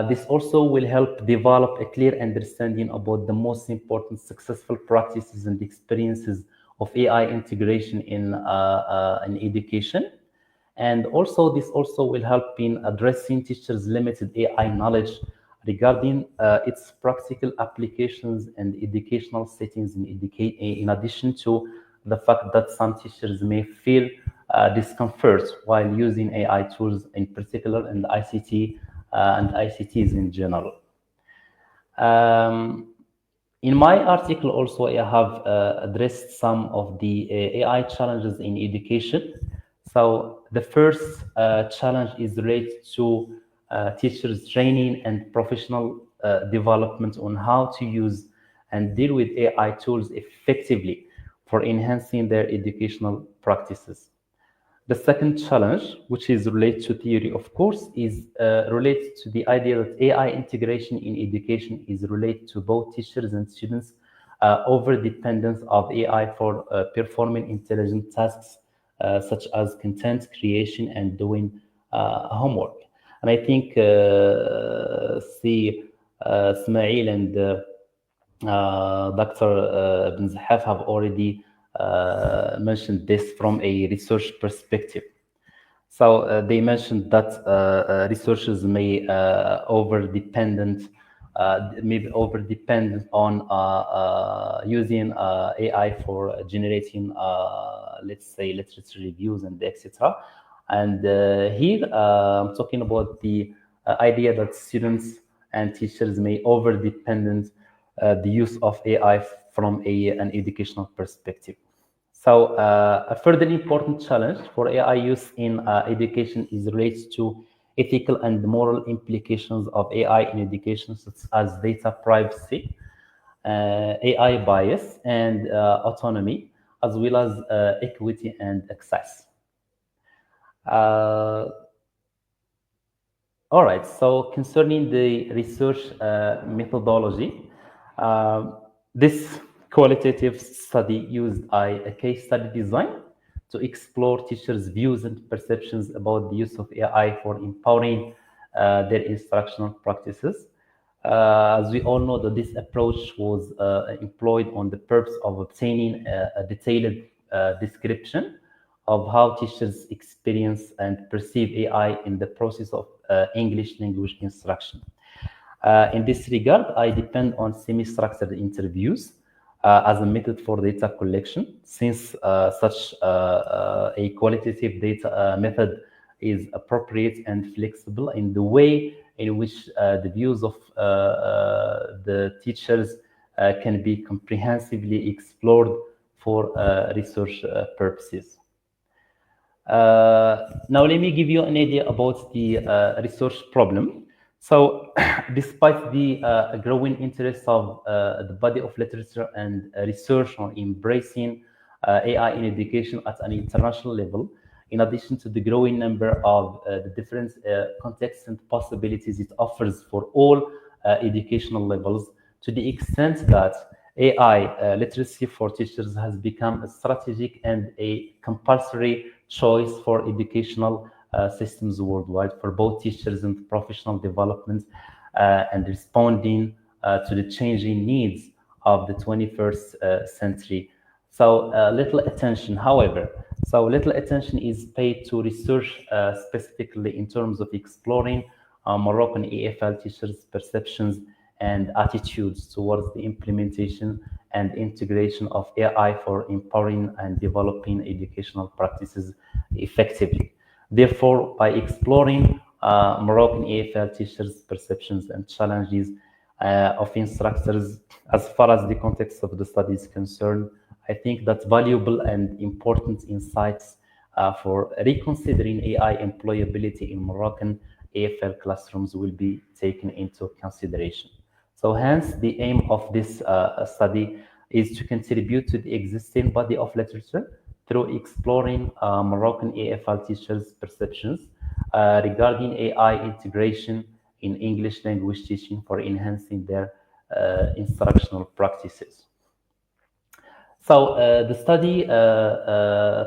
This also will help develop a clear understanding about the most important successful practices and experiences of AI integration in education. And also, this also will help in addressing teachers' limited AI knowledge regarding its practical applications and educational settings in addition to the fact that some teachers may feel discomfort while using AI tools in particular and ICT and ICTs in general. In my article also, I have addressed some of the AI challenges in education. So the first challenge is related to teachers' training and professional development on how to use and deal with AI tools effectively for enhancing their educational practices. The second challenge, which is related to theory, of course, is related to the idea that AI integration in education is related to both teachers and students' over-dependence of AI for performing intelligent tasks such as content creation and doing homework. And I think Ismail and Dr. Benzehaf have already mentioned this from a research perspective. So they mentioned that researchers may be over-dependent on using AI for generating, let's say, literature reviews and etc. And here I'm talking about the idea that students and teachers may over-dependent the use of AI from an educational perspective. So a further important challenge for AI use in education is related to ethical and moral implications of AI in education, such as data privacy, AI bias, and autonomy, as well as equity and access. All right, so concerning the research methodology, this qualitative study used a case study design to explore teachers' views and perceptions about the use of AI for empowering their instructional practices. As we all know, that this approach was employed on the purpose of obtaining a detailed description of how teachers experience and perceive AI in the process of English language instruction. In this regard, I depend on semi-structured interviews as a method for data collection, since such a qualitative data method is appropriate and flexible in the way in which the views of the teachers can be comprehensively explored for research purposes. Now, let me give you an idea about the research problem. So, despite the growing interest of the body of literature and research on embracing AI in education at an international level, in addition to the growing number of the different contexts and possibilities it offers for all educational levels, to the extent that AI literacy for teachers has become a strategic and a compulsory choice for educational systems worldwide for both teachers and professional development and responding to the changing needs of the 21st century. So little attention, however, is paid to research specifically in terms of exploring Moroccan EFL teachers' perceptions and attitudes towards the implementation and integration of AI for empowering and developing educational practices effectively. Therefore, by exploring Moroccan EFL teachers' perceptions and challenges of instructors as far as the context of the study is concerned, I think that valuable and important insights for reconsidering AI employability in Moroccan EFL classrooms will be taken into consideration. So hence, the aim of this study is to contribute to the existing body of literature through exploring Moroccan EFL teachers' perceptions regarding AI integration in English language teaching for enhancing their instructional practices. So the study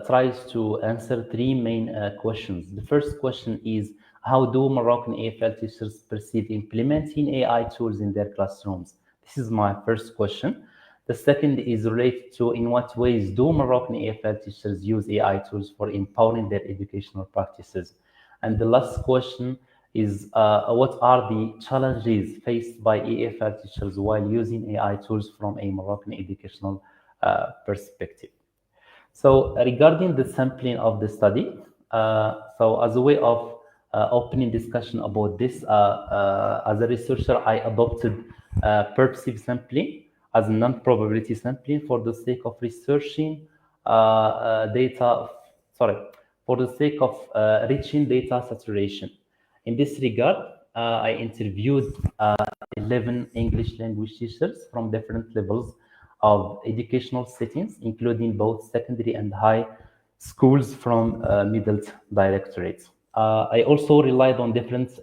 tries to answer three main questions. The first question is, how do Moroccan EFL teachers perceive implementing AI tools in their classrooms? This is my first question. The second is related to, in what ways do Moroccan EFL teachers use AI tools for empowering their educational practices? And the last question is, what are the challenges faced by EFL teachers while using AI tools from a Moroccan educational perspective? So regarding the sampling of the study, so as a way of opening discussion about this, as a researcher, I adopted purposive sampling as non-probability sampling for the sake of researching for the sake of reaching data saturation. In this regard, I interviewed 11 English language teachers from different levels of educational settings, including both secondary and high schools from middle directorates. I also relied on different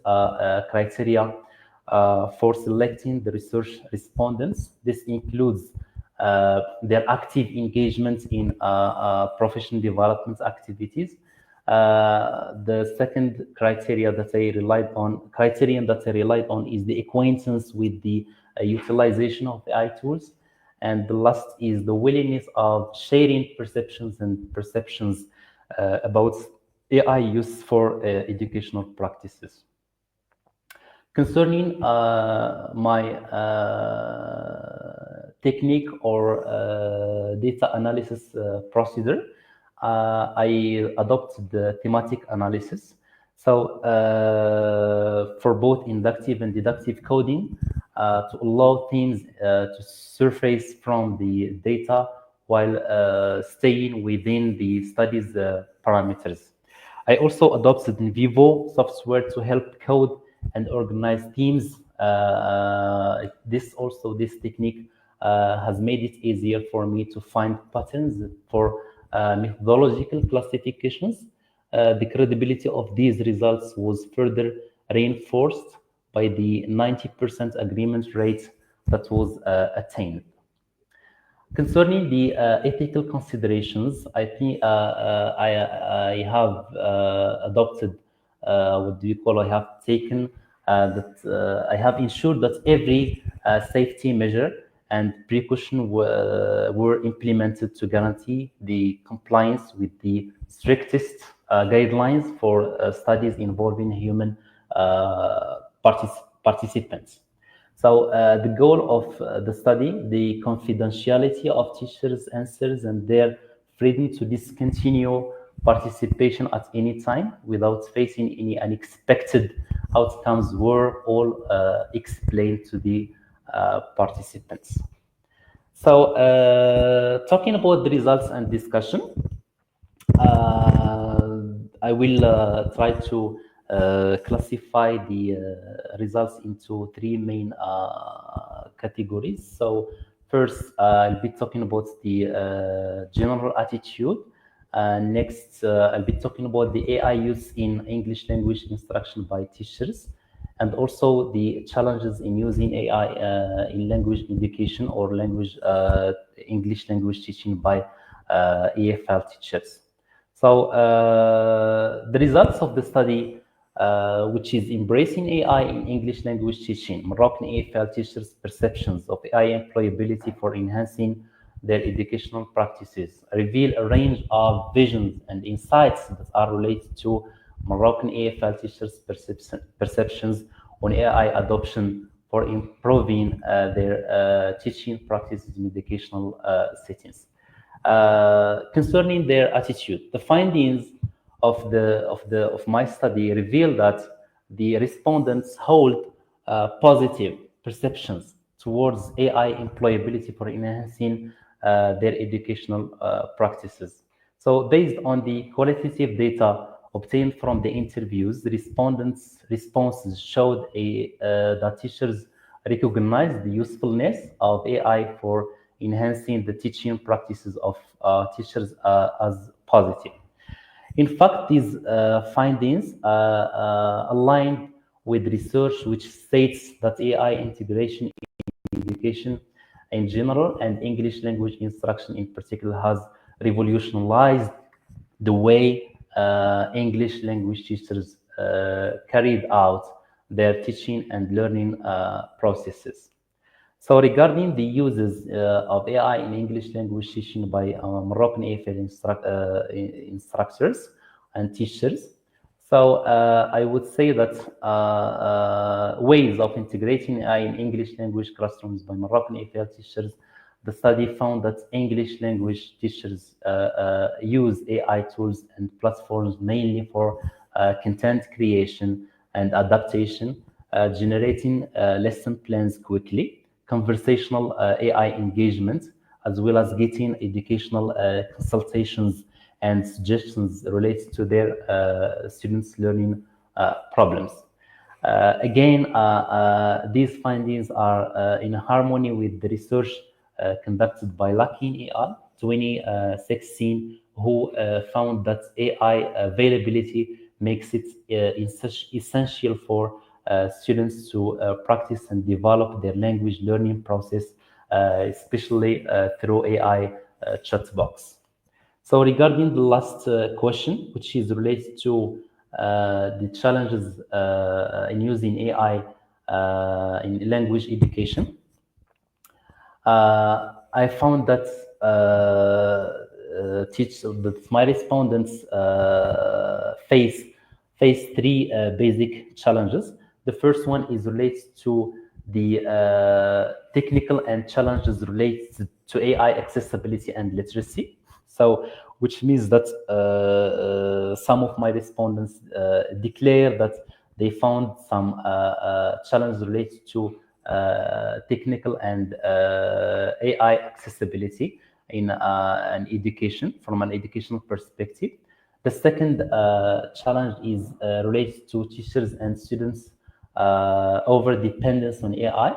criteria for selecting the research respondents. This includes their active engagement in professional development activities. The second criterion that I relied on is the acquaintance with the utilization of AI tools. And the last is the willingness of sharing perceptions about AI use for educational practices. Concerning my technique or data analysis procedure, I adopted the thematic analysis. So for both inductive and deductive coding, to allow teams to surface from the data while staying within the study's parameters. I also adopted in vivo software to help code and organize teams. This technique has made it easier for me to find patterns for methodological classifications. The credibility of these results was further reinforced by the 90% agreement rate that was attained. Concerning the ethical considerations, I think I have adopted what do you call? I have taken that I have ensured that every safety measure and precaution were implemented to guarantee the compliance with the strictest guidelines for studies involving human participants. So the goal of the study, the confidentiality of teachers' answers and their freedom to discontinue participation at any time without facing any unexpected outcomes were all explained to the participants. So talking about the results and discussion, I will try to classify the results into three main categories. So first, I'll be talking about the general attitude. Next, I'll be talking about the AI use in English language instruction by teachers, and also the challenges in using AI in language education or English language teaching by EFL teachers. So the results of the study, which is embracing AI in English language teaching, Moroccan EFL teachers' perceptions of AI employability for enhancing their educational practices, reveal a range of visions and insights that are related to Moroccan EFL teachers' perceptions on AI adoption for improving their teaching practices in educational settings. Concerning their attitude, the findings of my study reveal that the respondents hold positive perceptions towards AI employability for enhancing their educational practices. So based on the qualitative data obtained from the interviews, the respondents' responses showed that teachers recognize the usefulness of AI for enhancing the teaching practices of teachers as positive. In fact, these findings align with research which states that AI integration in education in general and English language instruction in particular has revolutionized the way English language teachers carried out their teaching and learning processes. So regarding the uses of AI in English language teaching by Moroccan EFL instructors and teachers, so I would say that ways of integrating AI in English language classrooms by Moroccan EFL teachers, the study found that English language teachers use AI tools and platforms mainly for content creation and adaptation, generating lesson plans quickly, conversational AI engagement, as well as getting educational consultations and suggestions related to their students' learning problems. Again, these findings are in harmony with the research conducted by Lucky et 2016, who found that AI availability makes it essential for students to practice and develop their language learning process, especially through AI chat box. So regarding the last question, which is related to the challenges in using AI in language education, I found that that my respondents face three basic challenges. The first one is related to the technical and challenges related to AI accessibility and literacy. So, which means that some of my respondents declare that they found some challenges related to technical and AI accessibility in an education, from an educational perspective. The second challenge is related to teachers and students' over dependence on AI,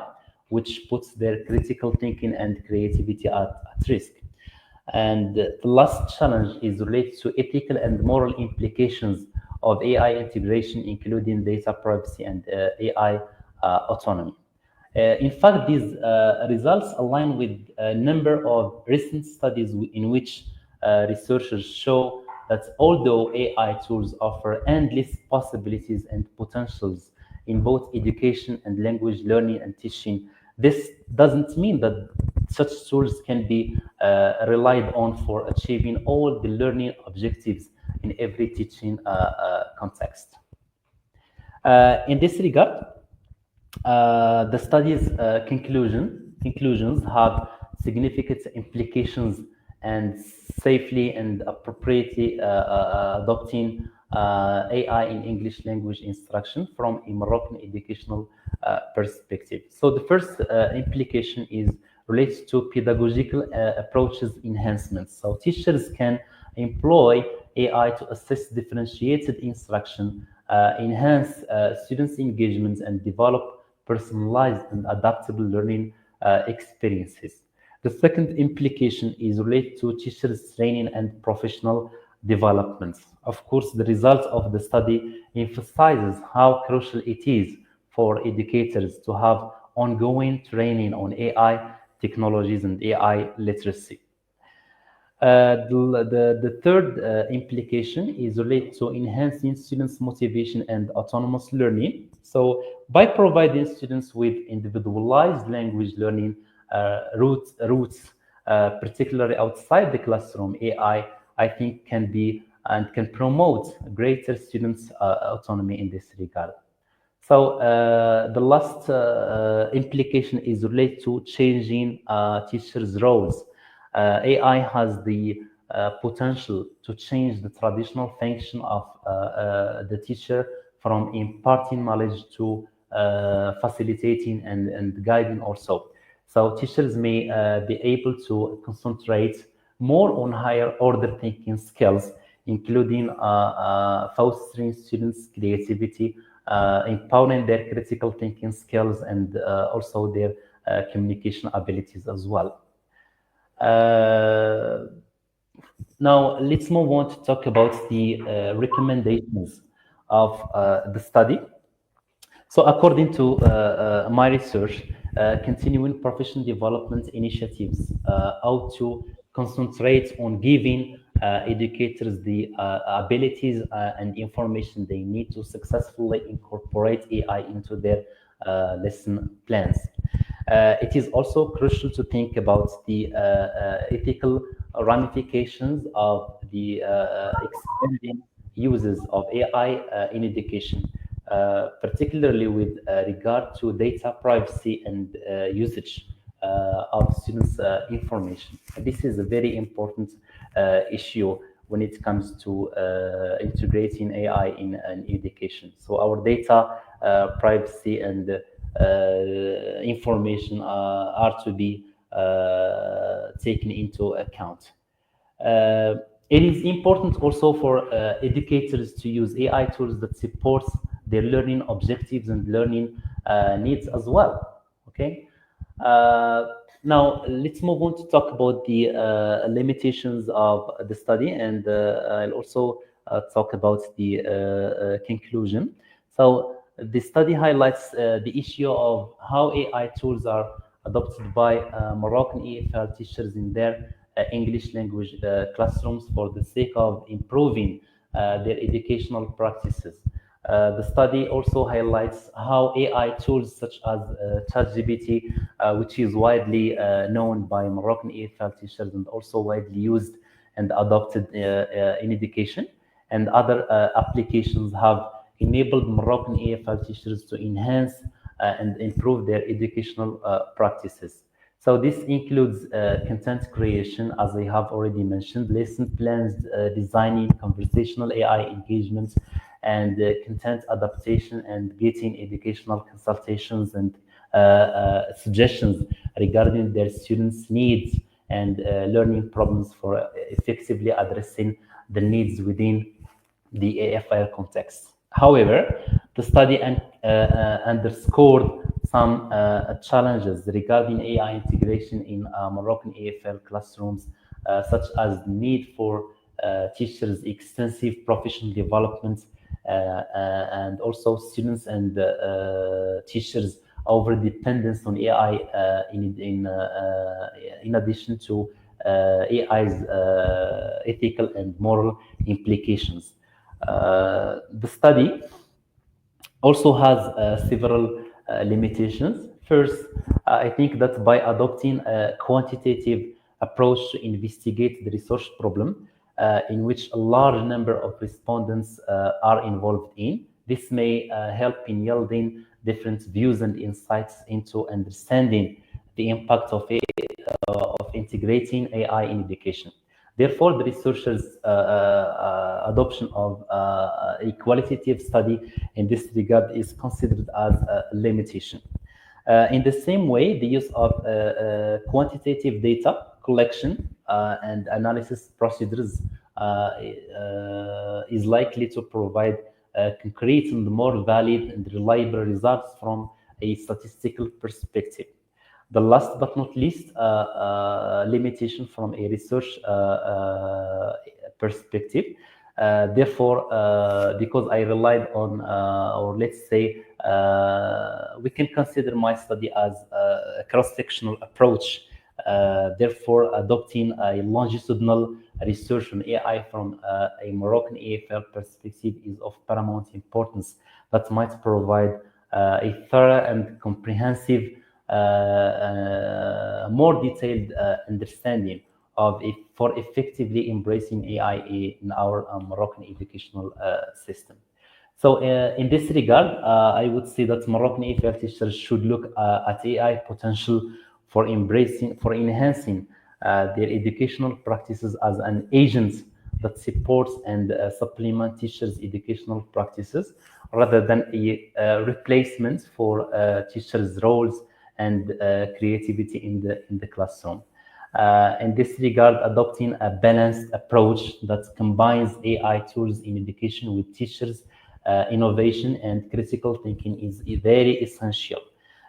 which puts their critical thinking and creativity at risk. And the last challenge is related to ethical and moral implications of AI integration, including data privacy and AI autonomy. In fact, these results align with a number of recent studies in which researchers show that although AI tools offer endless possibilities and potentials in both education and language learning and teaching, this doesn't mean that such tools can be relied on for achieving all the learning objectives in every teaching context. In this regard, the study's conclusions have significant implications, and safely and appropriately adopting AI in English language instruction from a Moroccan educational perspective. So the first implication is related to pedagogical approaches enhancements. So teachers can employ AI to assess differentiated instruction, enhance students' engagement, and develop personalized and adaptable learning experiences. The second implication is related to teachers' training and professional development. Of course, the results of the study emphasizes how crucial it is for educators to have ongoing training on AI technologies and AI literacy. The third implication is related to enhancing students' motivation and autonomous learning. So by providing students with individualized language learning routes, particularly outside the classroom, AI, I think, can be and can promote greater students' autonomy in this regard. So the last implication is related to changing teachers' roles. AI has the potential to change the traditional function of the teacher from imparting knowledge to facilitating and guiding also. So teachers may be able to concentrate more on higher order thinking skills, including fostering students' creativity, empowering their critical thinking skills, and also their communication abilities as well. Now, let's move on to talk about the recommendations of the study. So according to my research, continuing professional development initiatives ought to concentrate on giving educators the abilities and information they need to successfully incorporate AI into their lesson plans. It is also crucial to think about the ethical ramifications of the expanding uses of AI in education, particularly with regard to data privacy and usage of students' information. This is a very important issue when it comes to integrating AI in an education. So our data privacy and information are to be taken into account. It is important also for educators to use AI tools that support their learning objectives and learning needs as well. Okay. Now let's move on to talk about the limitations of the study, and I'll also talk about the conclusion. So the study highlights the issue of how AI tools are adopted by Moroccan EFL teachers in their English language classrooms for the sake of improving their educational practices. The study also highlights how AI tools such as ChatGPT, which is widely known by Moroccan EFL teachers and also widely used and adopted in education, and other applications have enabled Moroccan EFL teachers to enhance and improve their educational practices. So this includes content creation, as I have already mentioned, lesson plans, designing conversational AI engagements, and content adaptation, and getting educational consultations and suggestions regarding their students' needs and learning problems for effectively addressing the needs within the AFIL context. However, the study underscored some challenges regarding AI integration in Moroccan AFL classrooms, such as the need for teachers' extensive professional development, and also students and teachers' over dependence on AI in addition to AI's ethical and moral implications. The study also has several limitations. First, I think that by adopting a quantitative approach to investigate the research problem, in which a large number of respondents are involved in, this may help in yielding different views and insights into understanding the impact of integrating AI in education. Therefore, the researchers' adoption of a qualitative study in this regard is considered as a limitation. In the same way, the use of quantitative data collection and analysis procedures is likely to provide concrete and more valid and reliable results from a statistical perspective. The last but not least limitation from a research perspective. Therefore, because I relied on, or let's say, we can consider my study as a cross-sectional approach. Therefore, adopting a longitudinal research on AI from a Moroccan AFL perspective is of paramount importance that might provide a thorough and comprehensive more detailed understanding of it for effectively embracing AI in our Moroccan educational system. So in this regard, I would say that Moroccan AFL teachers should look at AI potential for enhancing their educational practices as an agent that supports and supplement teachers' educational practices rather than a replacement for teachers' roles and creativity in the classroom. In this regard, adopting a balanced approach that combines AI tools in education with teachers' innovation and critical thinking is very essential.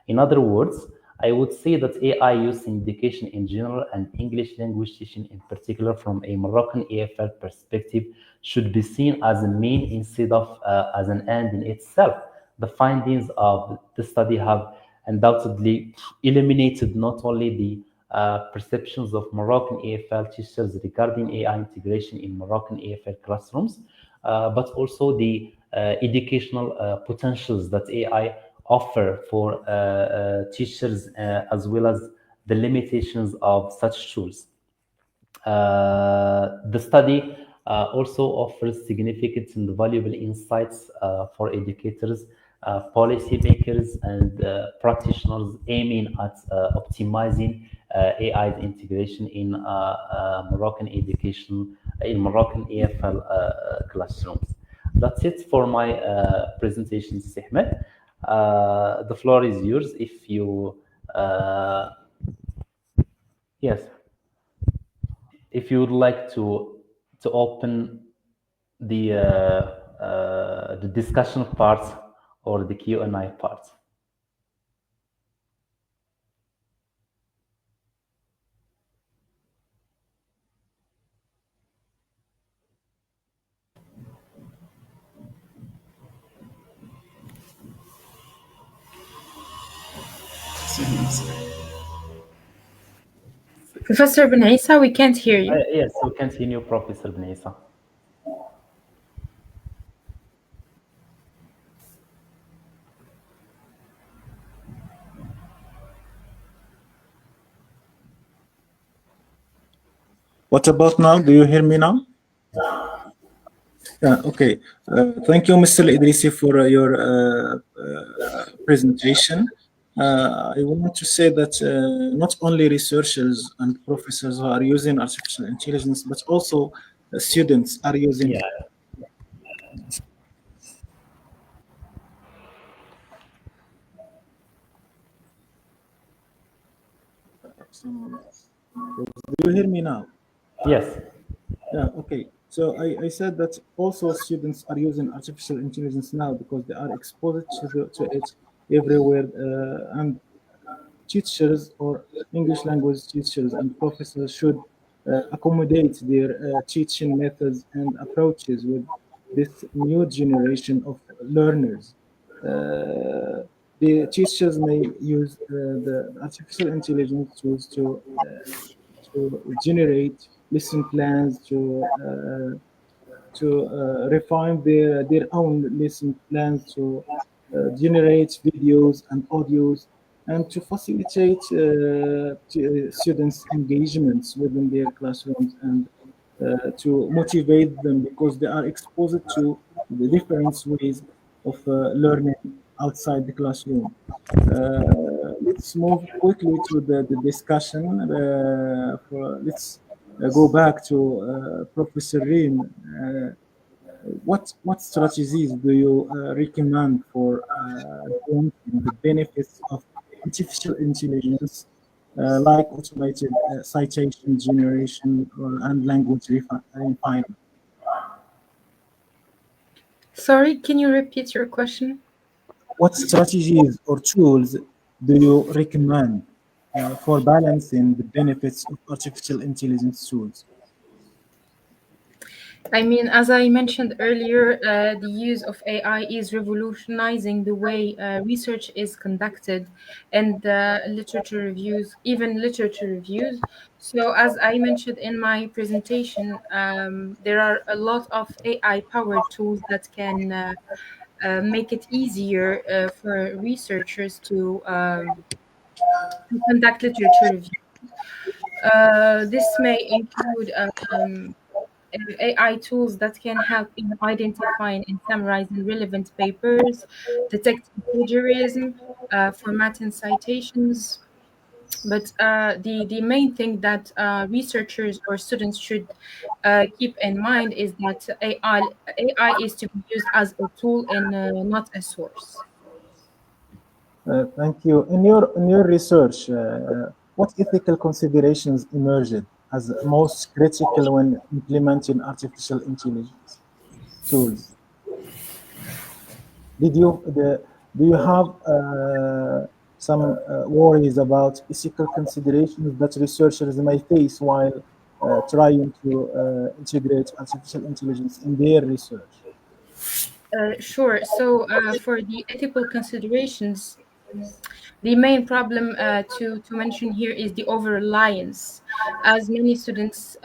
In other words, I would say that AI use in education in general and English language teaching in particular from a Moroccan AFL perspective should be seen as a mean instead of as an end in itself. The findings of the study have undoubtedly eliminated not only the perceptions of Moroccan AFL teachers regarding AI integration in Moroccan AFL classrooms, but also the educational potentials that AI offer for teachers as well as the limitations of such tools. The study also offers significant and valuable insights for educators, policymakers, and practitioners aiming at optimizing AI integration in Moroccan education, in Moroccan AFL classrooms. That's it for my presentation, Ismail. The floor is yours if you, yes, if you would like to open the discussion part or the Q&A part. Professor Ben Isa, we can't hear you. Yes, we can hear you, Professor Ben Isa. What about now? Do you hear me now? Yeah, okay. Thank you, Mr. Idrisi, for your presentation. I want to say that not only researchers and professors are using artificial intelligence, but also students are using. Yeah. Do you hear me now? Yes. Yeah, okay. So I said that also students are using artificial intelligence now because they are exposed to it everywhere, and teachers or English language teachers and professors should accommodate their teaching methods and approaches with this new generation of learners. The teachers may use the artificial intelligence tools to generate lesson plans, to refine their own lesson plans, to generate videos and audios, and to facilitate students' engagements within their classrooms, and to motivate them because they are exposed to the different ways of learning outside the classroom. Let's move quickly to the discussion. Let's go back to Professor Rime. What strategies do you recommend for advancing the benefits of artificial intelligence, like automated citation generation and language refinement? Sorry, can you repeat your question? What strategies or tools do you recommend for balancing the benefits of artificial intelligence tools? I mean, as I mentioned earlier, the use of AI is revolutionizing the way research is conducted and literature reviews, even literature reviews. So, as I mentioned in my presentation, there are a lot of AI powered tools that can make it easier for researchers to conduct literature review. This may include AI tools that can help in identifying and summarizing relevant papers, detecting plagiarism, formatting citations. But the main thing that researchers or students should keep in mind is that AI is to be used as a tool and not a source. Thank you. In your research, what ethical considerations emerged as most critical when implementing artificial intelligence tools? Do you have some worries about ethical considerations that researchers may face while trying to integrate artificial intelligence in their research? Sure. So, for the ethical considerations, the main problem to mention here is the over reliance, as many students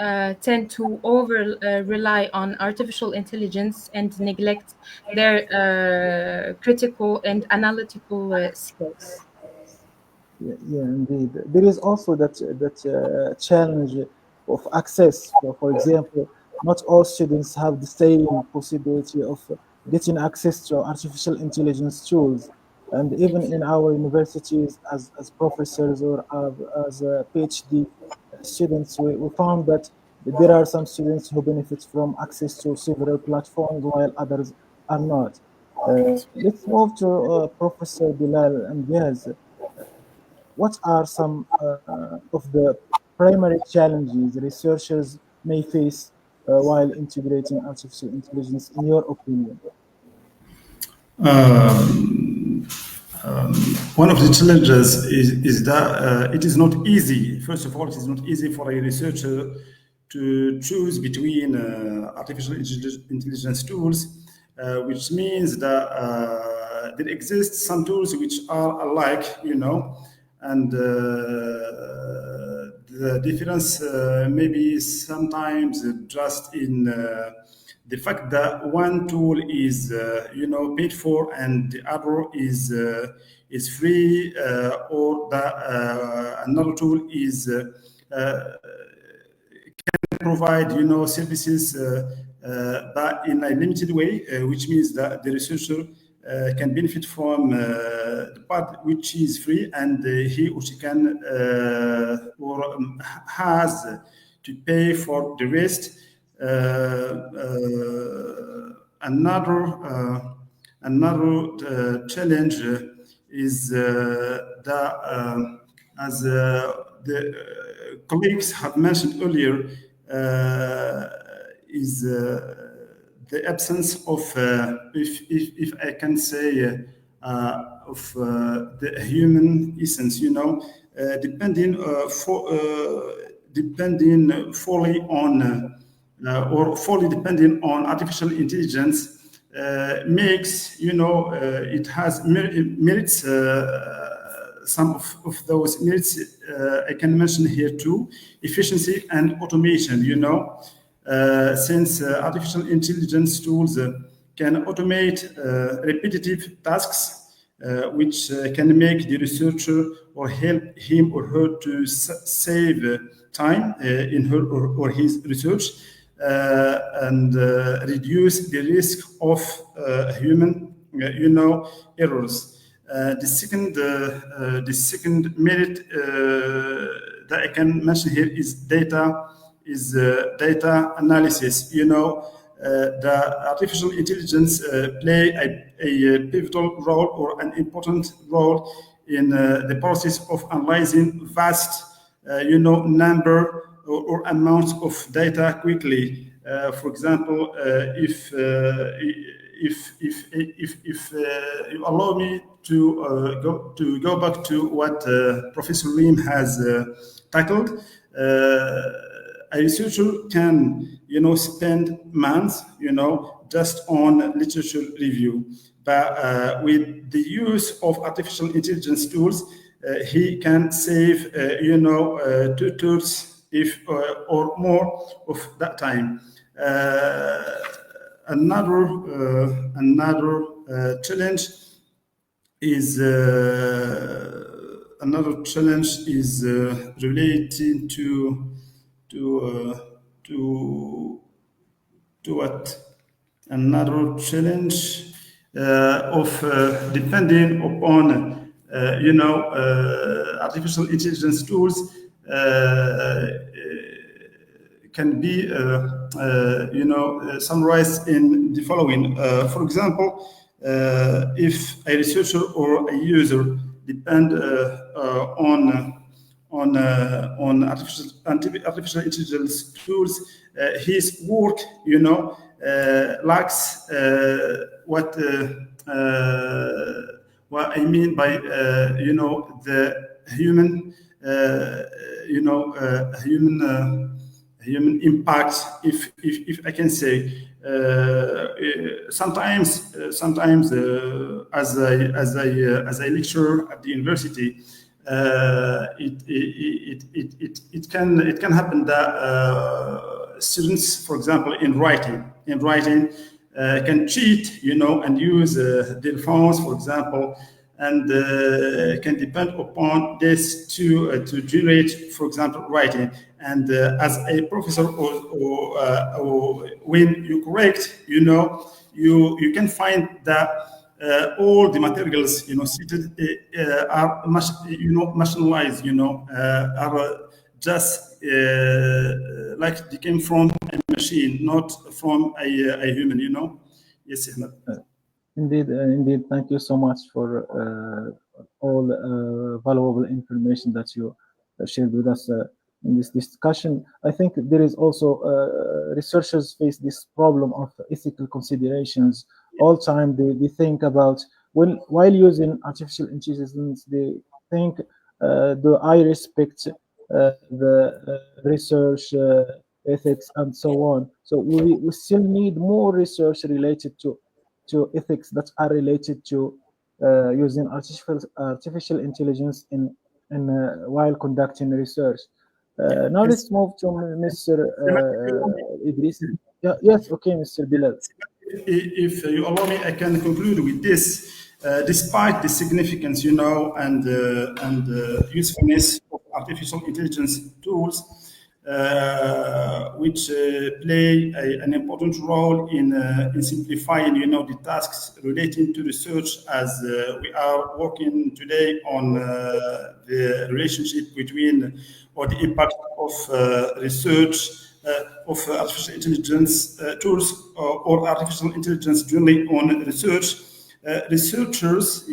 tend to over rely on artificial intelligence and neglect their critical and analytical skills. Yeah, yeah, indeed. There is also that challenge of access. For example, not all students have the same possibility of getting access to artificial intelligence tools. And even in our universities, as professors or as PhD students, we found that there are some students who benefit from access to several platforms while others are not. Let's move to Professor Bilal and Gaz. What are some of the primary challenges researchers may face while integrating artificial intelligence, in your opinion? Um, one of the challenges is that it is not easy. First of all, it is not easy for a researcher to choose between artificial intelligence tools, which means that there exist some tools which are alike, and the difference maybe sometimes just in the fact that one tool is paid for and the other is free, or that another tool is provide services but in a limited way, which means that the researcher can benefit from the part which is free, and he or she can or has to pay for the rest. Another challenge is as the colleagues have mentioned earlier, is the absence of, if I can say, of the human essence, depending fully on or fully depending on artificial intelligence makes, it has merits. Some of those merits I can mention here too: efficiency and automation. Since artificial intelligence tools can automate repetitive tasks, which can make the researcher or help him or her to save time in her or his research, and reduce the risk of human, errors. The second merit that I can mention here is data analysis. The artificial intelligence play a pivotal role or an important role in the process of analyzing vast, number or amounts of data quickly. For example, if you allow me to go back to what Professor Rime has tackled, a researcher can, spend months, just on literature review. But with the use of artificial intelligence tools, he can save, 2/3 if or more of that time. Another challenge is relating to what? Another challenge of depending upon artificial intelligence tools can be summarized in the following. For example, if a researcher or a user depend on artificial intelligence tools, his work, lacks what I mean by the human human impact, if I can say. Sometimes as I lecture at the university, it can happen that students, for example, in writing can cheat, and use their phones, for example, and can depend upon this to generate, for example, writing. And as a professor, or when you correct, you can find that all the materials, cited are nationalized, are just like they came from a machine, not from a human, Yes, Ismail. Indeed. Thank you so much for all valuable information that you shared with us in this discussion. I think there is also researchers face this problem of ethical considerations. All time they think about, while using artificial intelligence, they think, do I respect the research ethics and so on. So we still need more research related to ethics that are related to using artificial intelligence in while conducting research. Now let's move to Mr. Idris. Yes, okay, Mr. Bilal. If you allow me, I can conclude with this. Despite the significance, and usefulness of artificial intelligence tools, which play an important role in simplifying, the tasks relating to research, as we are working today on the relationship between or the impact of research of artificial intelligence tools or artificial intelligence during on research. Researchers,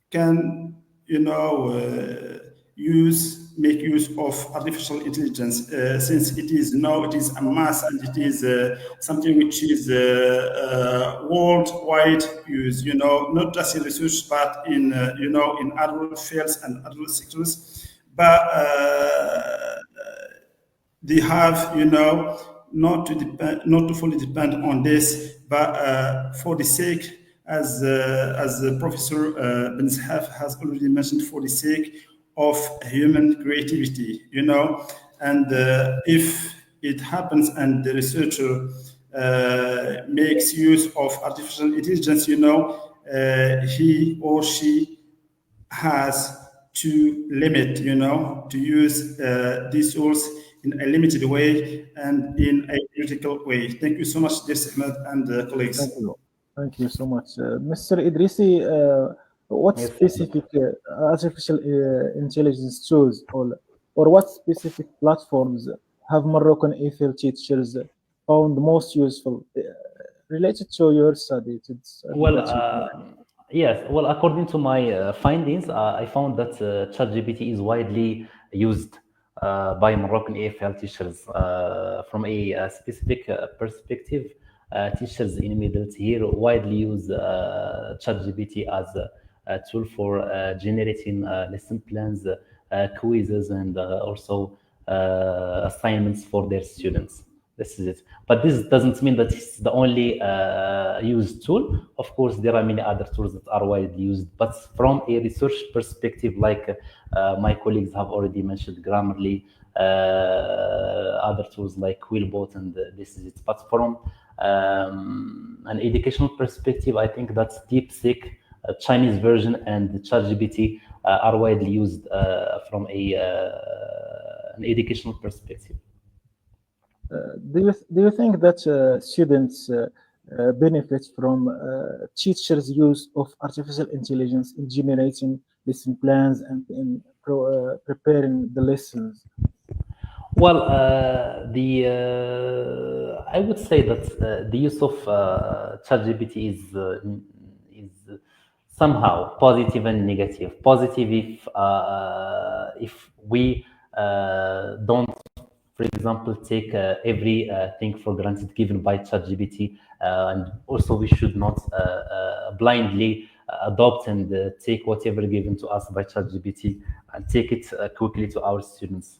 can make use of artificial intelligence, since it is a mass, and it is something which is worldwide use, not just in research but in in other fields and other sectors. But they have, not to fully depend on this, but for the sake, as Professor Benzehaf has already mentioned, for the sake of human creativity, and if it happens and the researcher makes use of artificial intelligence, he or she has to limit, to use these tools in a limited way and in a critical way. Thank you so much, dear Ahmed and colleagues. Thank you. Thank you so much. Mr. Idrisi, what Yes, specific artificial intelligence tools or what specific platforms have Moroccan AFL teachers found most useful related to your study? Well, yes. Well, according to my findings, I found that ChatGPT is widely used by Moroccan AFL teachers from a specific perspective. Teachers in middle tier widely use ChatGPT as a tool for generating lesson plans, quizzes, and also assignments for their students. This is it. But this doesn't mean that it's the only used tool. Of course, there are many other tools that are widely used. But from a research perspective, like my colleagues have already mentioned, Grammarly, other tools like Quillbot, and this is it. But from an educational perspective, I think that DeepSeek, Chinese version, and ChatGPT are widely used from an educational perspective. Do you think that students benefit from teachers' use of artificial intelligence in generating lesson plans and in preparing the lessons? Well, I would say that the use of ChatGPT is somehow positive and negative. Positive if we don't, for example, take every thing for granted given by ChatGPT, and also we should not blindly adopt and take whatever given to us by ChatGPT and take it quickly to our students.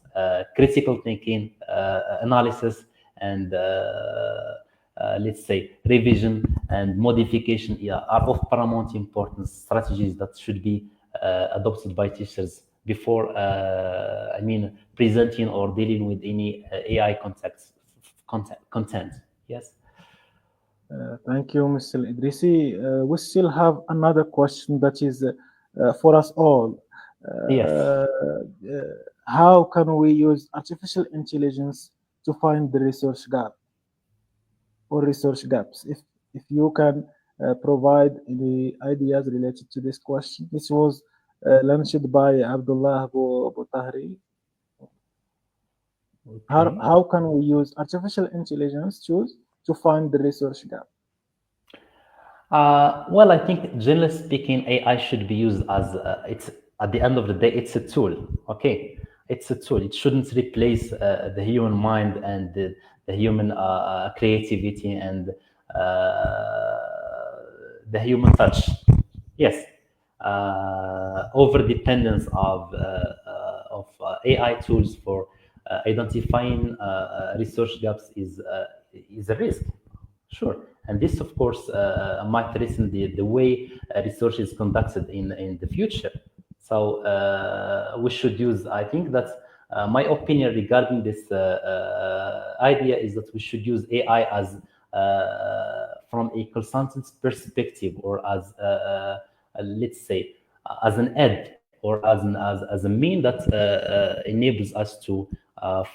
Critical thinking, analysis, and let's say revision and modification are of paramount importance, strategies that should be adopted by teachers before presenting or dealing with any AI content. Yes. Thank you, Mr. Idrisi. We still have another question that is for us all. Yes. How can we use artificial intelligence to find the research gap or research gaps? If you can provide any ideas related to this question. This was launched by Abdullah Boutahri. Okay. How can we use artificial intelligence tools to find the research gap? Well, I think generally speaking, AI should be used as it's at the end of the day, it's a tool. Okay, it's a tool. It shouldn't replace the human mind and the human creativity and the human touch. Yes, over dependence of AI tools for identifying research gaps is a risk. Sure. And this, of course, might threaten the way research is conducted in the future. So we should use, I think that my opinion regarding this idea is that we should use AI as from a consultant's perspective, or as, let's say, as an aid or as a mean that enables us to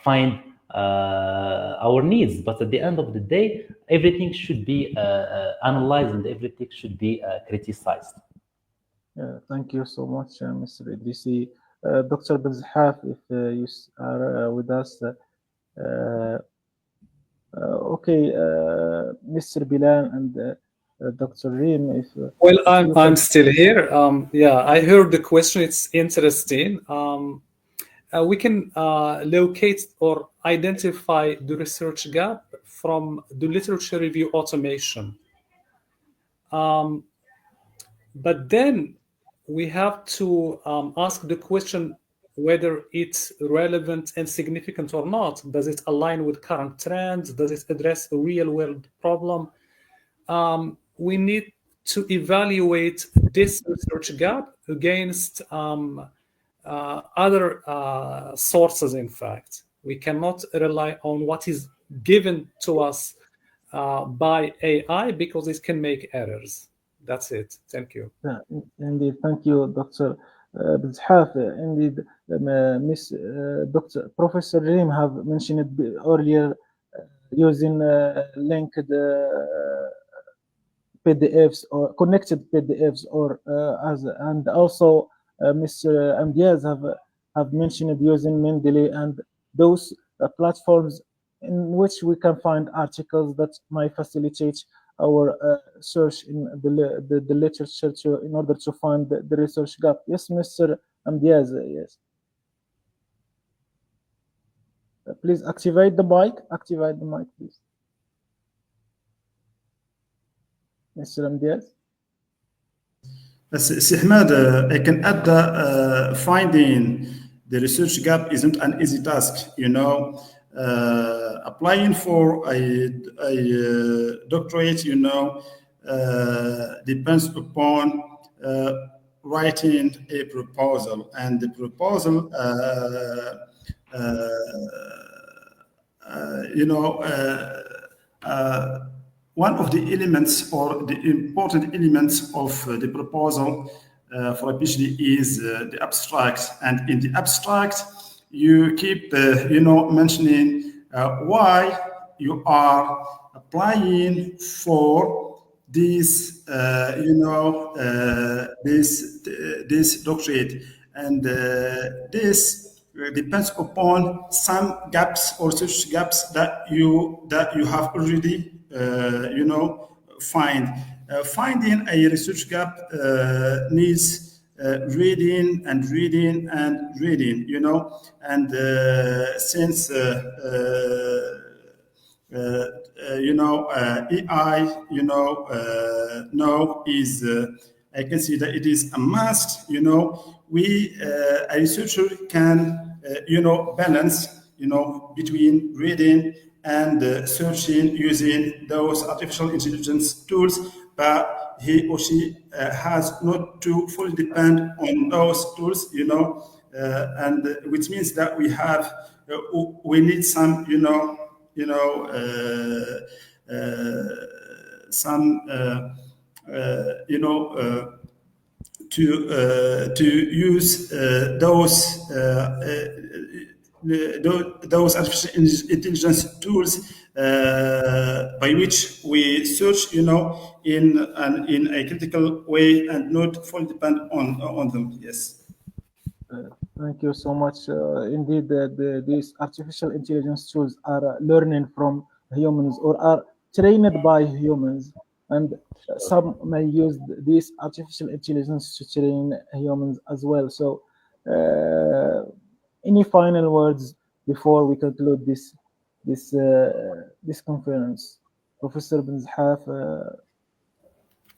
find our needs. But at the end of the day, everything should be analyzed and everything should be criticized. Thank you so much, Mr. Idrisi. Dr. Benzehaf, if you are with us. Okay, Mr. Bilal and Dr. Rime, if Well, if you I'm can. still here. Yeah, I heard the question. It's interesting. We can locate or identify the research gap from the literature review automation. But then we have to ask the question whether it's relevant and significant or not. Does it align with current trends? Does it address a real world problem? We need to evaluate this research gap against other sources. In fact, we cannot rely on what is given to us by AI because it can make errors. That's it. Thank you. Indeed, thank you, Dr. Benzehaf. Indeed, Miss Dr. Professor Rime have mentioned it earlier using linked PDFs or connected PDFs, or and also Mr. Amdiaz have mentioned using Mendeley and those platforms in which we can find articles that might facilitate our search in the literature in order to find the research gap. Yes, Mr. Amdiaz, yes. Please activate the mic. Activate the mic, please. Mr. Amdiaz. Ahmed, I can add that finding the research gap isn't an easy task. Applying for a doctorate, depends upon writing a proposal, and the proposal, one of the elements or the important elements of the proposal for a PhD is the abstract. And in the abstract, you keep, mentioning why you are applying for this, this doctorate. And this depends upon some gaps or such gaps that you have already finding a research gap needs reading and reading and reading, and since AI, now is I can see that it is a must. We a researcher can balance between reading and searching using those artificial intelligence tools, but he or she has not to fully depend on those tools, and which means that we need some, to use those artificial intelligence tools by which we search, in a critical way and not fully depend on them. Yes. Thank you so much. Indeed, these artificial intelligence tools are learning from humans or are trained by humans, and some may use these artificial intelligence to train humans as well. So, any final words before we conclude this conference, Professor Benzehaf?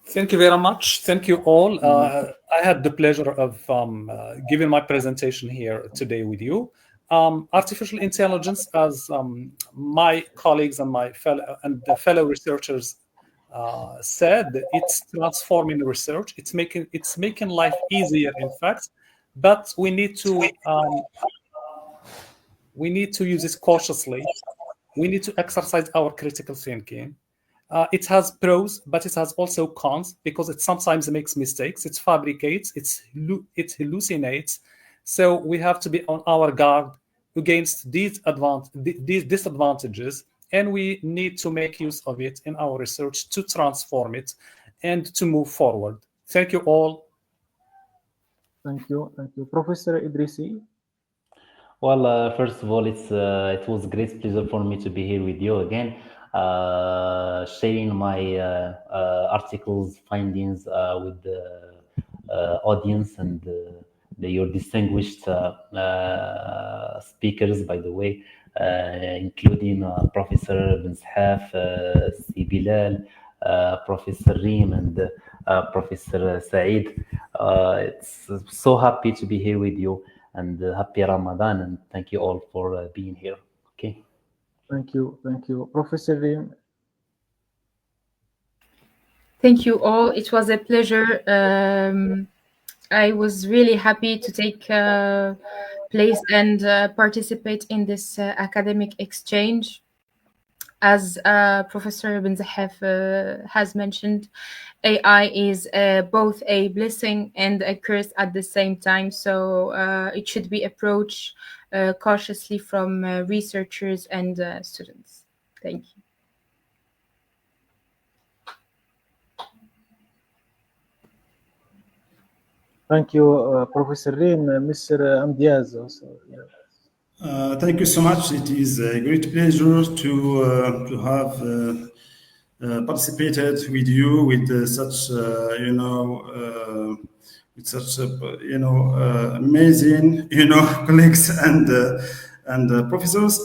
Thank you very much. Thank you all. I had the pleasure of giving my presentation here today with you. Artificial intelligence, as my colleagues and the fellow researchers said, it's transforming research. It's making life easier, in fact. But we need to use it cautiously. We need to exercise our critical thinking. It has pros, but it has also cons because it sometimes makes mistakes. It fabricates, it hallucinates. So we have to be on our guard against these disadvantages, and we need to make use of it in our research to transform it and to move forward. Thank you all. Thank you. Professor Idrisi? Well, first of all, it was a great pleasure for me to be here with you again, sharing my articles, findings with the audience and your distinguished speakers, by the way, including Professor Benzehaf, C. Bilal, Professor Rime, and Professor Saeed. It's so happy to be here with you, and happy Ramadan, and thank you all for being here. Okay. Thank you. Professor Rim? Thank you all. It was a pleasure. I was really happy to take place and participate in this academic exchange. As Professor Benzehaf has mentioned, AI is both a blessing and a curse at the same time. So it should be approached cautiously from researchers and students. Thank you. Thank you, Professor Rim. Mr. Amdiaz also. Yeah. Thank you so much. It is a great pleasure to have participated with you with such with such amazing colleagues and professors.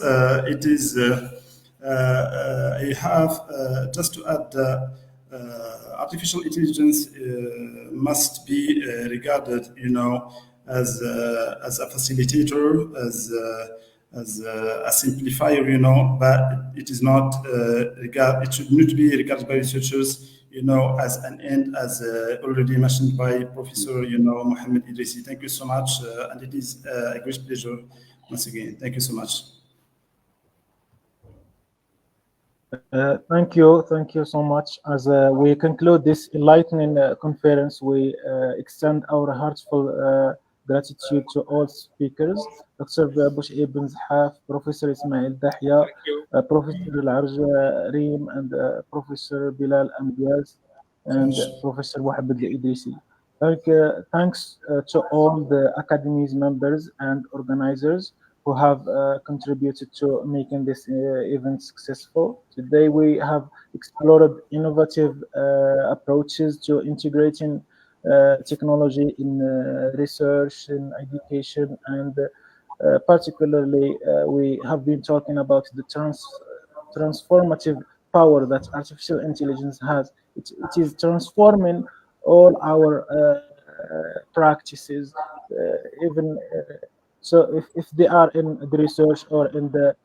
It is I have just to add. Artificial intelligence must be regarded, as a facilitator, as a simplifier, but it is not it should not be regarded by researchers, as an end, as already mentioned by Professor, Mohammed Idrisi. Thank you so much, and it is a great pleasure once again. Thank you so much. Thank you so much. As we conclude this enlightening conference, we extend our heartfelt gratitude to all speakers, Dr. Bouchaib, Benzehaf, Professor Ismail, Dahia, Professor Aeraj, Rime, and Professor Bilal Amdiaz, and Professor Mohammed Idrisi. Thanks to all the Academy's members and organizers who have contributed to making this event successful. Today we have explored innovative approaches to integrating technology in research, in education, and particularly we have been talking about the transformative power that artificial intelligence has. It is transforming all our practices, even so if they are in the research or in the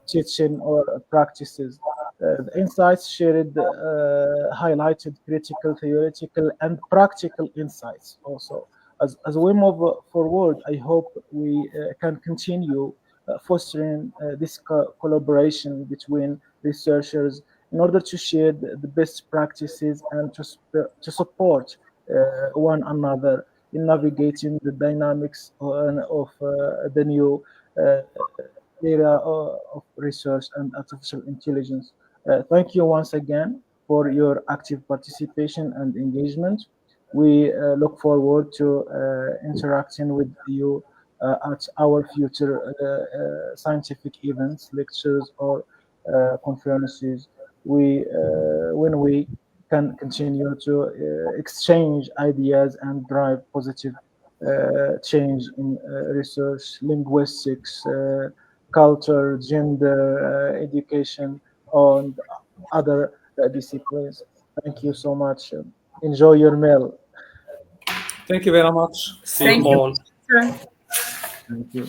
teaching or practices. The insights shared highlighted critical, theoretical, and practical insights also. As we move forward, I hope we can continue fostering this collaboration between researchers in order to share the best practices and to support one another in navigating the dynamics of the new area of research and artificial intelligence. Thank you once again for your active participation and engagement. We look forward to interacting with you at our future scientific events, lectures, or conferences. When we can continue to exchange ideas and drive positive change in research, linguistics, culture, gender, education, and other disciplines. Thank you so much. Enjoy your meal. Thank you very much. See you all. Sure. Thank you.